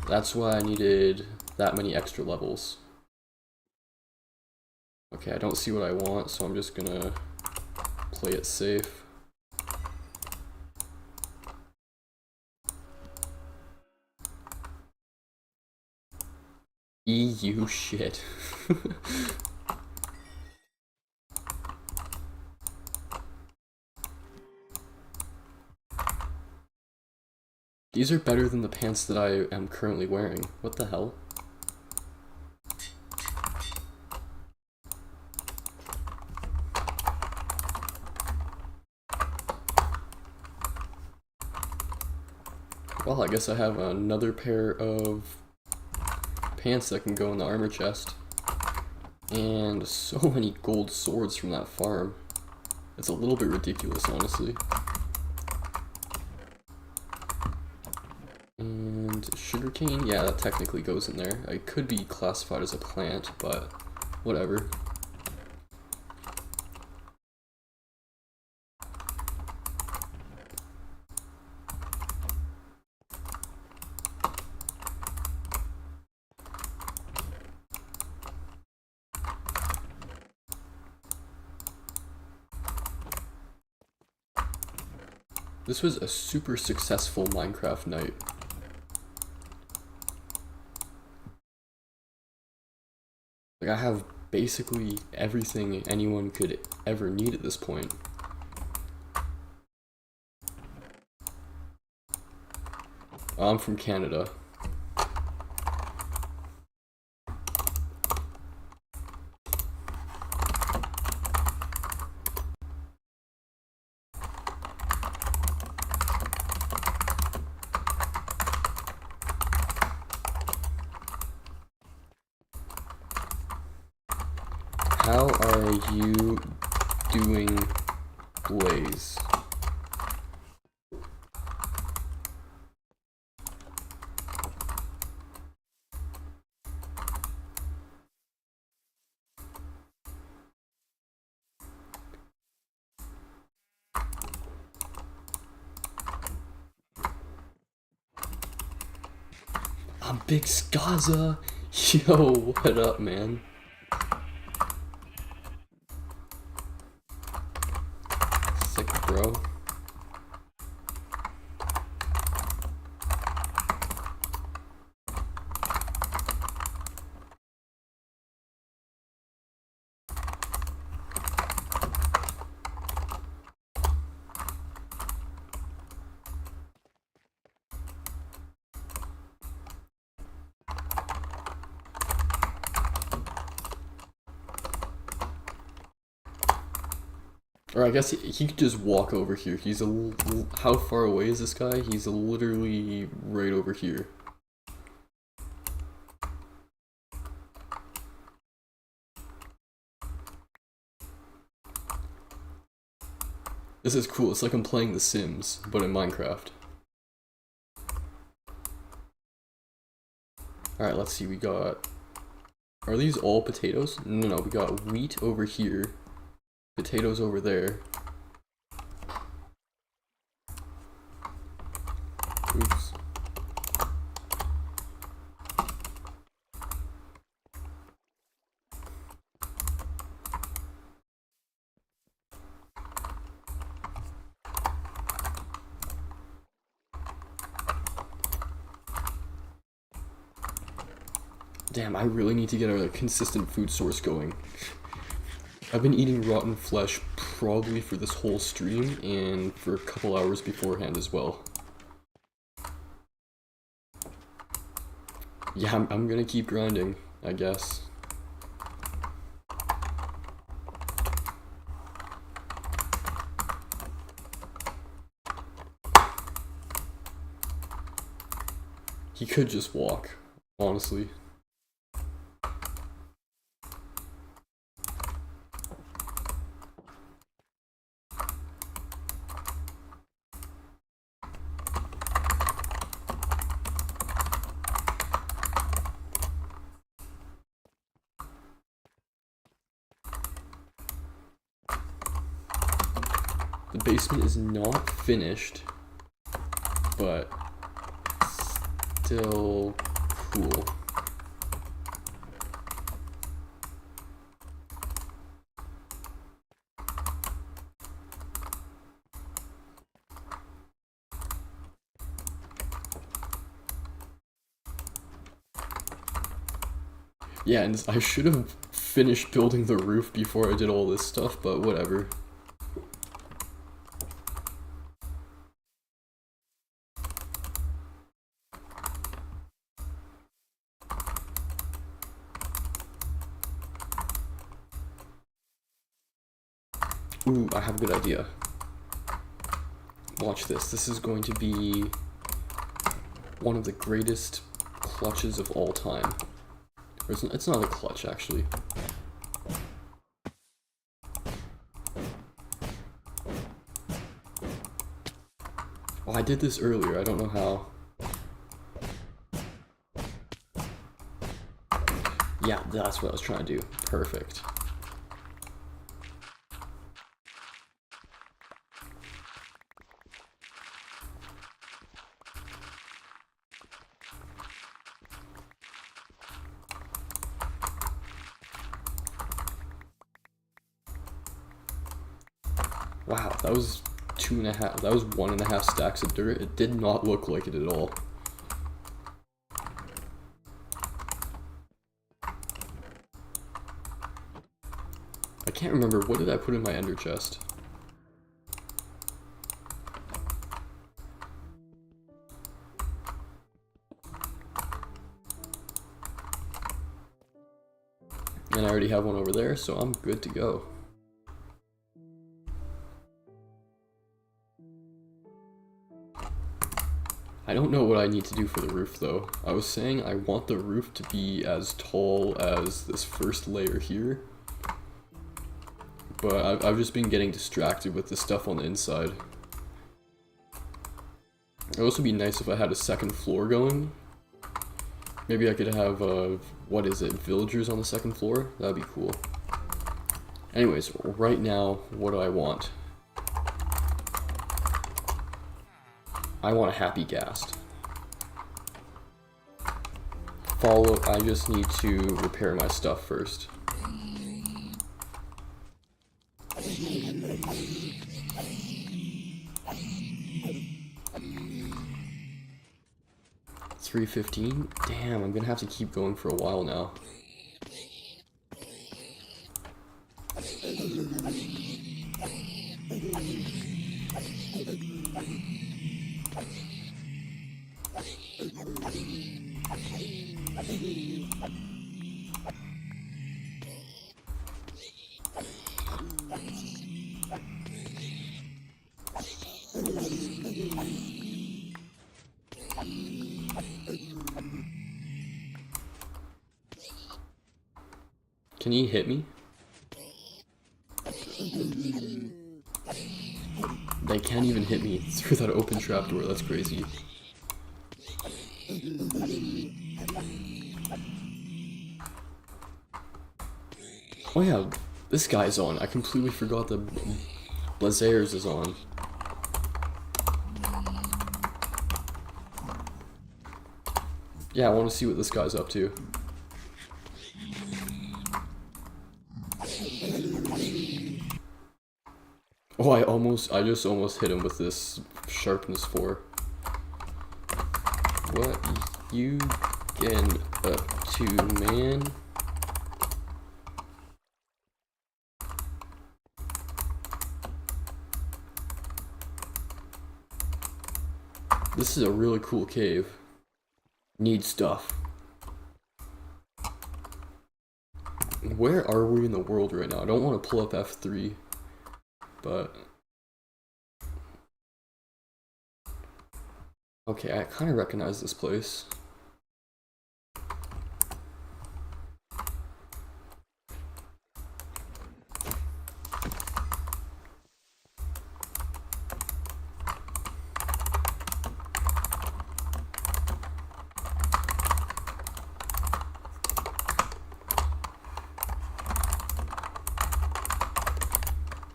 That's why I needed that many extra levels. Okay, I don't see what I want, so I'm just gonna play it safe. EU shit. These are better than the pants that I am currently wearing. What the hell? Well, I guess I have another pair of pants that can go in the armor chest. And so many gold swords from that farm. It's a little bit ridiculous, honestly. And sugarcane, yeah, that technically goes in there. It could be classified as a plant, but whatever. This was a super successful Minecraft night. Like, I have basically everything anyone could ever need at this point. I'm from Canada. How are you doing, Blaze? I'm Big Skaza! Yo, what up, man? Sick, bro. Or I guess he could just walk over here. He's how far away is this guy? He's literally right over here. This is cool. It's like I'm playing The Sims, but in Minecraft. Alright, let's see. We got Are these all potatoes? No, we got wheat over here, potatoes over there. Oops. Damn, I really need to get a consistent food source going. I've been eating rotten flesh probably for this whole stream and for a couple hours beforehand as well. Yeah, I'm gonna keep grinding, I guess. He could just walk, honestly. The basement is not finished, but still cool. Yeah, and I should have finished building the roof before I did all this stuff, but whatever. Ooh, I have a good idea. Watch this. This is going to be one of the greatest clutches of all time. Or it's not a clutch, actually. Oh, I did this earlier. I don't know how. Yeah, that's what I was trying to do. Perfect. Wow, that was 2.5. That was 1.5 stacks of dirt. It did not look like it at all. I can't remember. What did I put in my ender chest? And I already have one over there, so I'm good to go. I don't know what I need to do for the roof though. I was saying I want the roof to be as tall as this first layer here. But I've just been getting distracted with the stuff on the inside. It would also be nice if I had a second floor going. Maybe I could have, what is it, villagers on the second floor? That'd be cool. Anyways, right now, what do I want? I want a happy ghast. I just need to repair my stuff first. $3.15? Damn, I'm gonna have to keep going for a while now. Can he hit me? They can't even hit me through that open trapdoor, that's crazy. Oh yeah, this guy's on. I completely forgot that Blazers is on. Yeah, I want to see what this guy's up to. Oh, I just almost hit him with this sharpness 4. What you getting up to, man? This is a really cool cave. Need stuff. Where are we in the world right now? I don't want to pull up F3, but... Okay, I kind of recognize this place.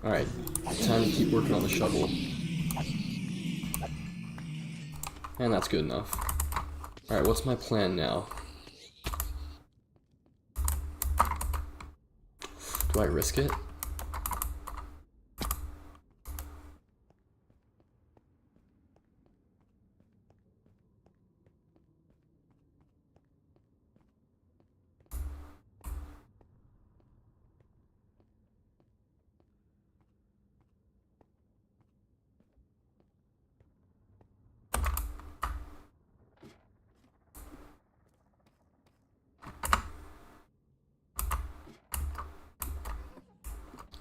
Alright, time to keep working on the shovel. And that's good enough. Alright, what's my plan now? Do I risk it?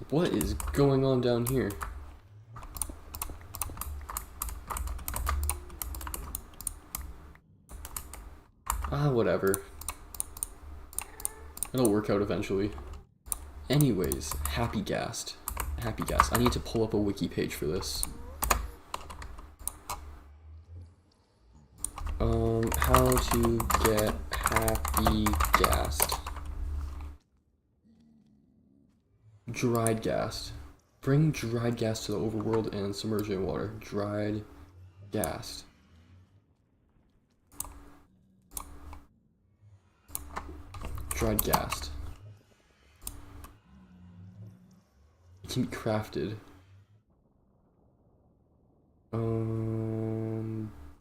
What is going on down here? Ah, whatever. It'll work out eventually. Anyways, Happy Ghast. Happy Ghast. I need to pull up a wiki page for this. How to get Happy Ghast. Dried Ghast. Bring dried ghast to the overworld and submerge it in water. Dried ghast. Dried ghast. It can be crafted.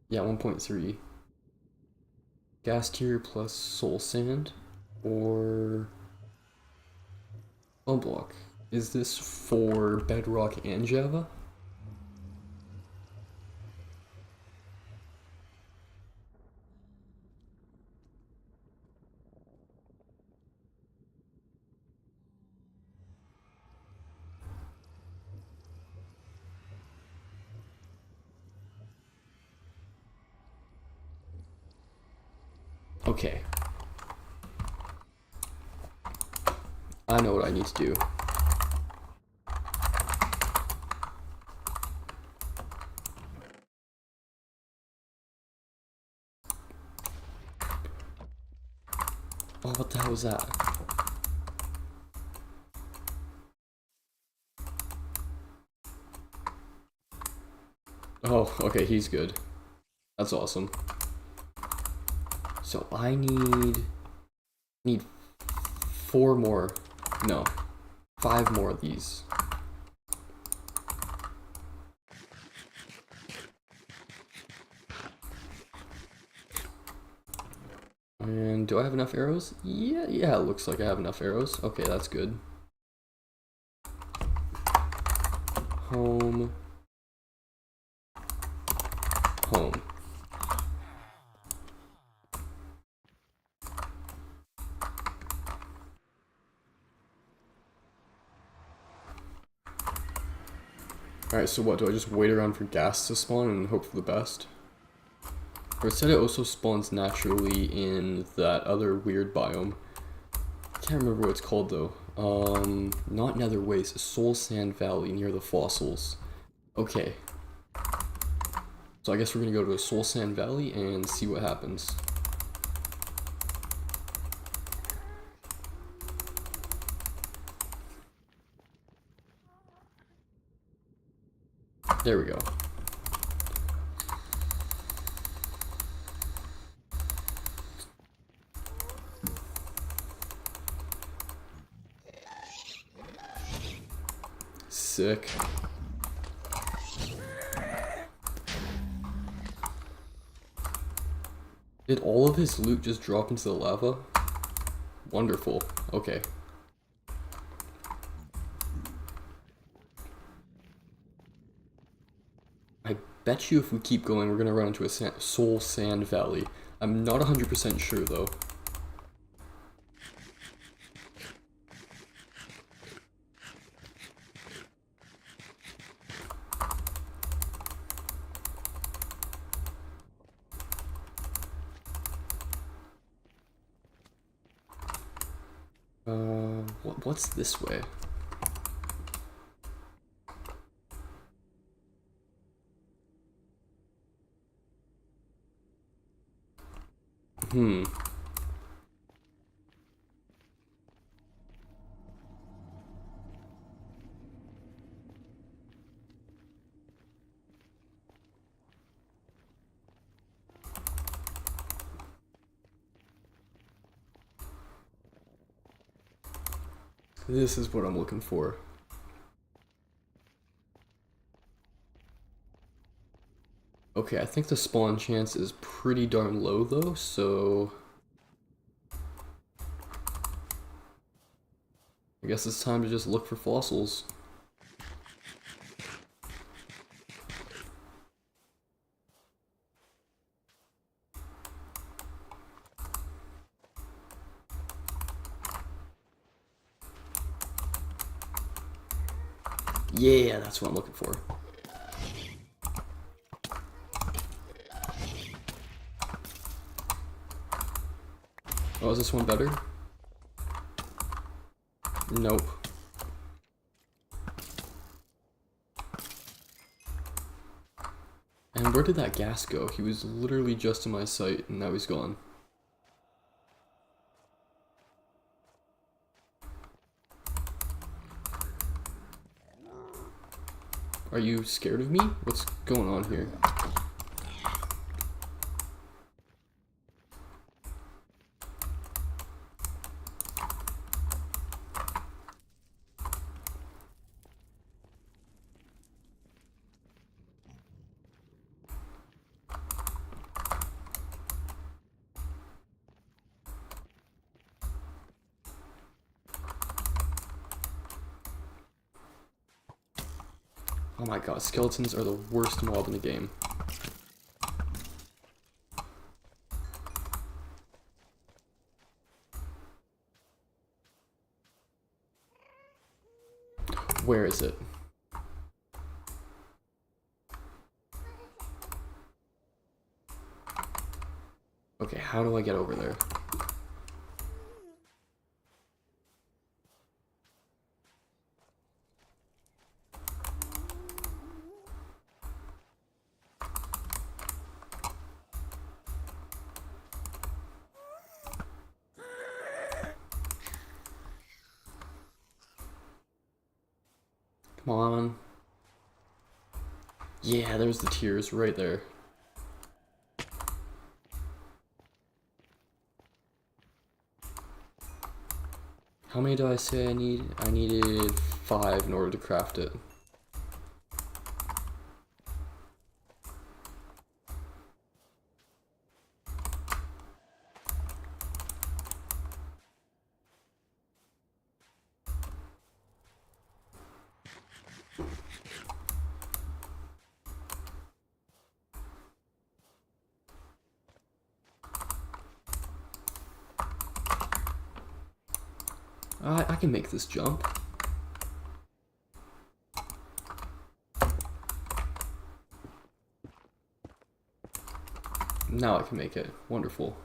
Yeah, 1.3. Gas tier plus soul sand or bone block. Is this for Bedrock and Java? Okay. I know what I need to do. Oh, what the hell was that? Oh, okay, he's good. That's awesome. So I need 4 more, no, 5 more of these. And do I have enough arrows? Yeah, it looks like I have enough arrows. Okay, that's good. Home. Home. Alright, so what, do I just wait around for gas to spawn and hope for the best? Or it said it also spawns naturally in that other weird biome. I can't remember what it's called though. Not Nether Waste, Soul Sand Valley near the fossils. Okay. So I guess we're gonna go to a Soul Sand Valley and see what happens. There we go. Sick. Did all of his loot just drop into the lava? Wonderful. Okay. I bet you if we keep going, we're gonna run into a soul sand valley. I'm not 100% sure though. What's this way? This is what I'm looking for. Okay, I think the spawn chance is pretty darn low though, so I guess it's time to just look for fossils. Yeah, that's what I'm looking for. Oh, is this one better? Nope. And where did that gas go? He was literally just in my sight, and now he's gone. Are you scared of me? What's going on here? Oh my god, skeletons are the worst mob in the game. Where is it? Okay, how do I get over there? Come on. Yeah, there's the tears right there. How many do I say I need? I needed 5 in order to craft it. I can make this jump. Now I can make it. Wonderful.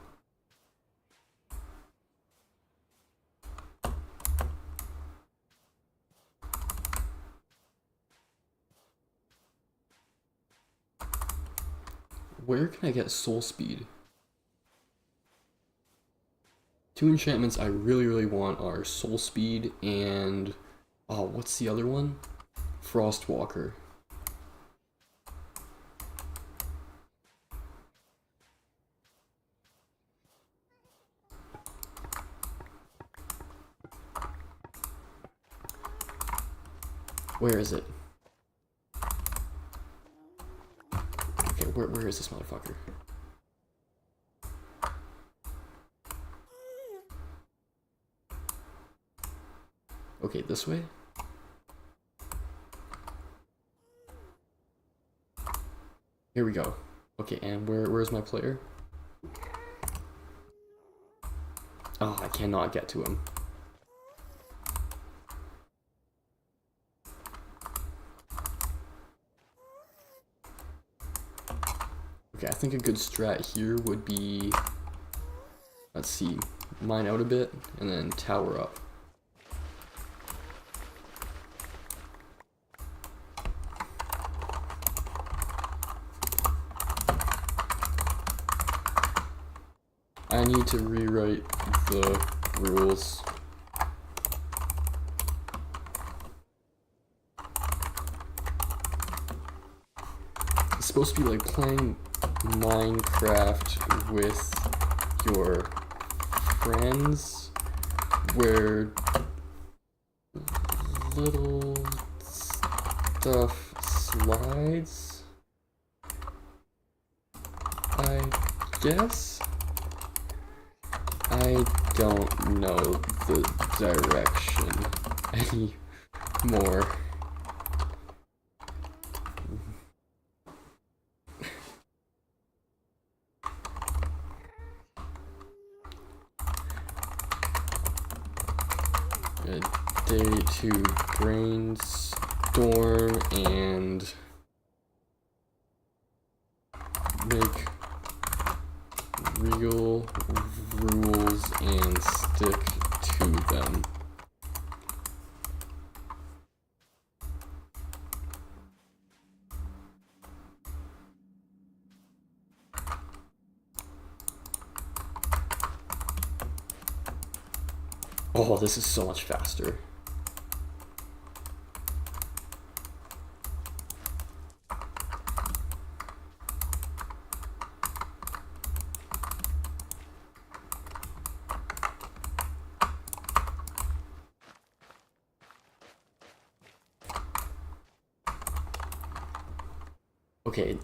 Where can I get soul speed? 2 enchantments I really want are soul speed and... oh, what's the other one? Frostwalker. Where is it? Okay, where is this motherfucker? Okay, this way? Here we go. Okay, and where's my player? Oh, I cannot get to him. Okay, I think a good strat here would be, let's see, mine out a bit and then tower up. I need to rewrite the rules. It's supposed to be like playing Minecraft with your friends, where little stuff slides, I guess? I don't know the direction anymore. A day to brainstorm and make real rules and stick to them. Oh, this is so much faster. Okay,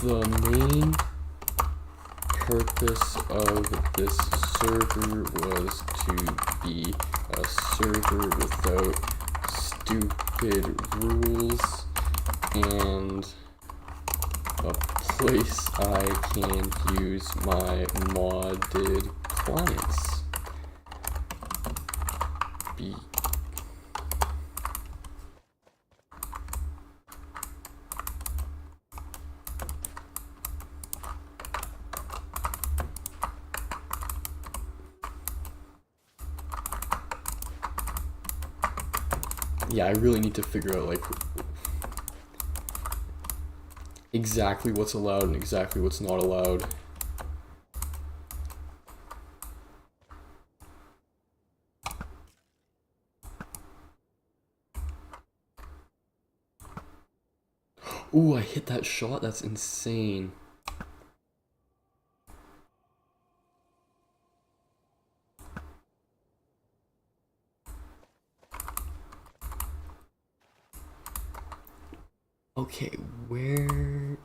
the main purpose of this server was to be a server without stupid rules and a place I can use my modded clients. Yeah, I really need to figure out like exactly what's allowed and exactly what's not allowed. Ooh, I hit that shot? That's insane. Okay, where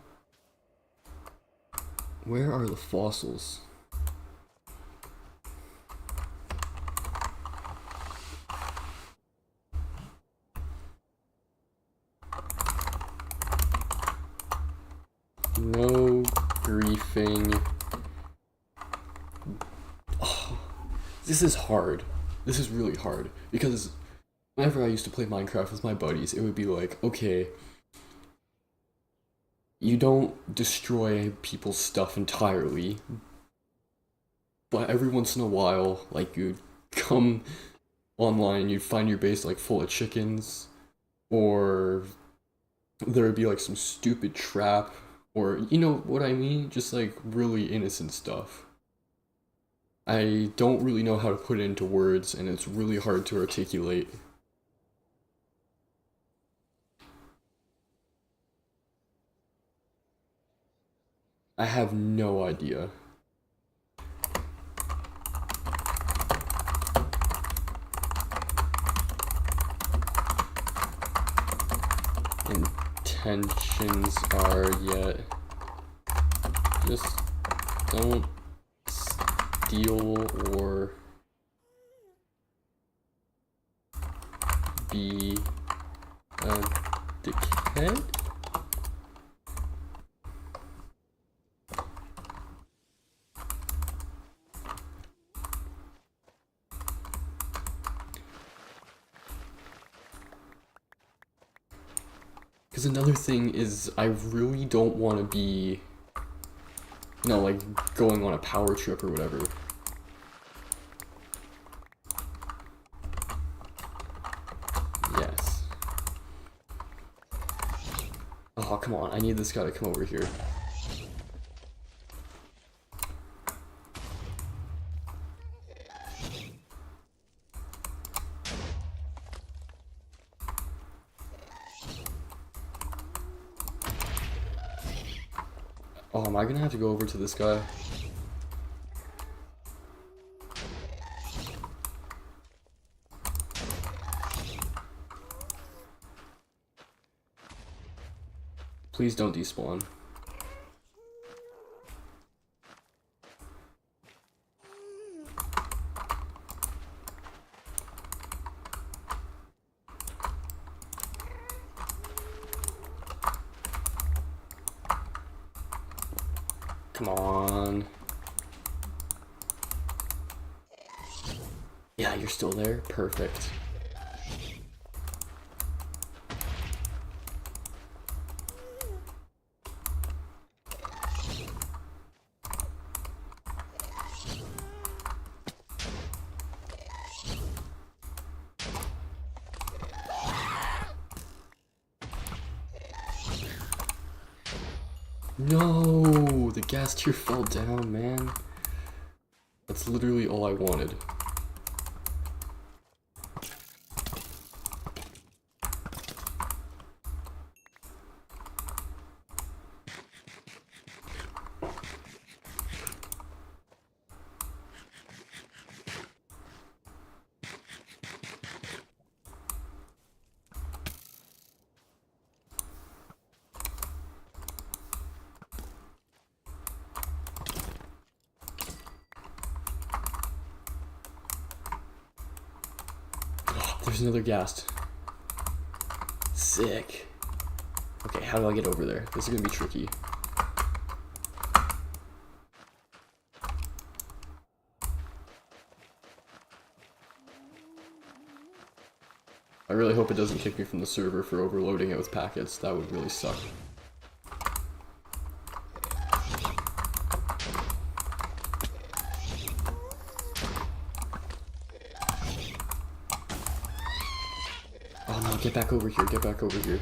are the fossils? No griefing. Oh, this is hard. This is really hard because whenever I used to play Minecraft with my buddies, it would be like, okay, you don't destroy people's stuff entirely, but every once in a while, like, you'd come online, you'd find your base like full of chickens, or there would be like some stupid trap, or you know what I mean? Just like really innocent stuff. I don't really know how to put it into words, and it's really hard to articulate. I have no idea. intentions are yet. Just don't steal or be a dickhead? Because another thing is, I really don't want to be, you know, like, going on a power trip or whatever. Yes. Oh, come on, I need this guy to come over here. Oh, am I gonna have to go over to this guy? Please don't despawn. Come on. Yeah, you're still there? Perfect. No, the gas tier fell down, man. That's literally all I wanted. There's another ghast. Sick. Okay, how do I get over there? This is gonna be tricky. I really hope it doesn't kick me from the server for overloading it with packets. That would really suck. Oh no, get back over here, get back over here.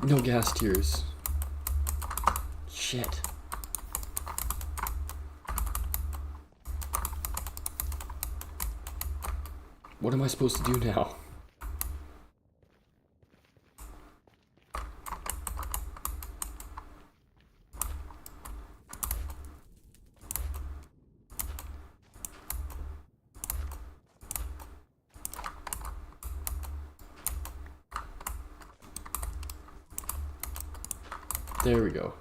No gas tiers. Shit. What am I supposed to do now? There we go.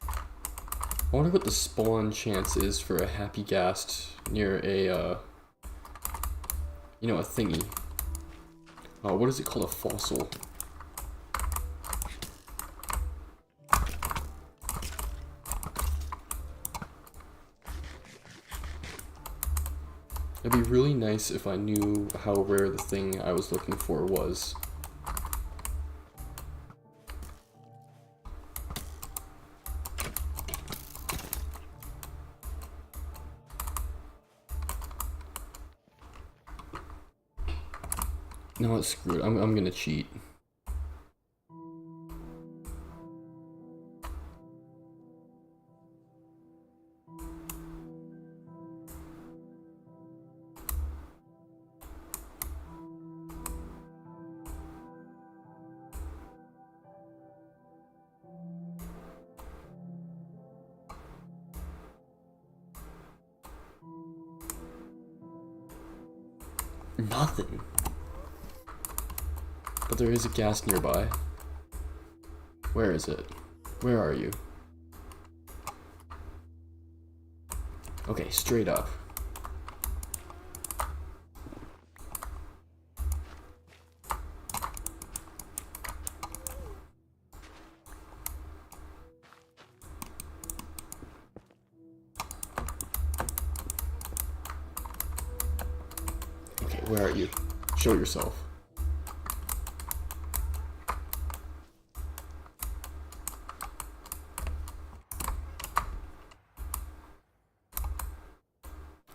I wonder what the spawn chance is for a happy ghast near a, you know, a thingy. What is it called? A fossil. It'd be really nice if I knew how rare the thing I was looking for was. No, it's screwed. I'm gonna cheat. Nothing. But there is a gas nearby. Where is it? Where are you? Okay, straight up. Okay, where are you? Show yourself.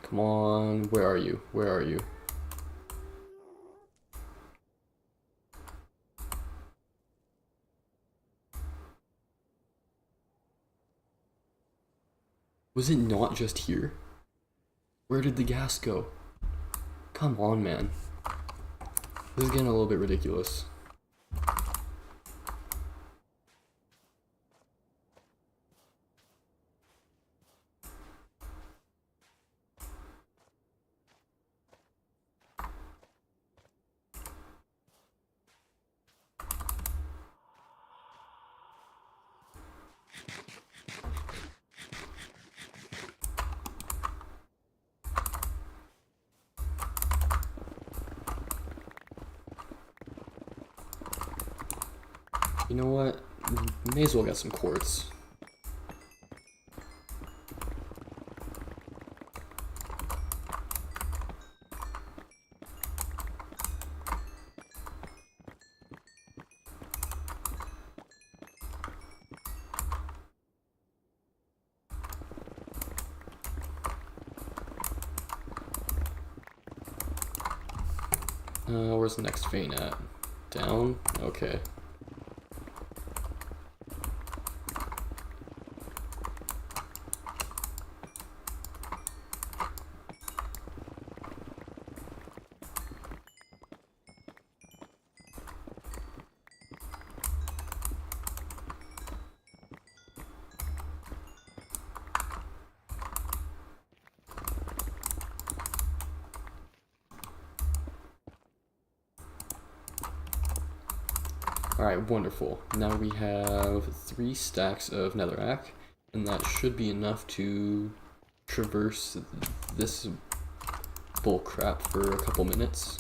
Come on, where are you? Where are you? Was it not just here? Where did the gas go? Come on, man. This is getting a little bit ridiculous. You know what? May as well get some quartz. Where's the next vein at? Down? Okay. Alright, wonderful. Now we have 3 stacks of netherrack, and that should be enough to traverse this bull crap for a couple minutes.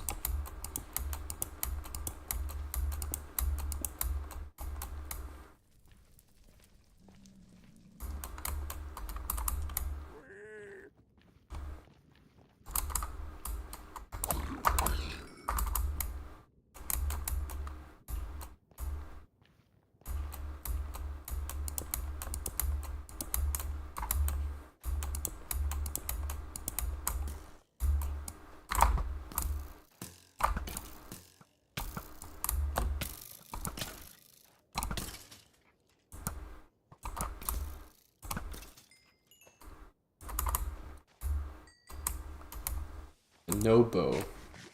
No bow.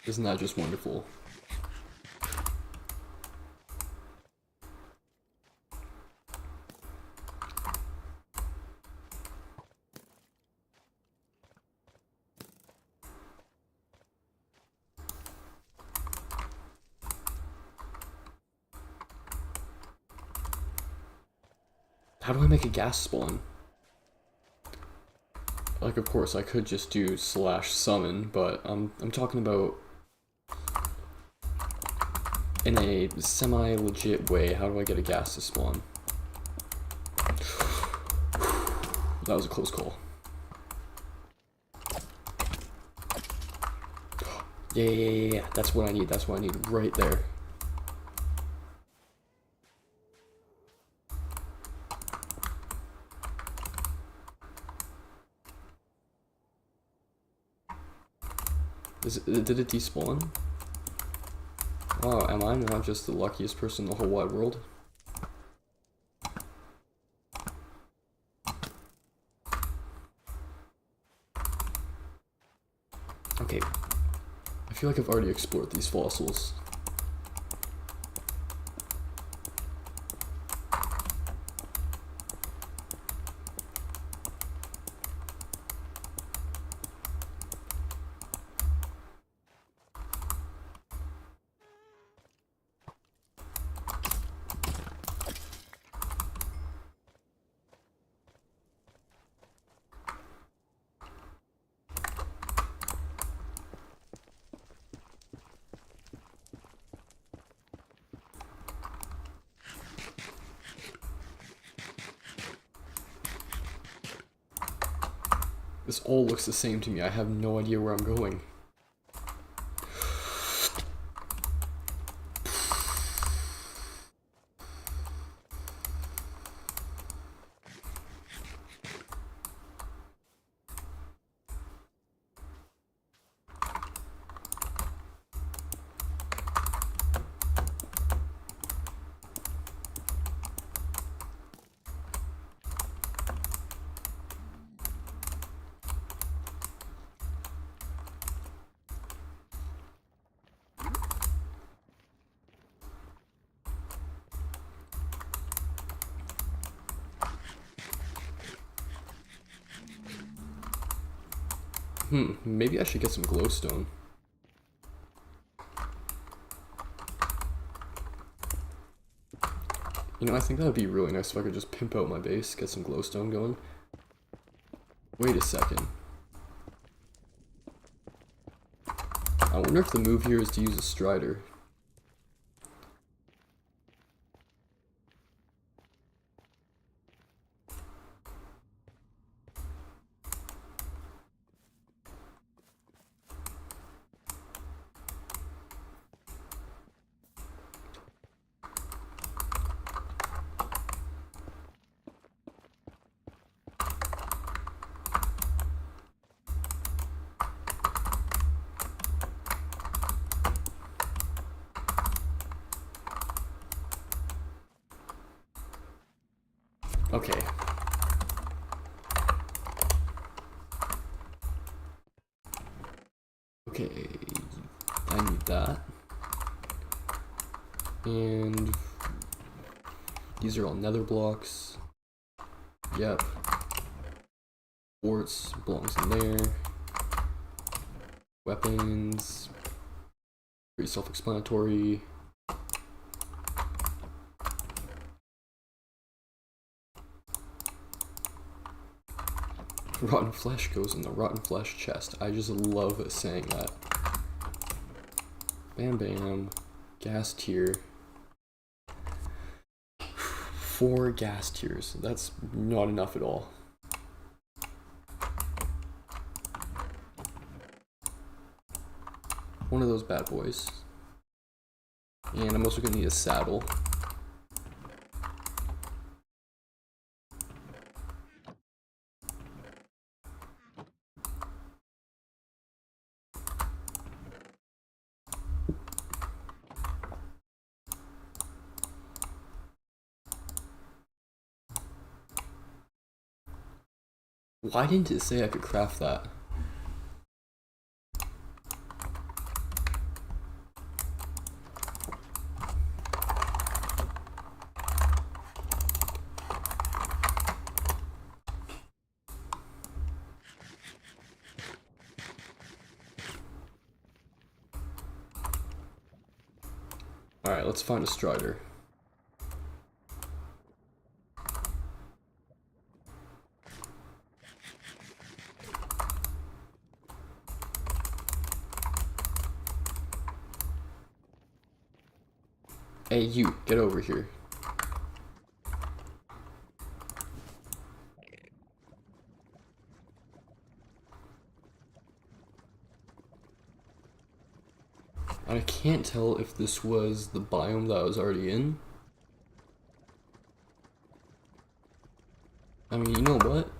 Isn't that just wonderful? How do I make a gas spawn? Like, of course, I could just do /summon, but I'm talking about in a semi-legit way. How do I get a gas to spawn? That was a close call. Yeah. That's what I need. That's what I need right there. Did it despawn? Wow, am I not just the luckiest person in the whole wide world? Okay, I feel like I've already explored these fossils. This all looks the same to me. I have no idea where I'm going. Maybe I should get some glowstone. You know, I think that would be really nice if I could just pimp out my base, get some glowstone going. Wait a second. I wonder if the move here is to use a strider. Okay. Okay, I need that. And these are all nether blocks. Yep. Quartz belongs in there. Weapons. Pretty self-explanatory. Rotten flesh goes in the rotten flesh chest. I just love saying that. Bam bam. Gas tier. 4 gas tiers. That's not enough at all. One of those bad boys. And I'm also gonna need a saddle. Why didn't it say I could craft that? Alright, let's find a strider. Hey, you, get over here. I can't tell if this was the biome that I was already in. I mean, you know what?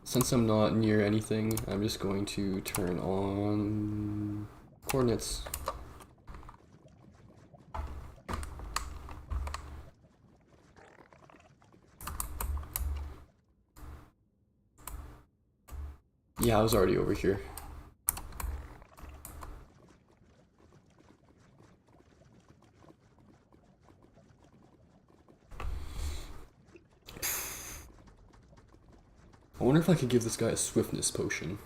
Since I'm not near anything, I'm just going to turn on coordinates. Yeah, I was already over here. I wonder if I could give this guy a swiftness potion.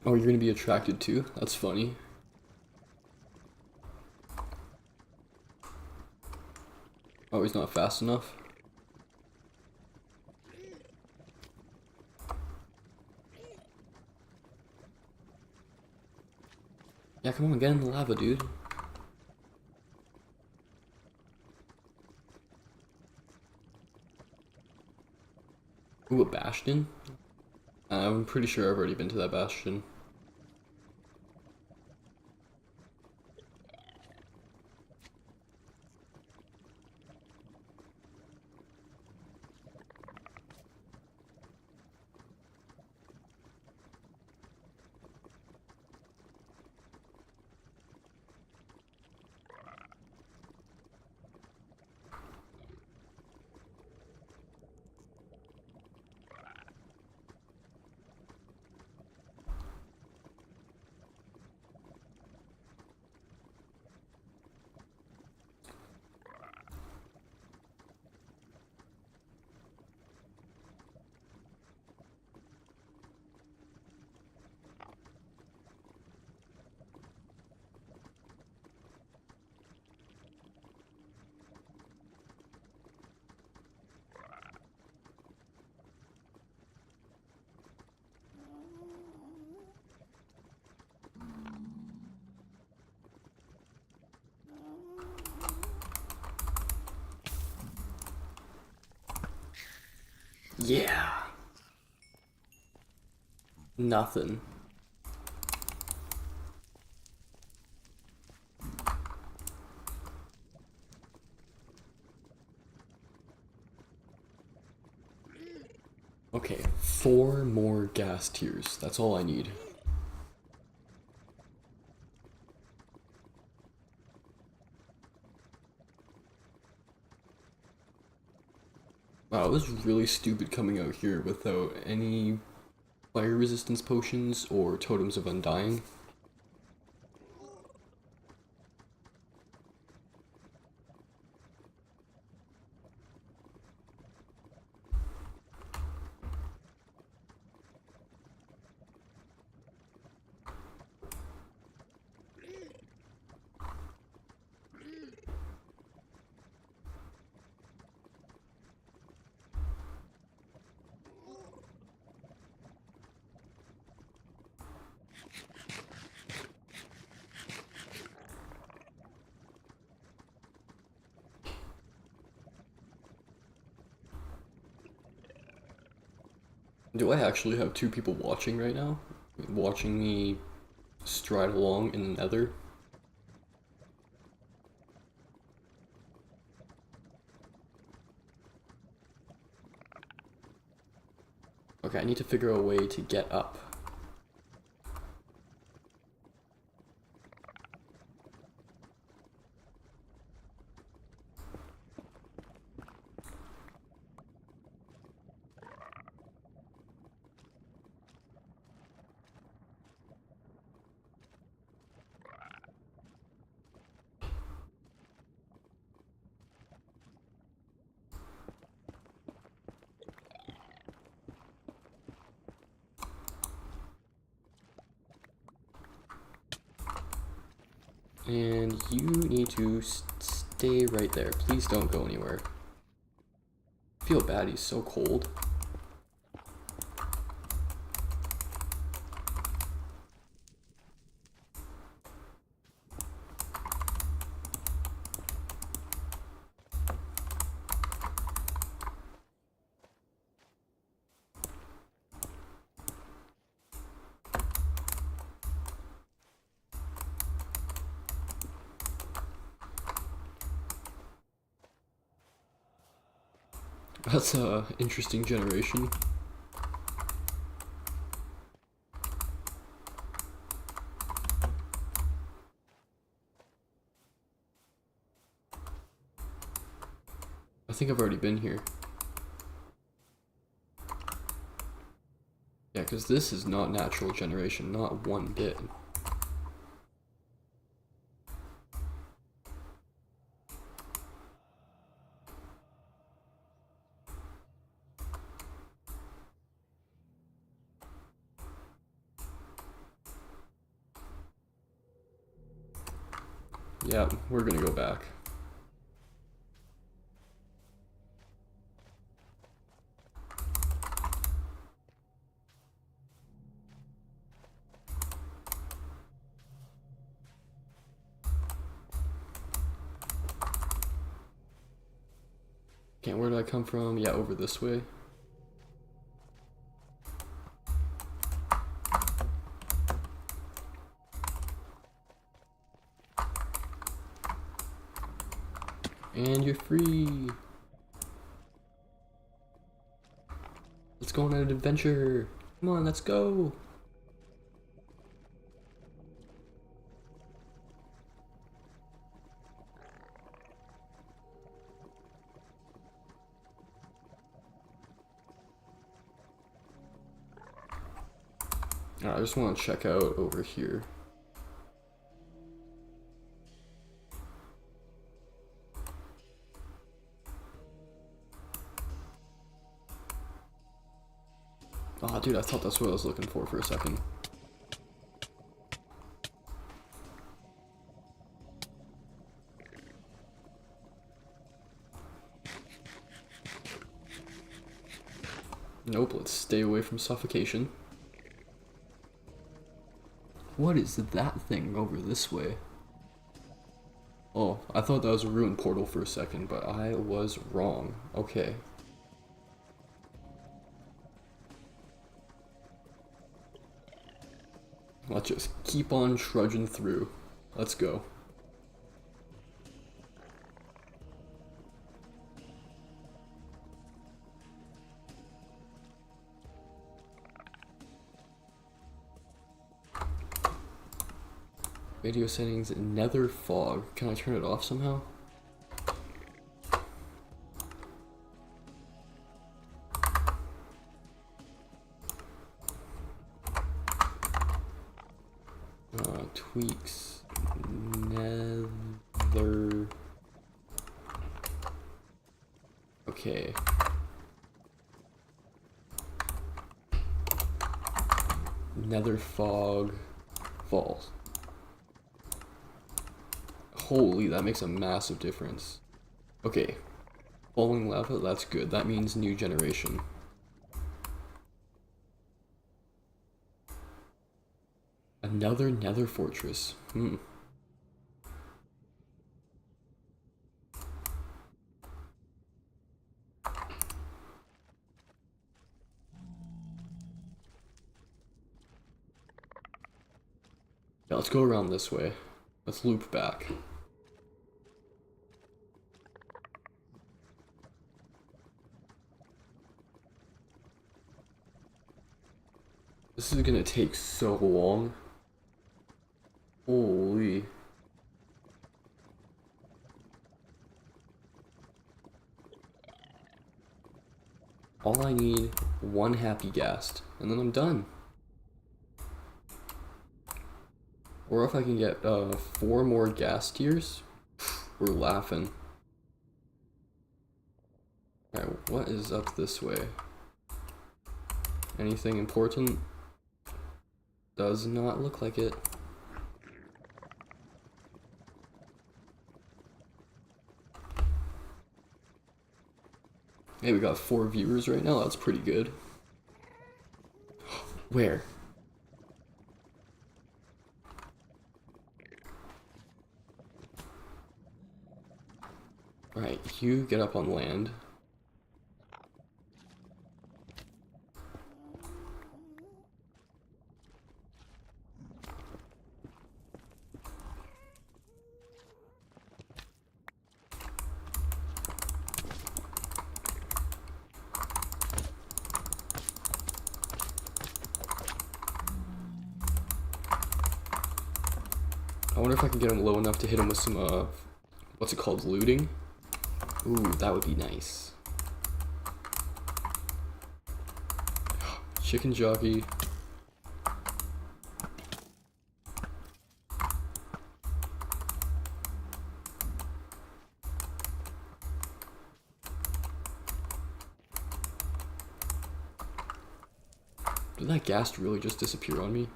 Oh, you're gonna be attracted too? That's funny. Oh, he's not fast enough. Yeah, come on, get in the lava, dude. Ooh, a bastion? I'm pretty sure I've already been to that bastion. Yeah. Nothing. Okay, 4 more gas tiers. That's all I need. Wow, it was really stupid coming out here without any fire resistance potions or totems of undying. Do I actually have 2 people watching right now? Watching me stride along in the nether? Okay, I need to figure out a way to get up. And you need to stay right there. Please don't go anywhere. I feel bad, he's so cold. That's a interesting generation. I think I've already been here. Yeah, because this is not natural generation, not one bit. Yeah, we're gonna go back. Okay, where did I come from? Yeah, over this way. And you're free. Let's go on an adventure. Come on, let's go. I just want to check out over here. Oh, dude, I thought that's what I was looking for a second. Nope, let's stay away from suffocation. What is that thing over this way? Oh, I thought that was a ruined portal for a second, but I was wrong. Okay. Let's just keep on trudging through. Let's go. Radio settings, nether fog. Can I turn it off somehow? Tweaks, nether. Okay. Nether fog falls. Holy, that makes a massive difference. Okay. Falling lava, that's good. That means new generation. Another nether fortress. Yeah, let's go around this way. Let's loop back. This is gonna take so long. Holy. All I need, one happy ghast, and then I'm done. Or if I can get 4 more gas tiers, we're laughing. Alright, what is up this way? Anything important? Does not look like it. Hey, we got 4 viewers right now, that's pretty good. Where? Alright, you get up on land. I wonder if I can get him low enough to hit him with some, what's it called, looting? Ooh, that would be nice. Chicken jockey. Did that ghast really just disappear on me?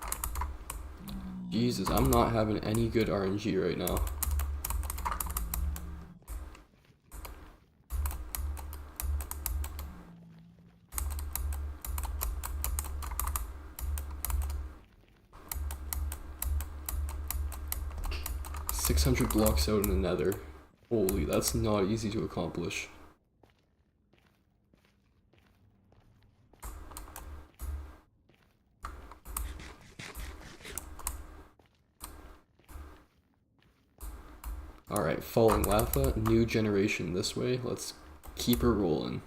Jesus, I'm not having any good RNG right now. 600 blocks out in the nether. Holy, that's not easy to accomplish. Alright, falling lava, new generation this way. Let's keep her rolling.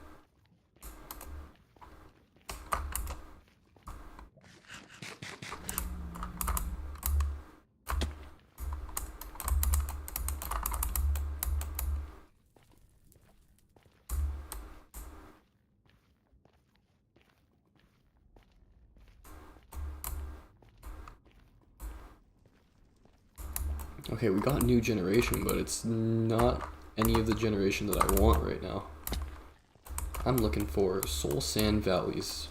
Okay, we got new generation, but it's not any of the generation that I want right now. I'm looking for soul sand valleys.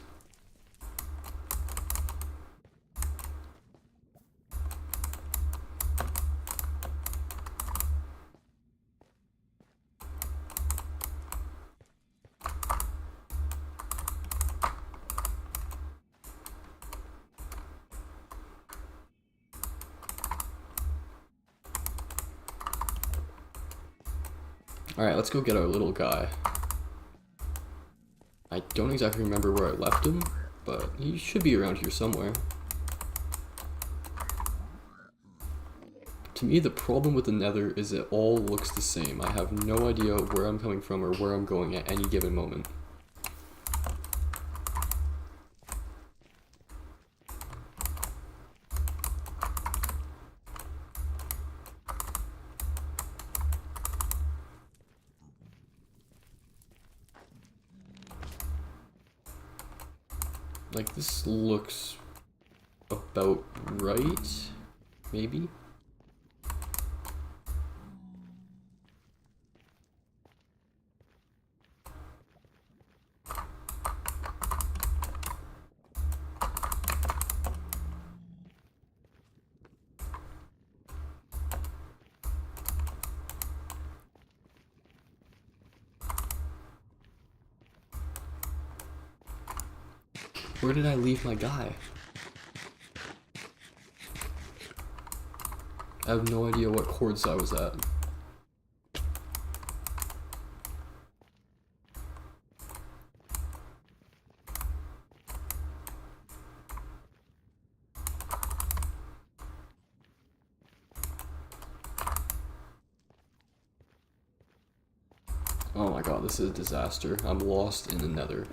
Alright, let's go get our little guy. I don't exactly remember where I left him, but he should be around here somewhere. To me, the problem with the nether is it all looks the same. I have no idea where I'm coming from or where I'm going at any given moment. Like, this looks about right, maybe? Where did I leave my guy? I have no idea what chords I was at. Oh my god, this is a disaster. I'm lost in the nether.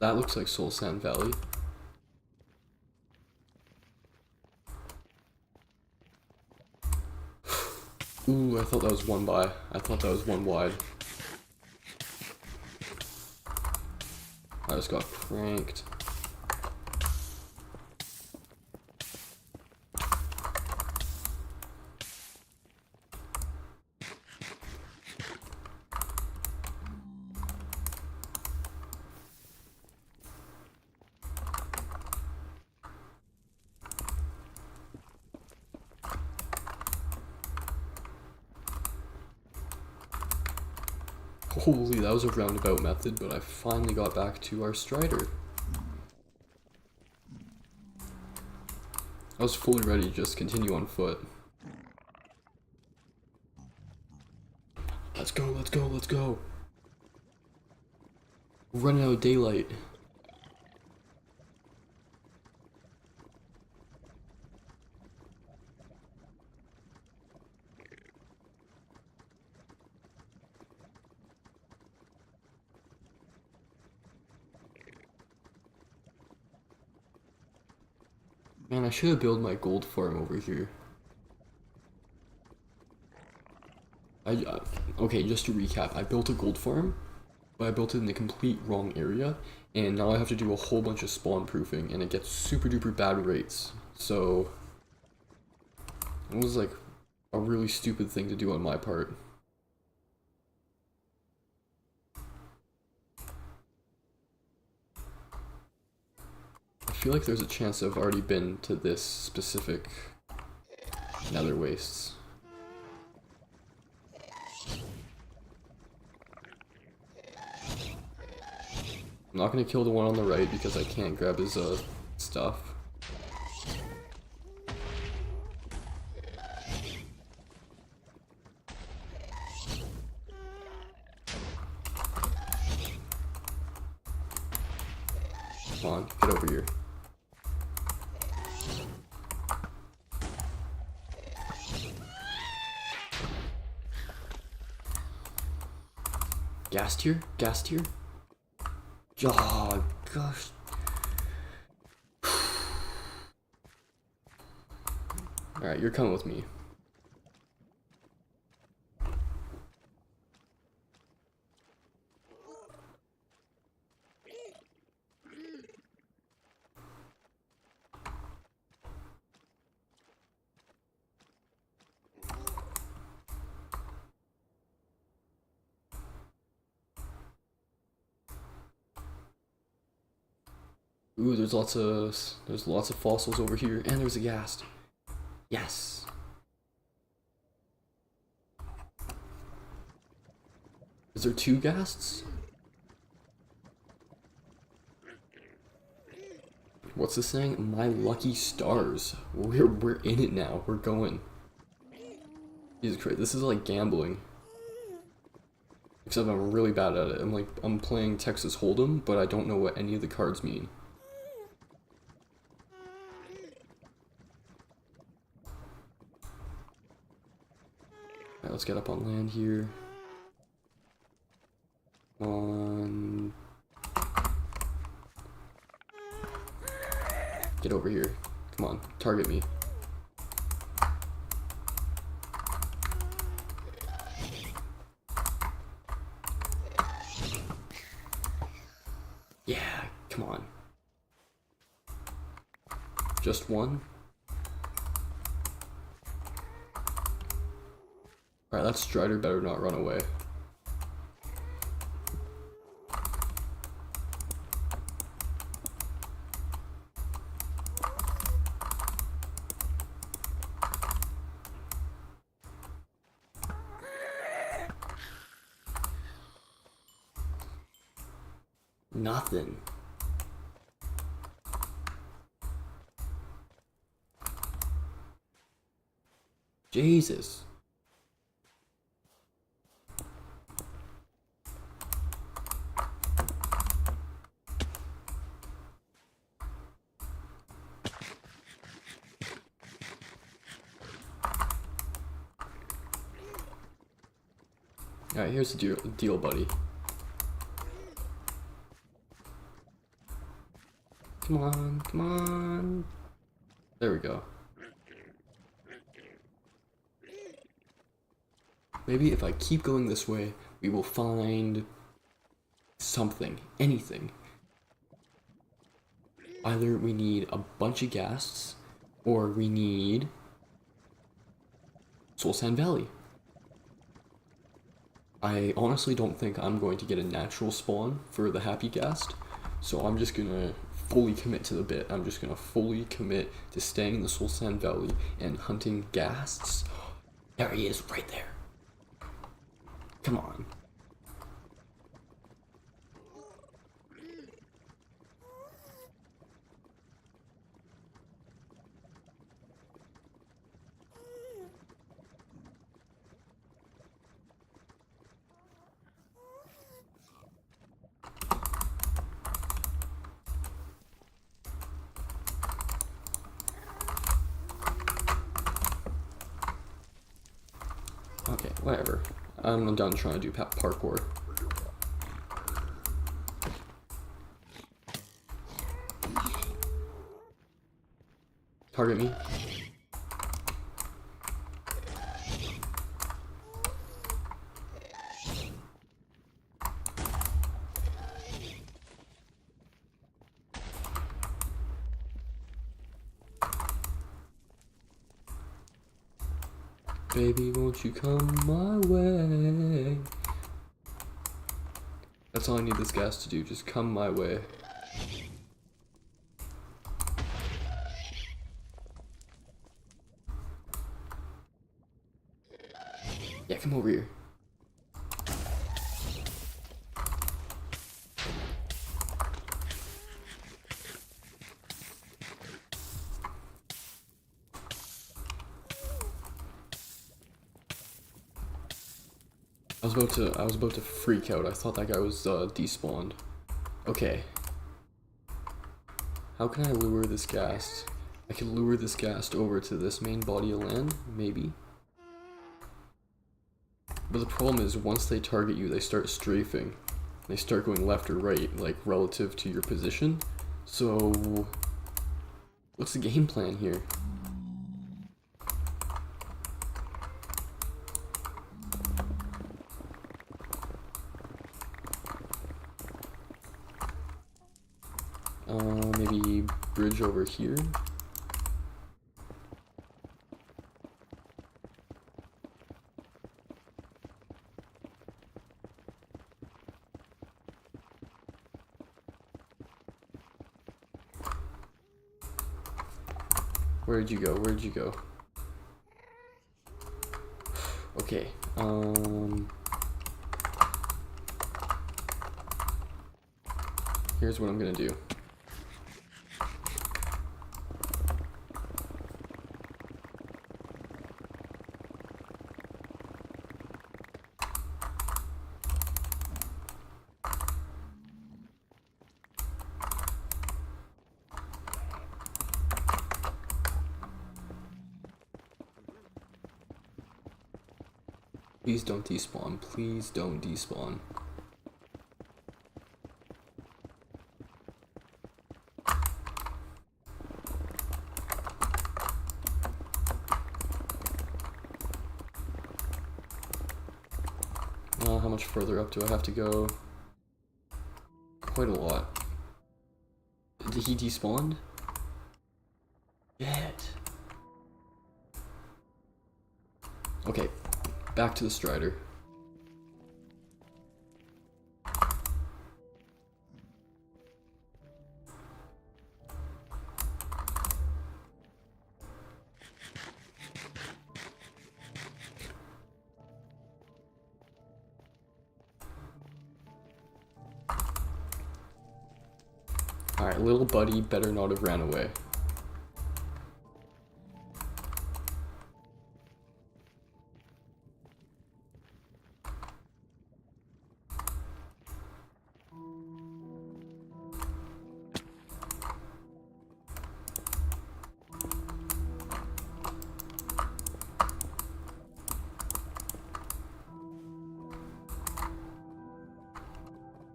That looks like Soul Sand Valley. Ooh, I thought that was one by. I thought that was one wide. I just got pranked. Holy, that was a roundabout method, but I finally got back to our strider. I was fully ready to just continue on foot. Let's go, let's go, let's go. We're running out of daylight. Man, I should have built my gold farm over here. Okay, just to recap, I built a gold farm, but I built it in the complete wrong area, and now I have to do a whole bunch of spawn proofing, and it gets super duper bad rates. So, it was like a really stupid thing to do on my part. I feel like there's a chance I've already been to this specific nether wastes. I'm not gonna kill the one on the right because I can't grab his stuff. Come on, get over here. Gas tier? Gas tier? Oh, gosh. Alright, you're coming with me. Ooh, there's lots of fossils over here, and there's a ghast. Yes. Is there 2 ghasts? What's this saying? My lucky stars. We're in it now. We're going. Jesus Christ, this is like gambling. Except I'm really bad at it. I'm playing Texas Hold'em, but I don't know what any of the cards mean. Alright, let's get up on land here. On. Get over here. Come on, target me. Yeah, come on. Just one? Alright, that Strider better not run away. Nothing. Jesus. Alright, here's the deal, buddy. Come on, come on. There we go. Maybe if I keep going this way, we will find something, anything. Either we need a bunch of ghasts, or we need Soul Sand Valley. I honestly don't think I'm going to get a natural spawn for the Happy Ghast, so I'm just gonna fully commit to the bit. I'm just gonna fully commit to staying in the Soul Sand Valley and hunting ghasts. There he is, right there. Come on. Okay, whatever. I'm done trying to do parkour. Target me. Baby, won't you come my way? That's all I need this gas to do, just come my way. Yeah, come over here. I was about to freak out. I thought that guy was despawned. Okay. How can I lure this ghast? I can lure this ghast over to this main body of land, maybe. But the problem is, once they target you, they start strafing. They start going left or right, like relative to your position. So, what's the game plan here? Maybe bridge over here. Where'd you go? Where'd you go? Okay, here's what I'm gonna do. Please don't despawn. Please don't despawn. How much further up do I have to go? Quite a lot. Did he despawn? Yet. Okay, back to the Strider. Alright, little buddy better not have ran away.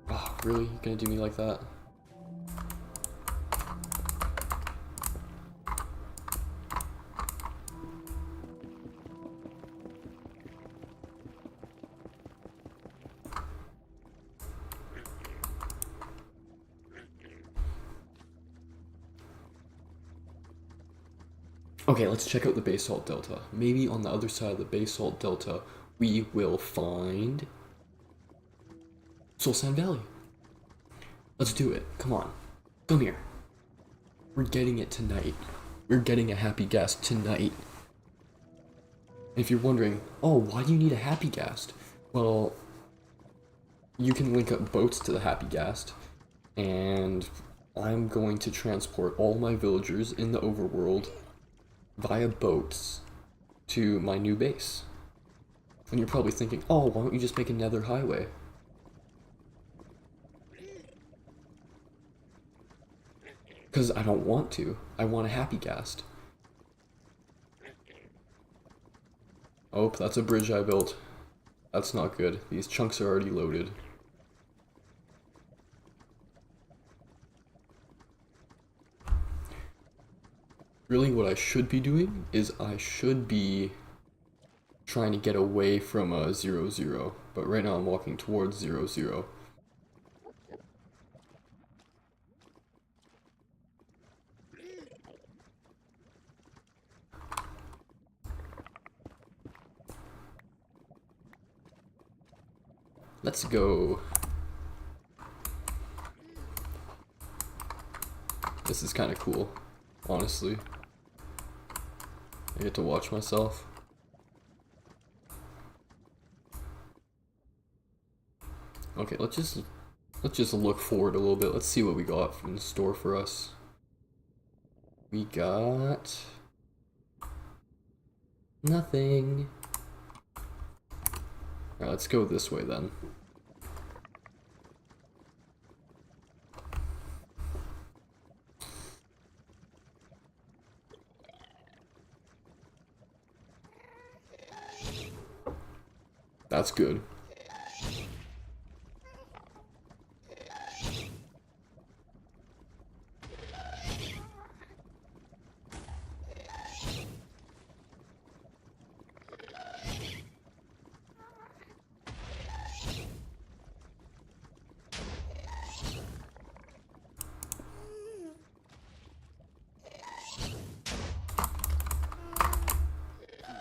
Oh, really? You gonna do me like that? Okay, let's check out the basalt delta. Maybe on the other side of the basalt delta, we will find Soul Sand Valley. Let's do it. Come on. Come here. We're getting it tonight. We're getting a happy ghast tonight. If you're wondering, oh, why do you need a happy ghast? Well, you can link up boats to the happy ghast, and I'm going to transport all my villagers in the overworld via boats to my new base. And you're probably thinking, oh, why don't you just make a nether highway? Because I don't want to. I want a happy ghast. Oh, that's a bridge I built. That's not good. These chunks are already loaded. Really, what I should be doing is I should be trying to get away from 0-0, but right now I'm walking towards 0-0. Let's go. This is kind of cool, honestly. I get to watch myself. Okay, let's just look forward a little bit. Let's see what we got in store for us. We got nothing. Alright, let's go this way then. That's good.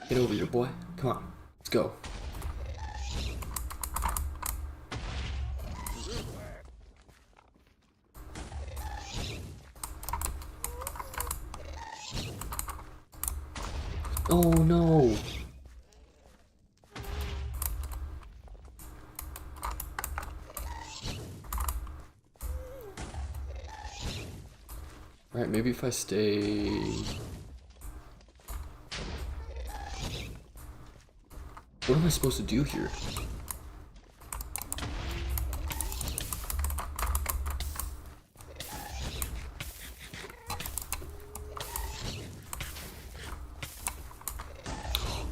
Get over here, boy. Come on. Let's go. Oh no! Alright, maybe if I stay... What am I supposed to do here?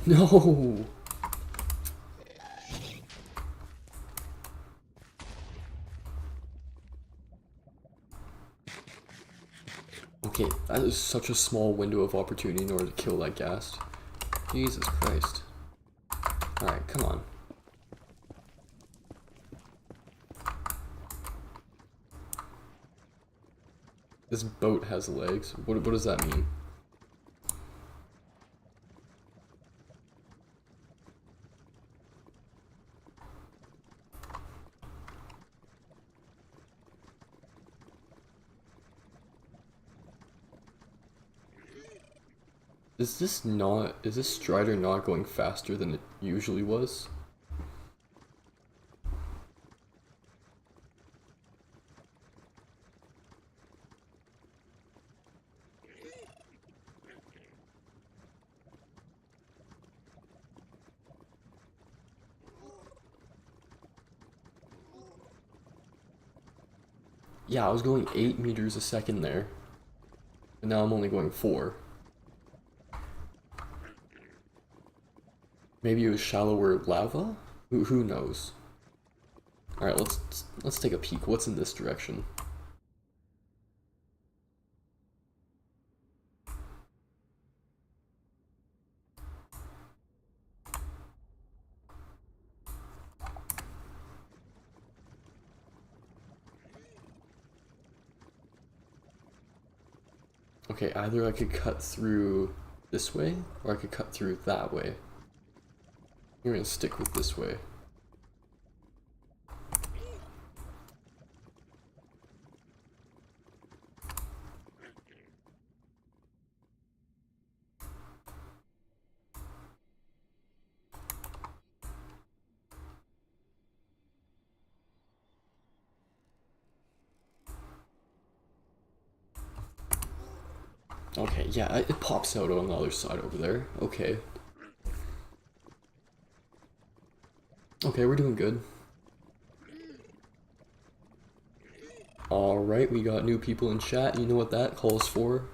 No! Okay, that is such a small window of opportunity in order to kill that ghast. Jesus Christ. Alright, come on. This boat has legs. What does that mean? Is this Strider not going faster than it usually was? Yeah, I was going 8 meters a second there. And now I'm only going 4. Maybe it was shallower lava? Who knows? Alright, let's take a peek. What's in this direction? Okay, either I could cut through this way, or I could cut through that way. We're gonna stick with this way. Okay, yeah, it pops out on the other side over there. Okay. Okay, we're doing good. Alright, we got new people in chat. You know what that calls for?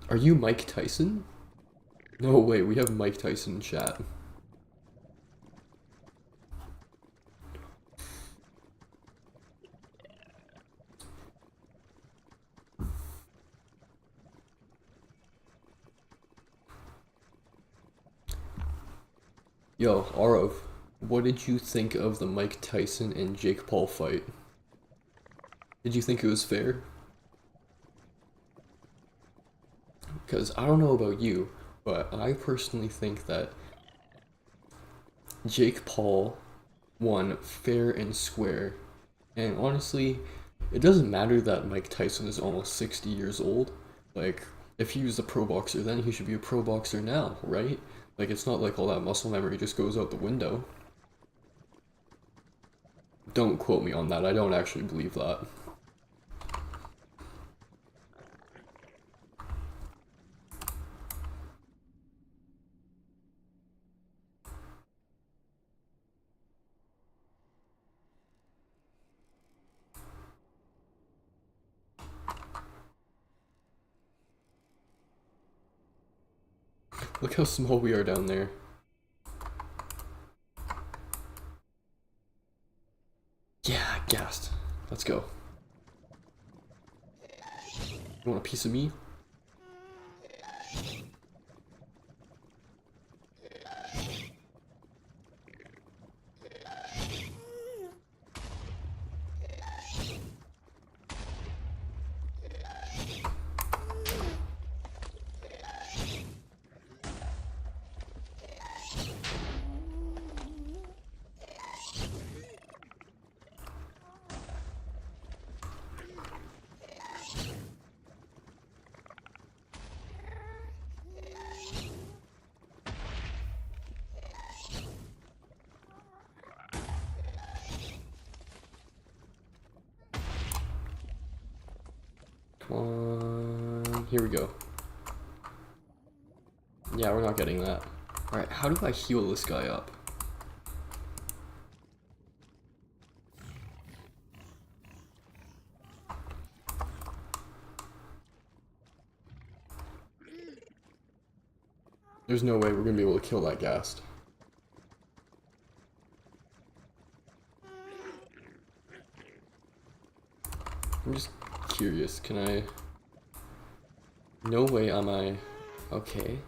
Are you Mike Tyson? No way, we have Mike Tyson in chat. Yo, Arav, what did you think of the Mike Tyson and Jake Paul fight? Did you think it was fair? Because because I don't know about you, but I personally think that Jake Paul won fair and square. And honestly, it doesn't matter that Mike Tyson is almost 60 years old. Like, if he was a pro boxer then, he should be a pro boxer now, right? Like, it's not like all that muscle memory just goes out the window. Don't quote me on that, I don't actually believe that. Look how small we are down there. Yeah, gassed. Let's go. You want a piece of me? Come on. Here we go. Yeah, we're not getting that. Alright, how do I heal this guy up? There's no way we're gonna be able to kill that ghast. I'm just curious, can I... No way am I... Okay.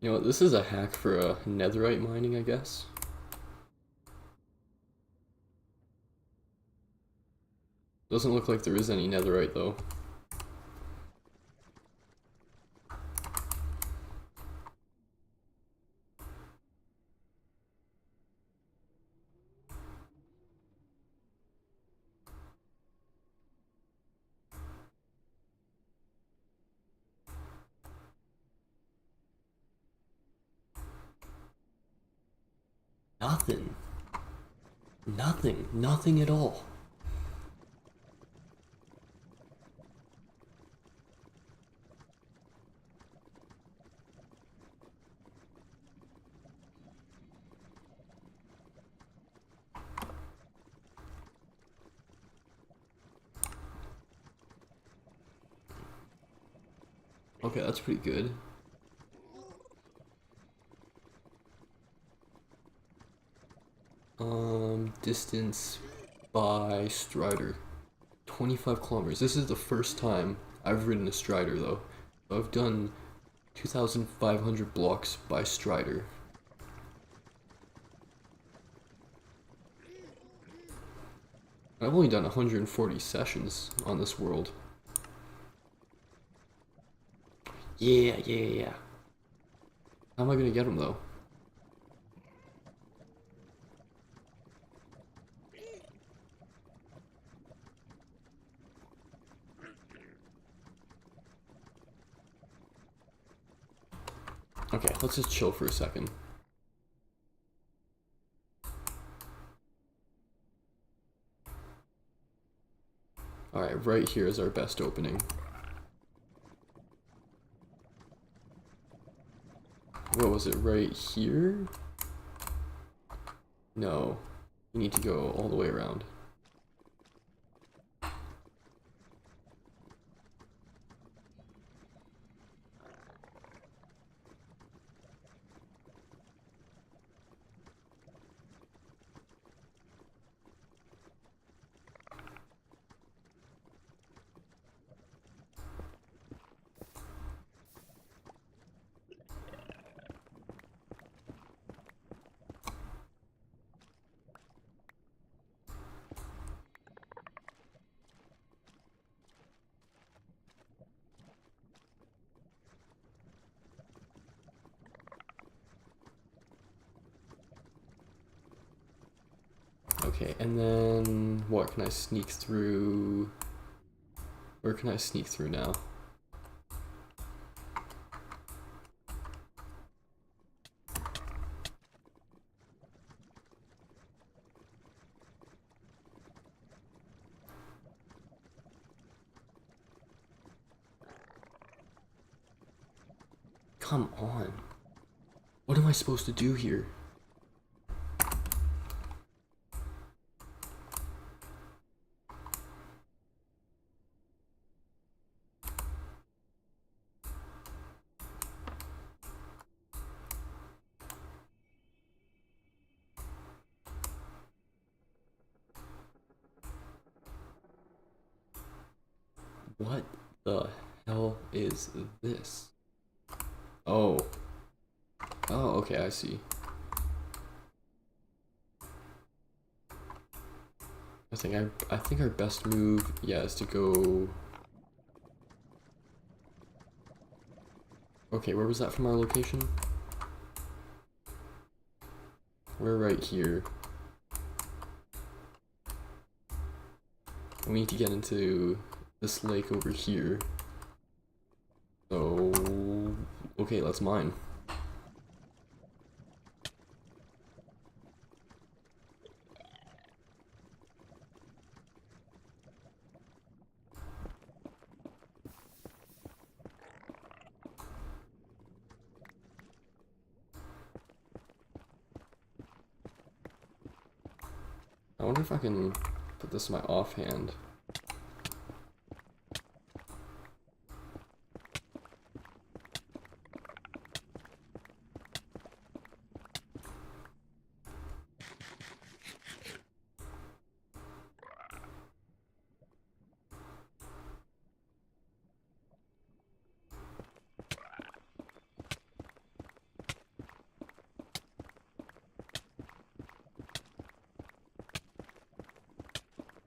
You know what, this is a hack for netherite mining, I guess. Doesn't look like there is any netherite though. Nothing. Nothing. Nothing at all. Okay, that's pretty good. Distance by Strider. 25 kilometers. This is the first time I've ridden a Strider though. I've done 2,500 blocks by Strider. I've only done 140 sessions on this world. Yeah. How am I gonna get him though? Okay, let's just chill for a second. Alright, right here is our best opening. What was it, right here? No, you need to go all the way around. Okay, and then what can I sneak through? Where can I sneak through now? Come on. What am I supposed to do here? What the hell is this? Oh. Oh, okay, I see. I think our best move, yeah, is to go. Okay, where was that from our location? We're right here. We need to get into this lake over here. So, okay, let's mine. I wonder if I can put this in my offhand.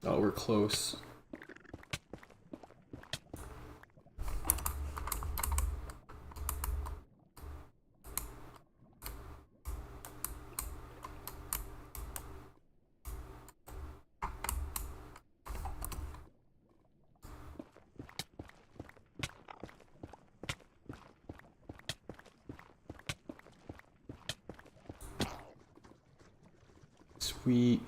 Oh, we're close. Sweet.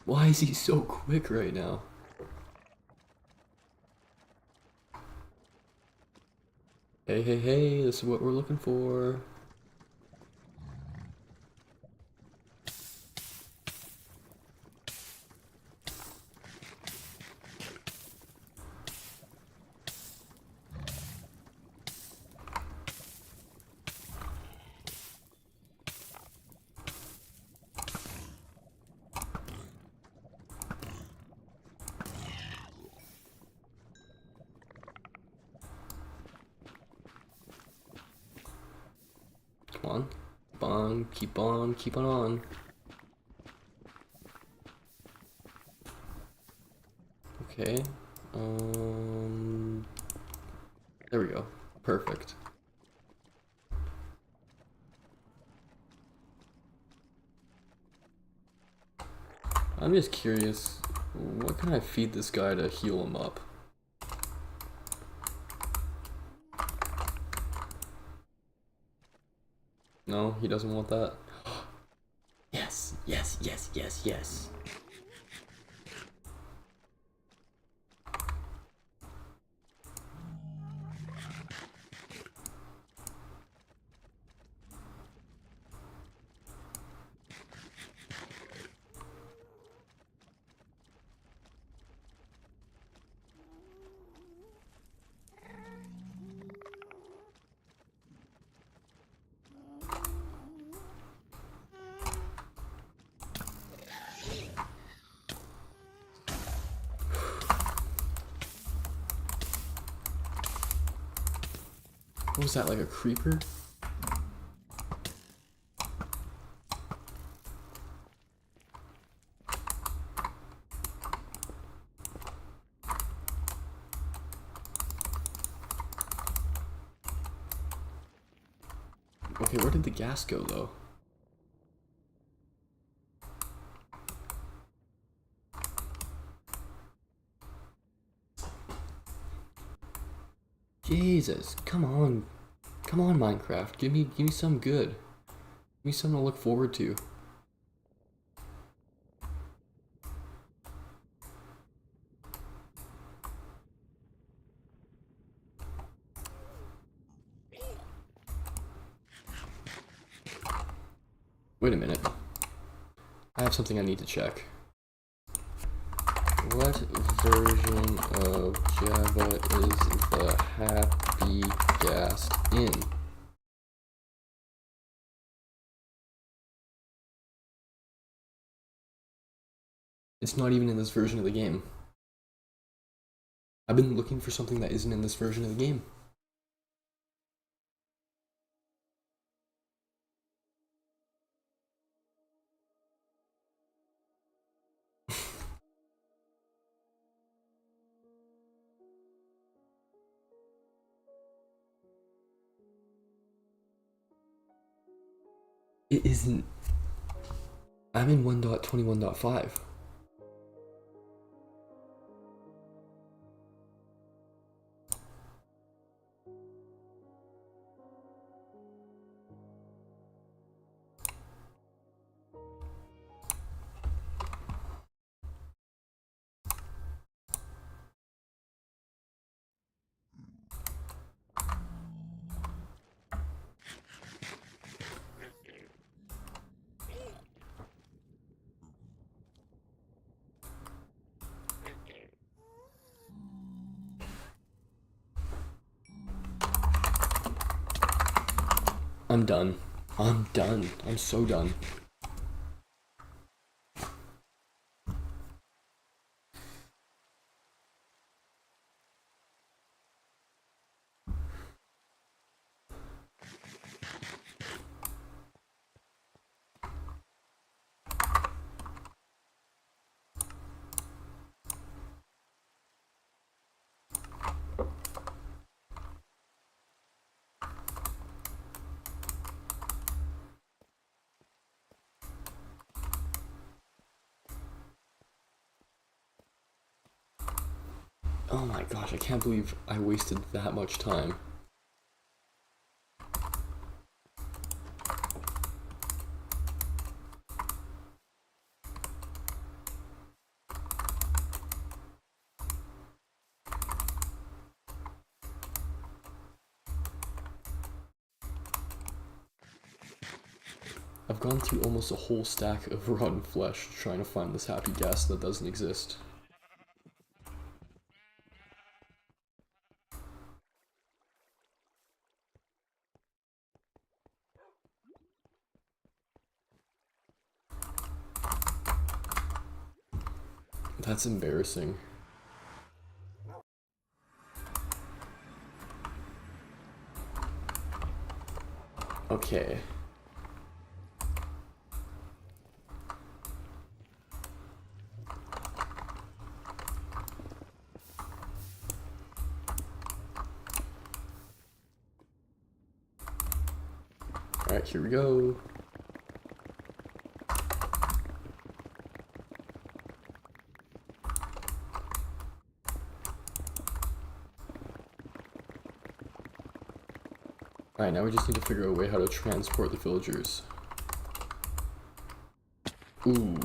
Why is he so quick right now? Hey, hey, hey, this is what we're looking for. Come on. Keep on, keep on, keep on. Okay. There we go. Perfect. I'm just curious, what can I feed this guy to heal him up? No, he doesn't want that. Yes, yes, yes, yes, yes. What was that, like a creeper? Hey, where did the gas go, though? Jesus, come on. Come on, Minecraft. Give me something good. Give me something to look forward to. Wait a minute. I have something I need to check. What version of Java is the happy gas in? It's not even in this version of the game. I've been looking for something that isn't in this version of the game. It isn't. I'm in 1.21.5. I'm done. I'm done. I'm so done. Oh my gosh, I can't believe I wasted that much time. I've gone through almost a whole stack of rotten flesh trying to find this happy gas that doesn't exist. That's embarrassing. Okay. Alright, here we go. Alright, now we just need to figure out a way how to transport the villagers. Ooh.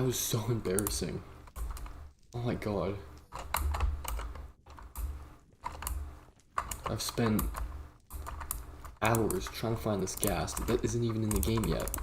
That was so embarrassing. Oh my god. I've spent hours trying to find this gas that isn't even in the game yet.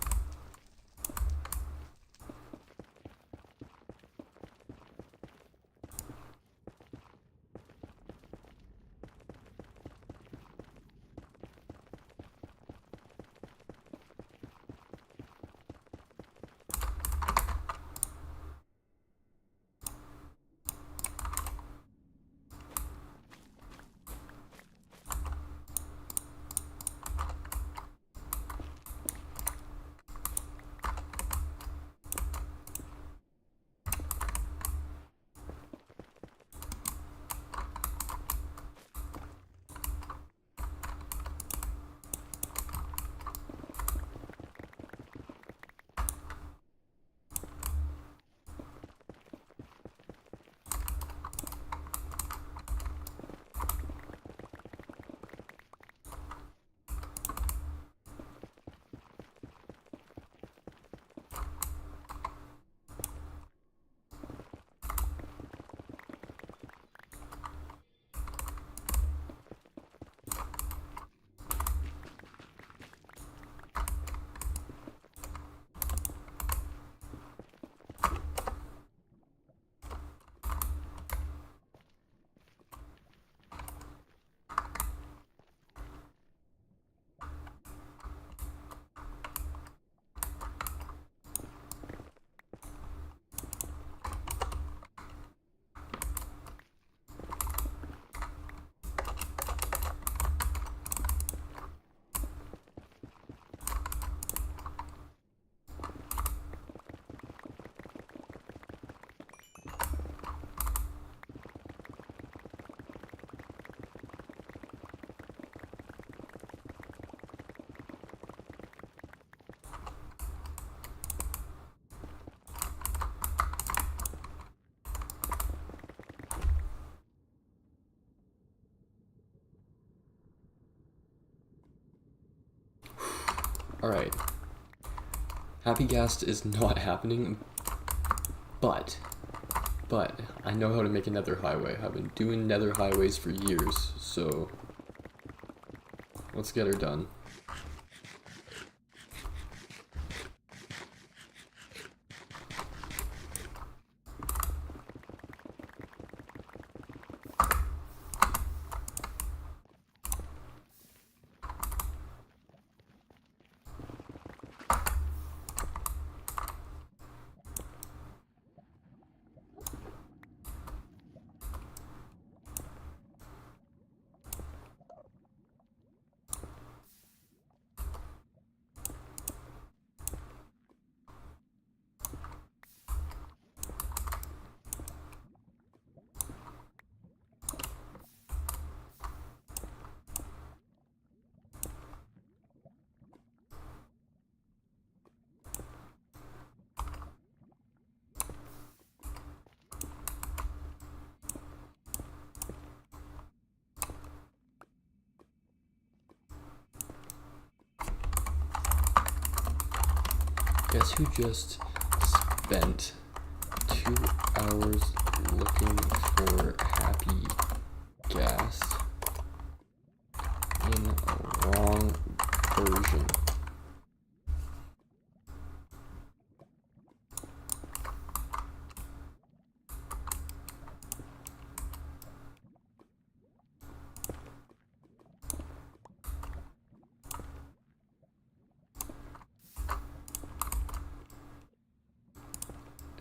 Alright. Happy gas is not happening, but I know how to make a nether highway. I've been doing nether highways for years, so let's get her done. Guess who just spent 2 hours looking for happy gas in a wrong version?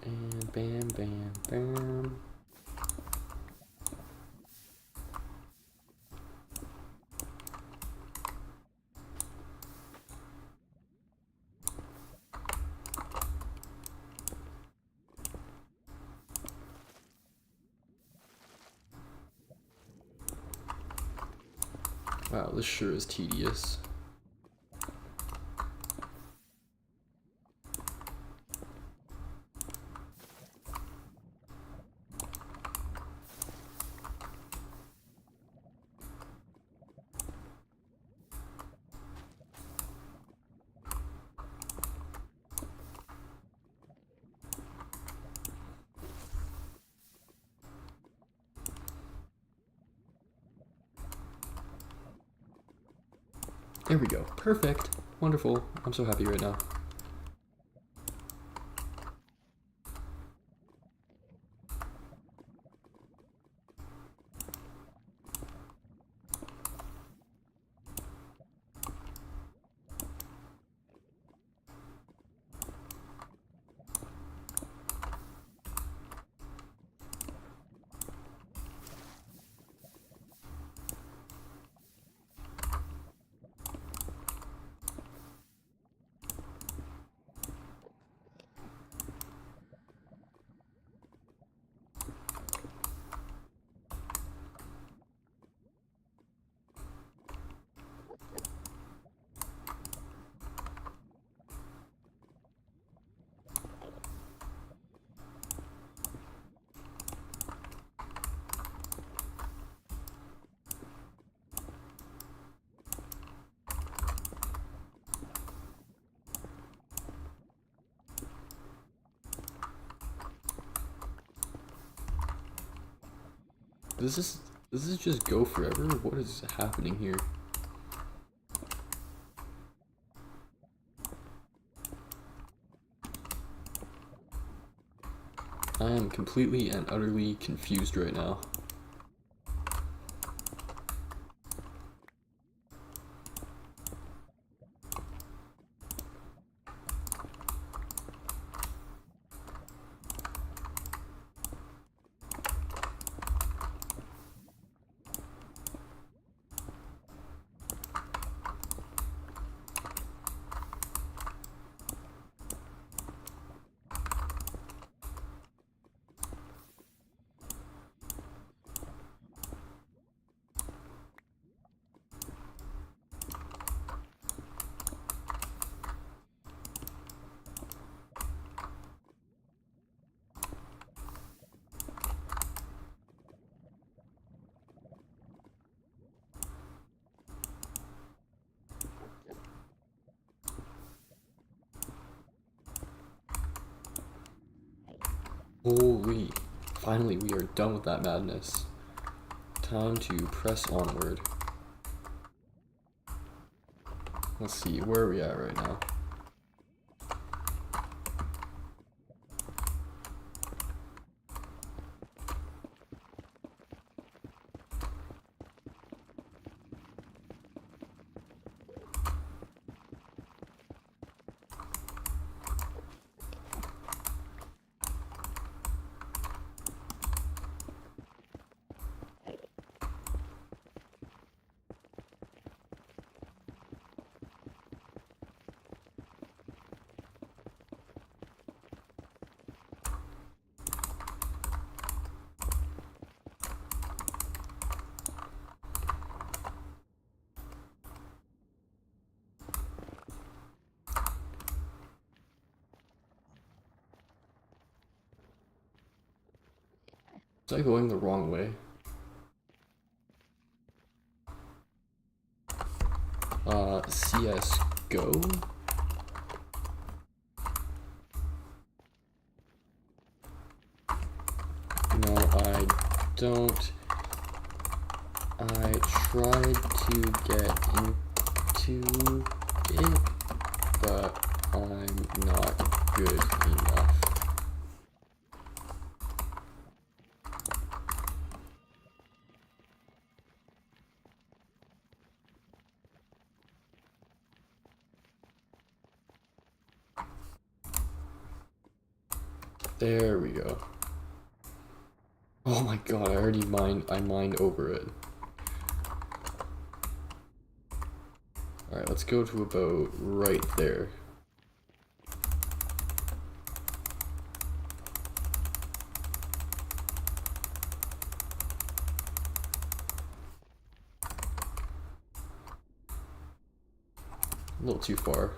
And bam, bam, bam. Wow, this sure is tedious. There we go. Perfect. Wonderful. I'm so happy right now. Does this just go forever? What is happening here? I am completely and utterly confused right now. Holy. Finally, we are done with that madness. Time to press onward. Let's see, where are we at right now? Was I going the wrong way? CSGO? No, I don't. I tried to get into it, but I'm not good enough. There we go. Oh my god, I mined over it. Alright, let's go to about right there. A little too far.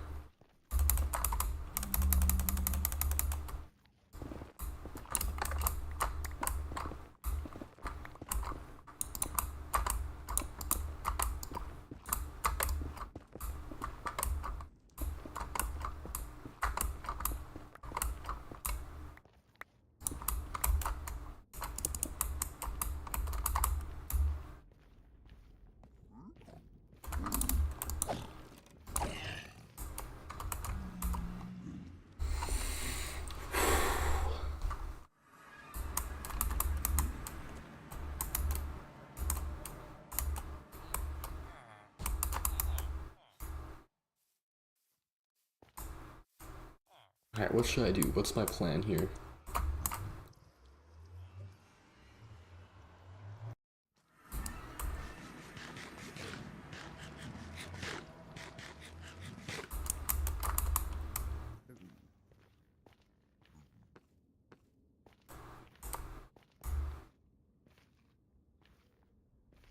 Alright, what should I do? What's my plan here?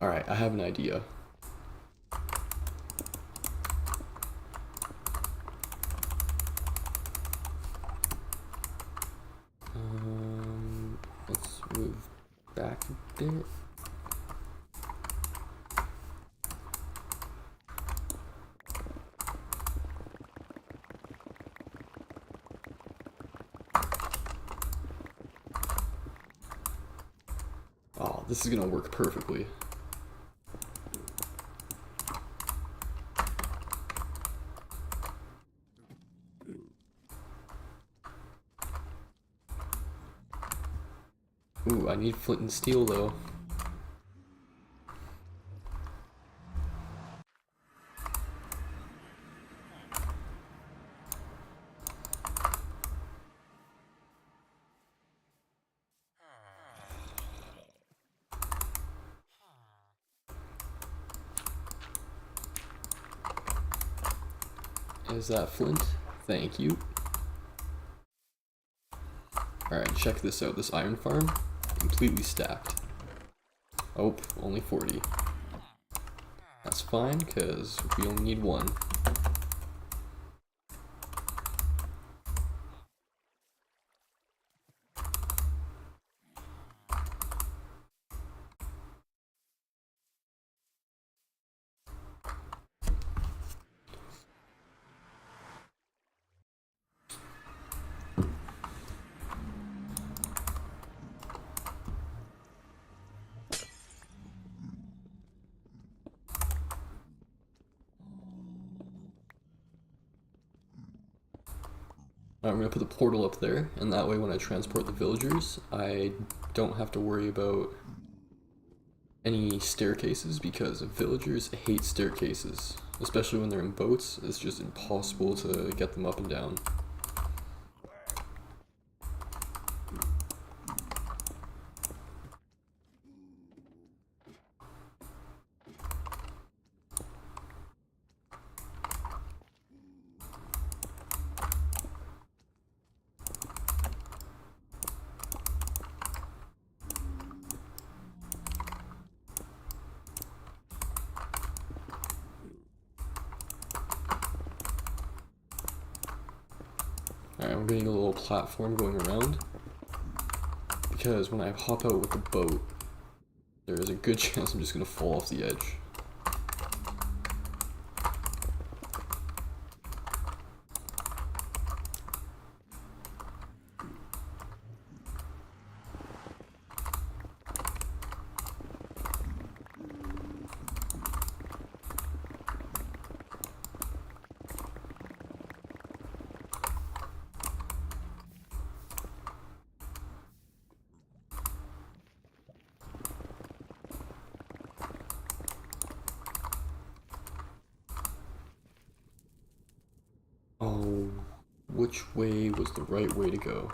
Alright, I have an idea. Let's move back a bit. Oh, this is gonna work perfectly. Ooh, I need flint and steel though. Is that flint? Thank you. Alright, check this out. This iron farm, completely stacked. Oh, only 40. That's fine, because we only need one. I'm going to put the portal up there, and that way when I transport the villagers, I don't have to worry about any staircases, because villagers hate staircases, especially when they're in boats. It's just impossible to get them up and down. Alright, I'm getting a little platform going around, because when I hop out with the boat, there is a good chance I'm just going to fall off the edge. Oh, which way was the right way to go?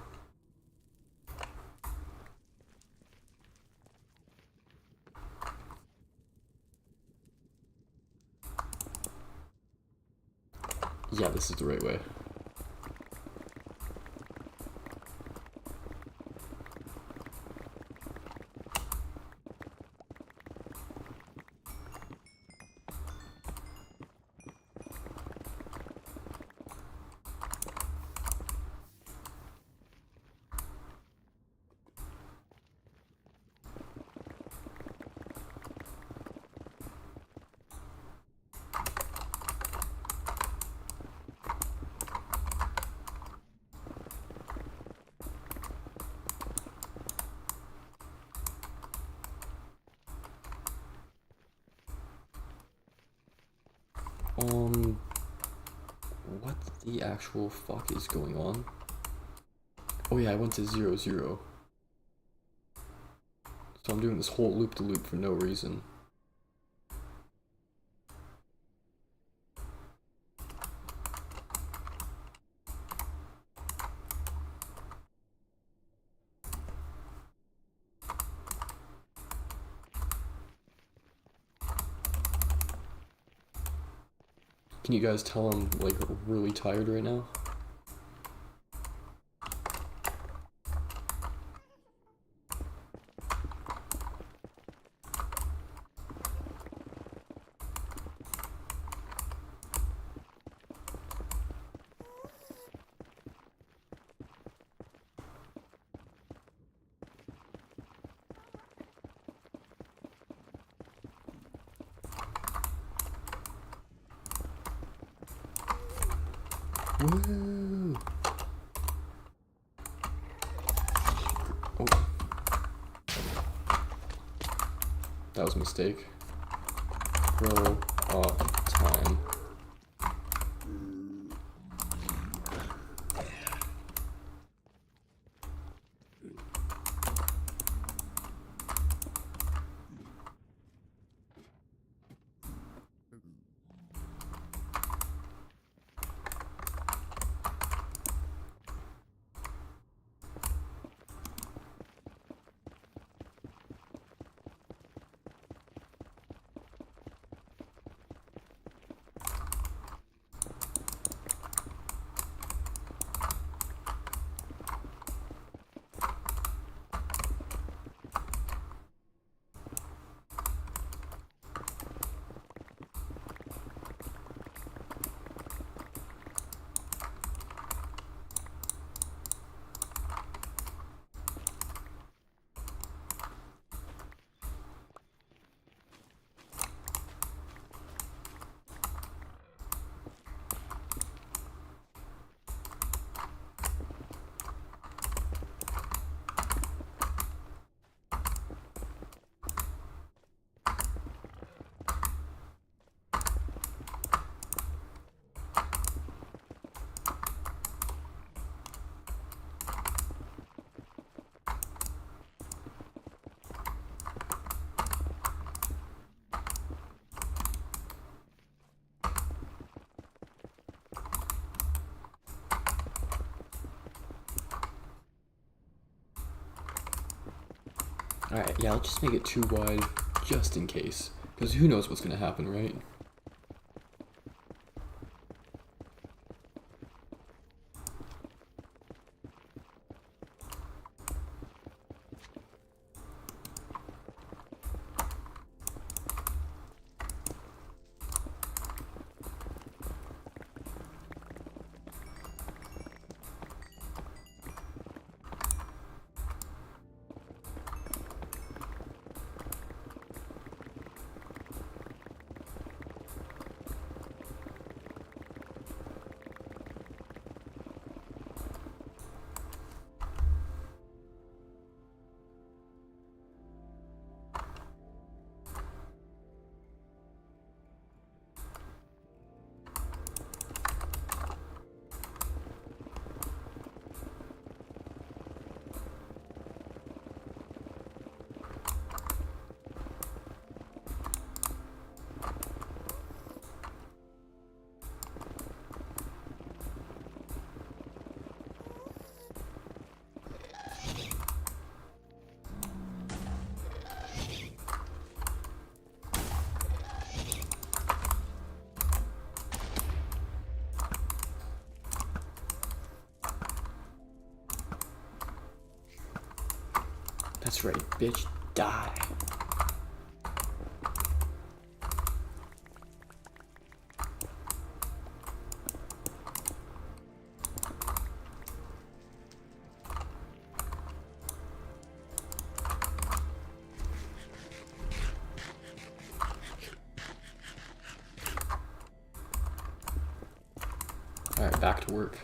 Yeah, this is the right way. What the actual fuck is going on? Oh yeah, I went to 0, 0. So I'm doing this whole loop-de-loop for no reason. Can you guys tell I'm like really tired right now? Woo! Oh. That was a mistake. Grow up time. Alright, yeah, I'll just make it too wide, just in case. Because who knows what's gonna happen, right? That's right, bitch. Die. Alright, back to work.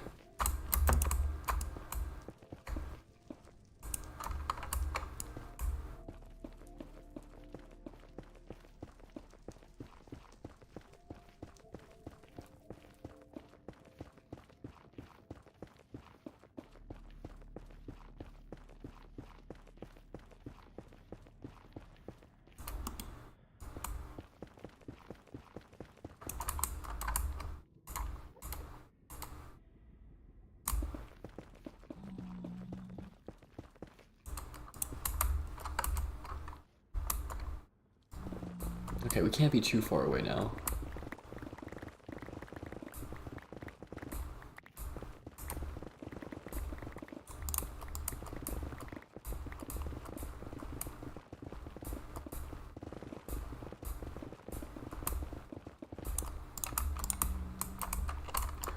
Okay, we can't be too far away now.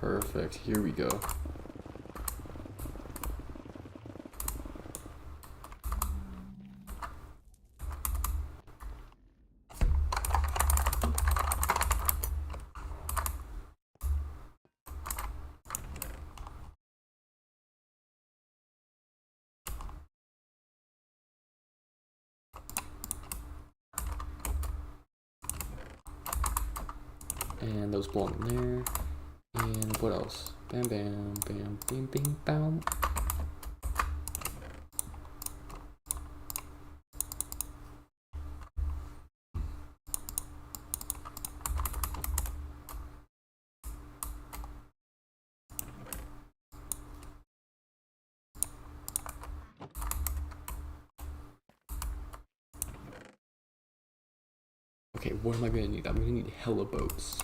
Perfect. Here we go. And those belong in there. And what else? Bam, bam, bam, bing, bing, bam. Okay, what am I gonna need? I'm gonna need hella boats.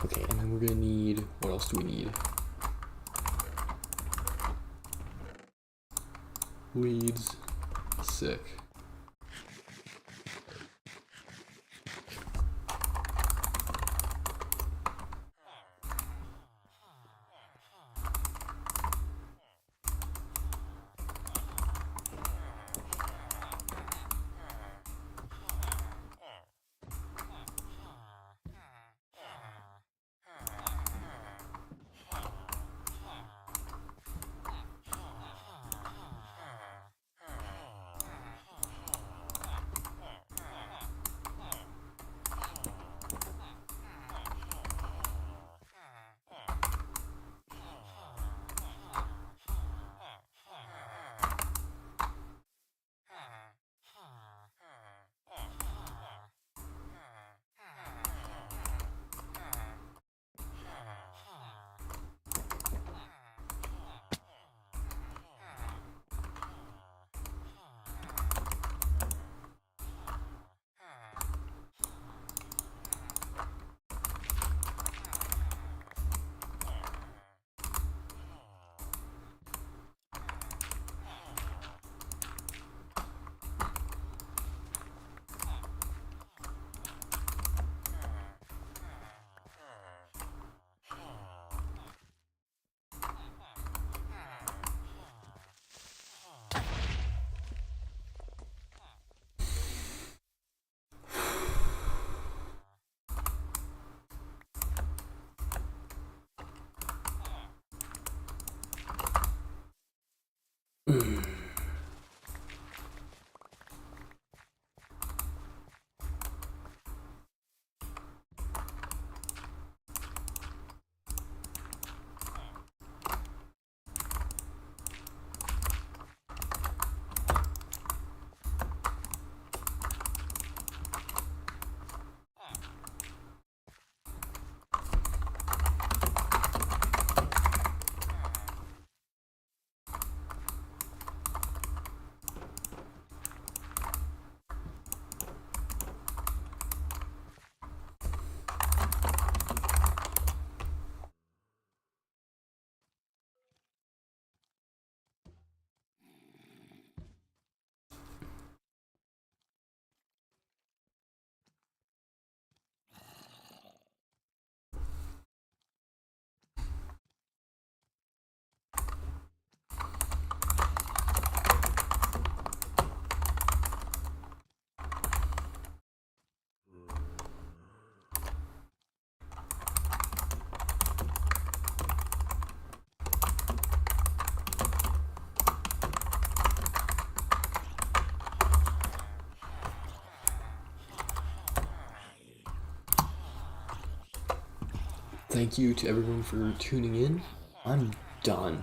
Okay, and then we're gonna need, what else do we need? Weeds. Sick. thank you to everyone for tuning in. I'm done.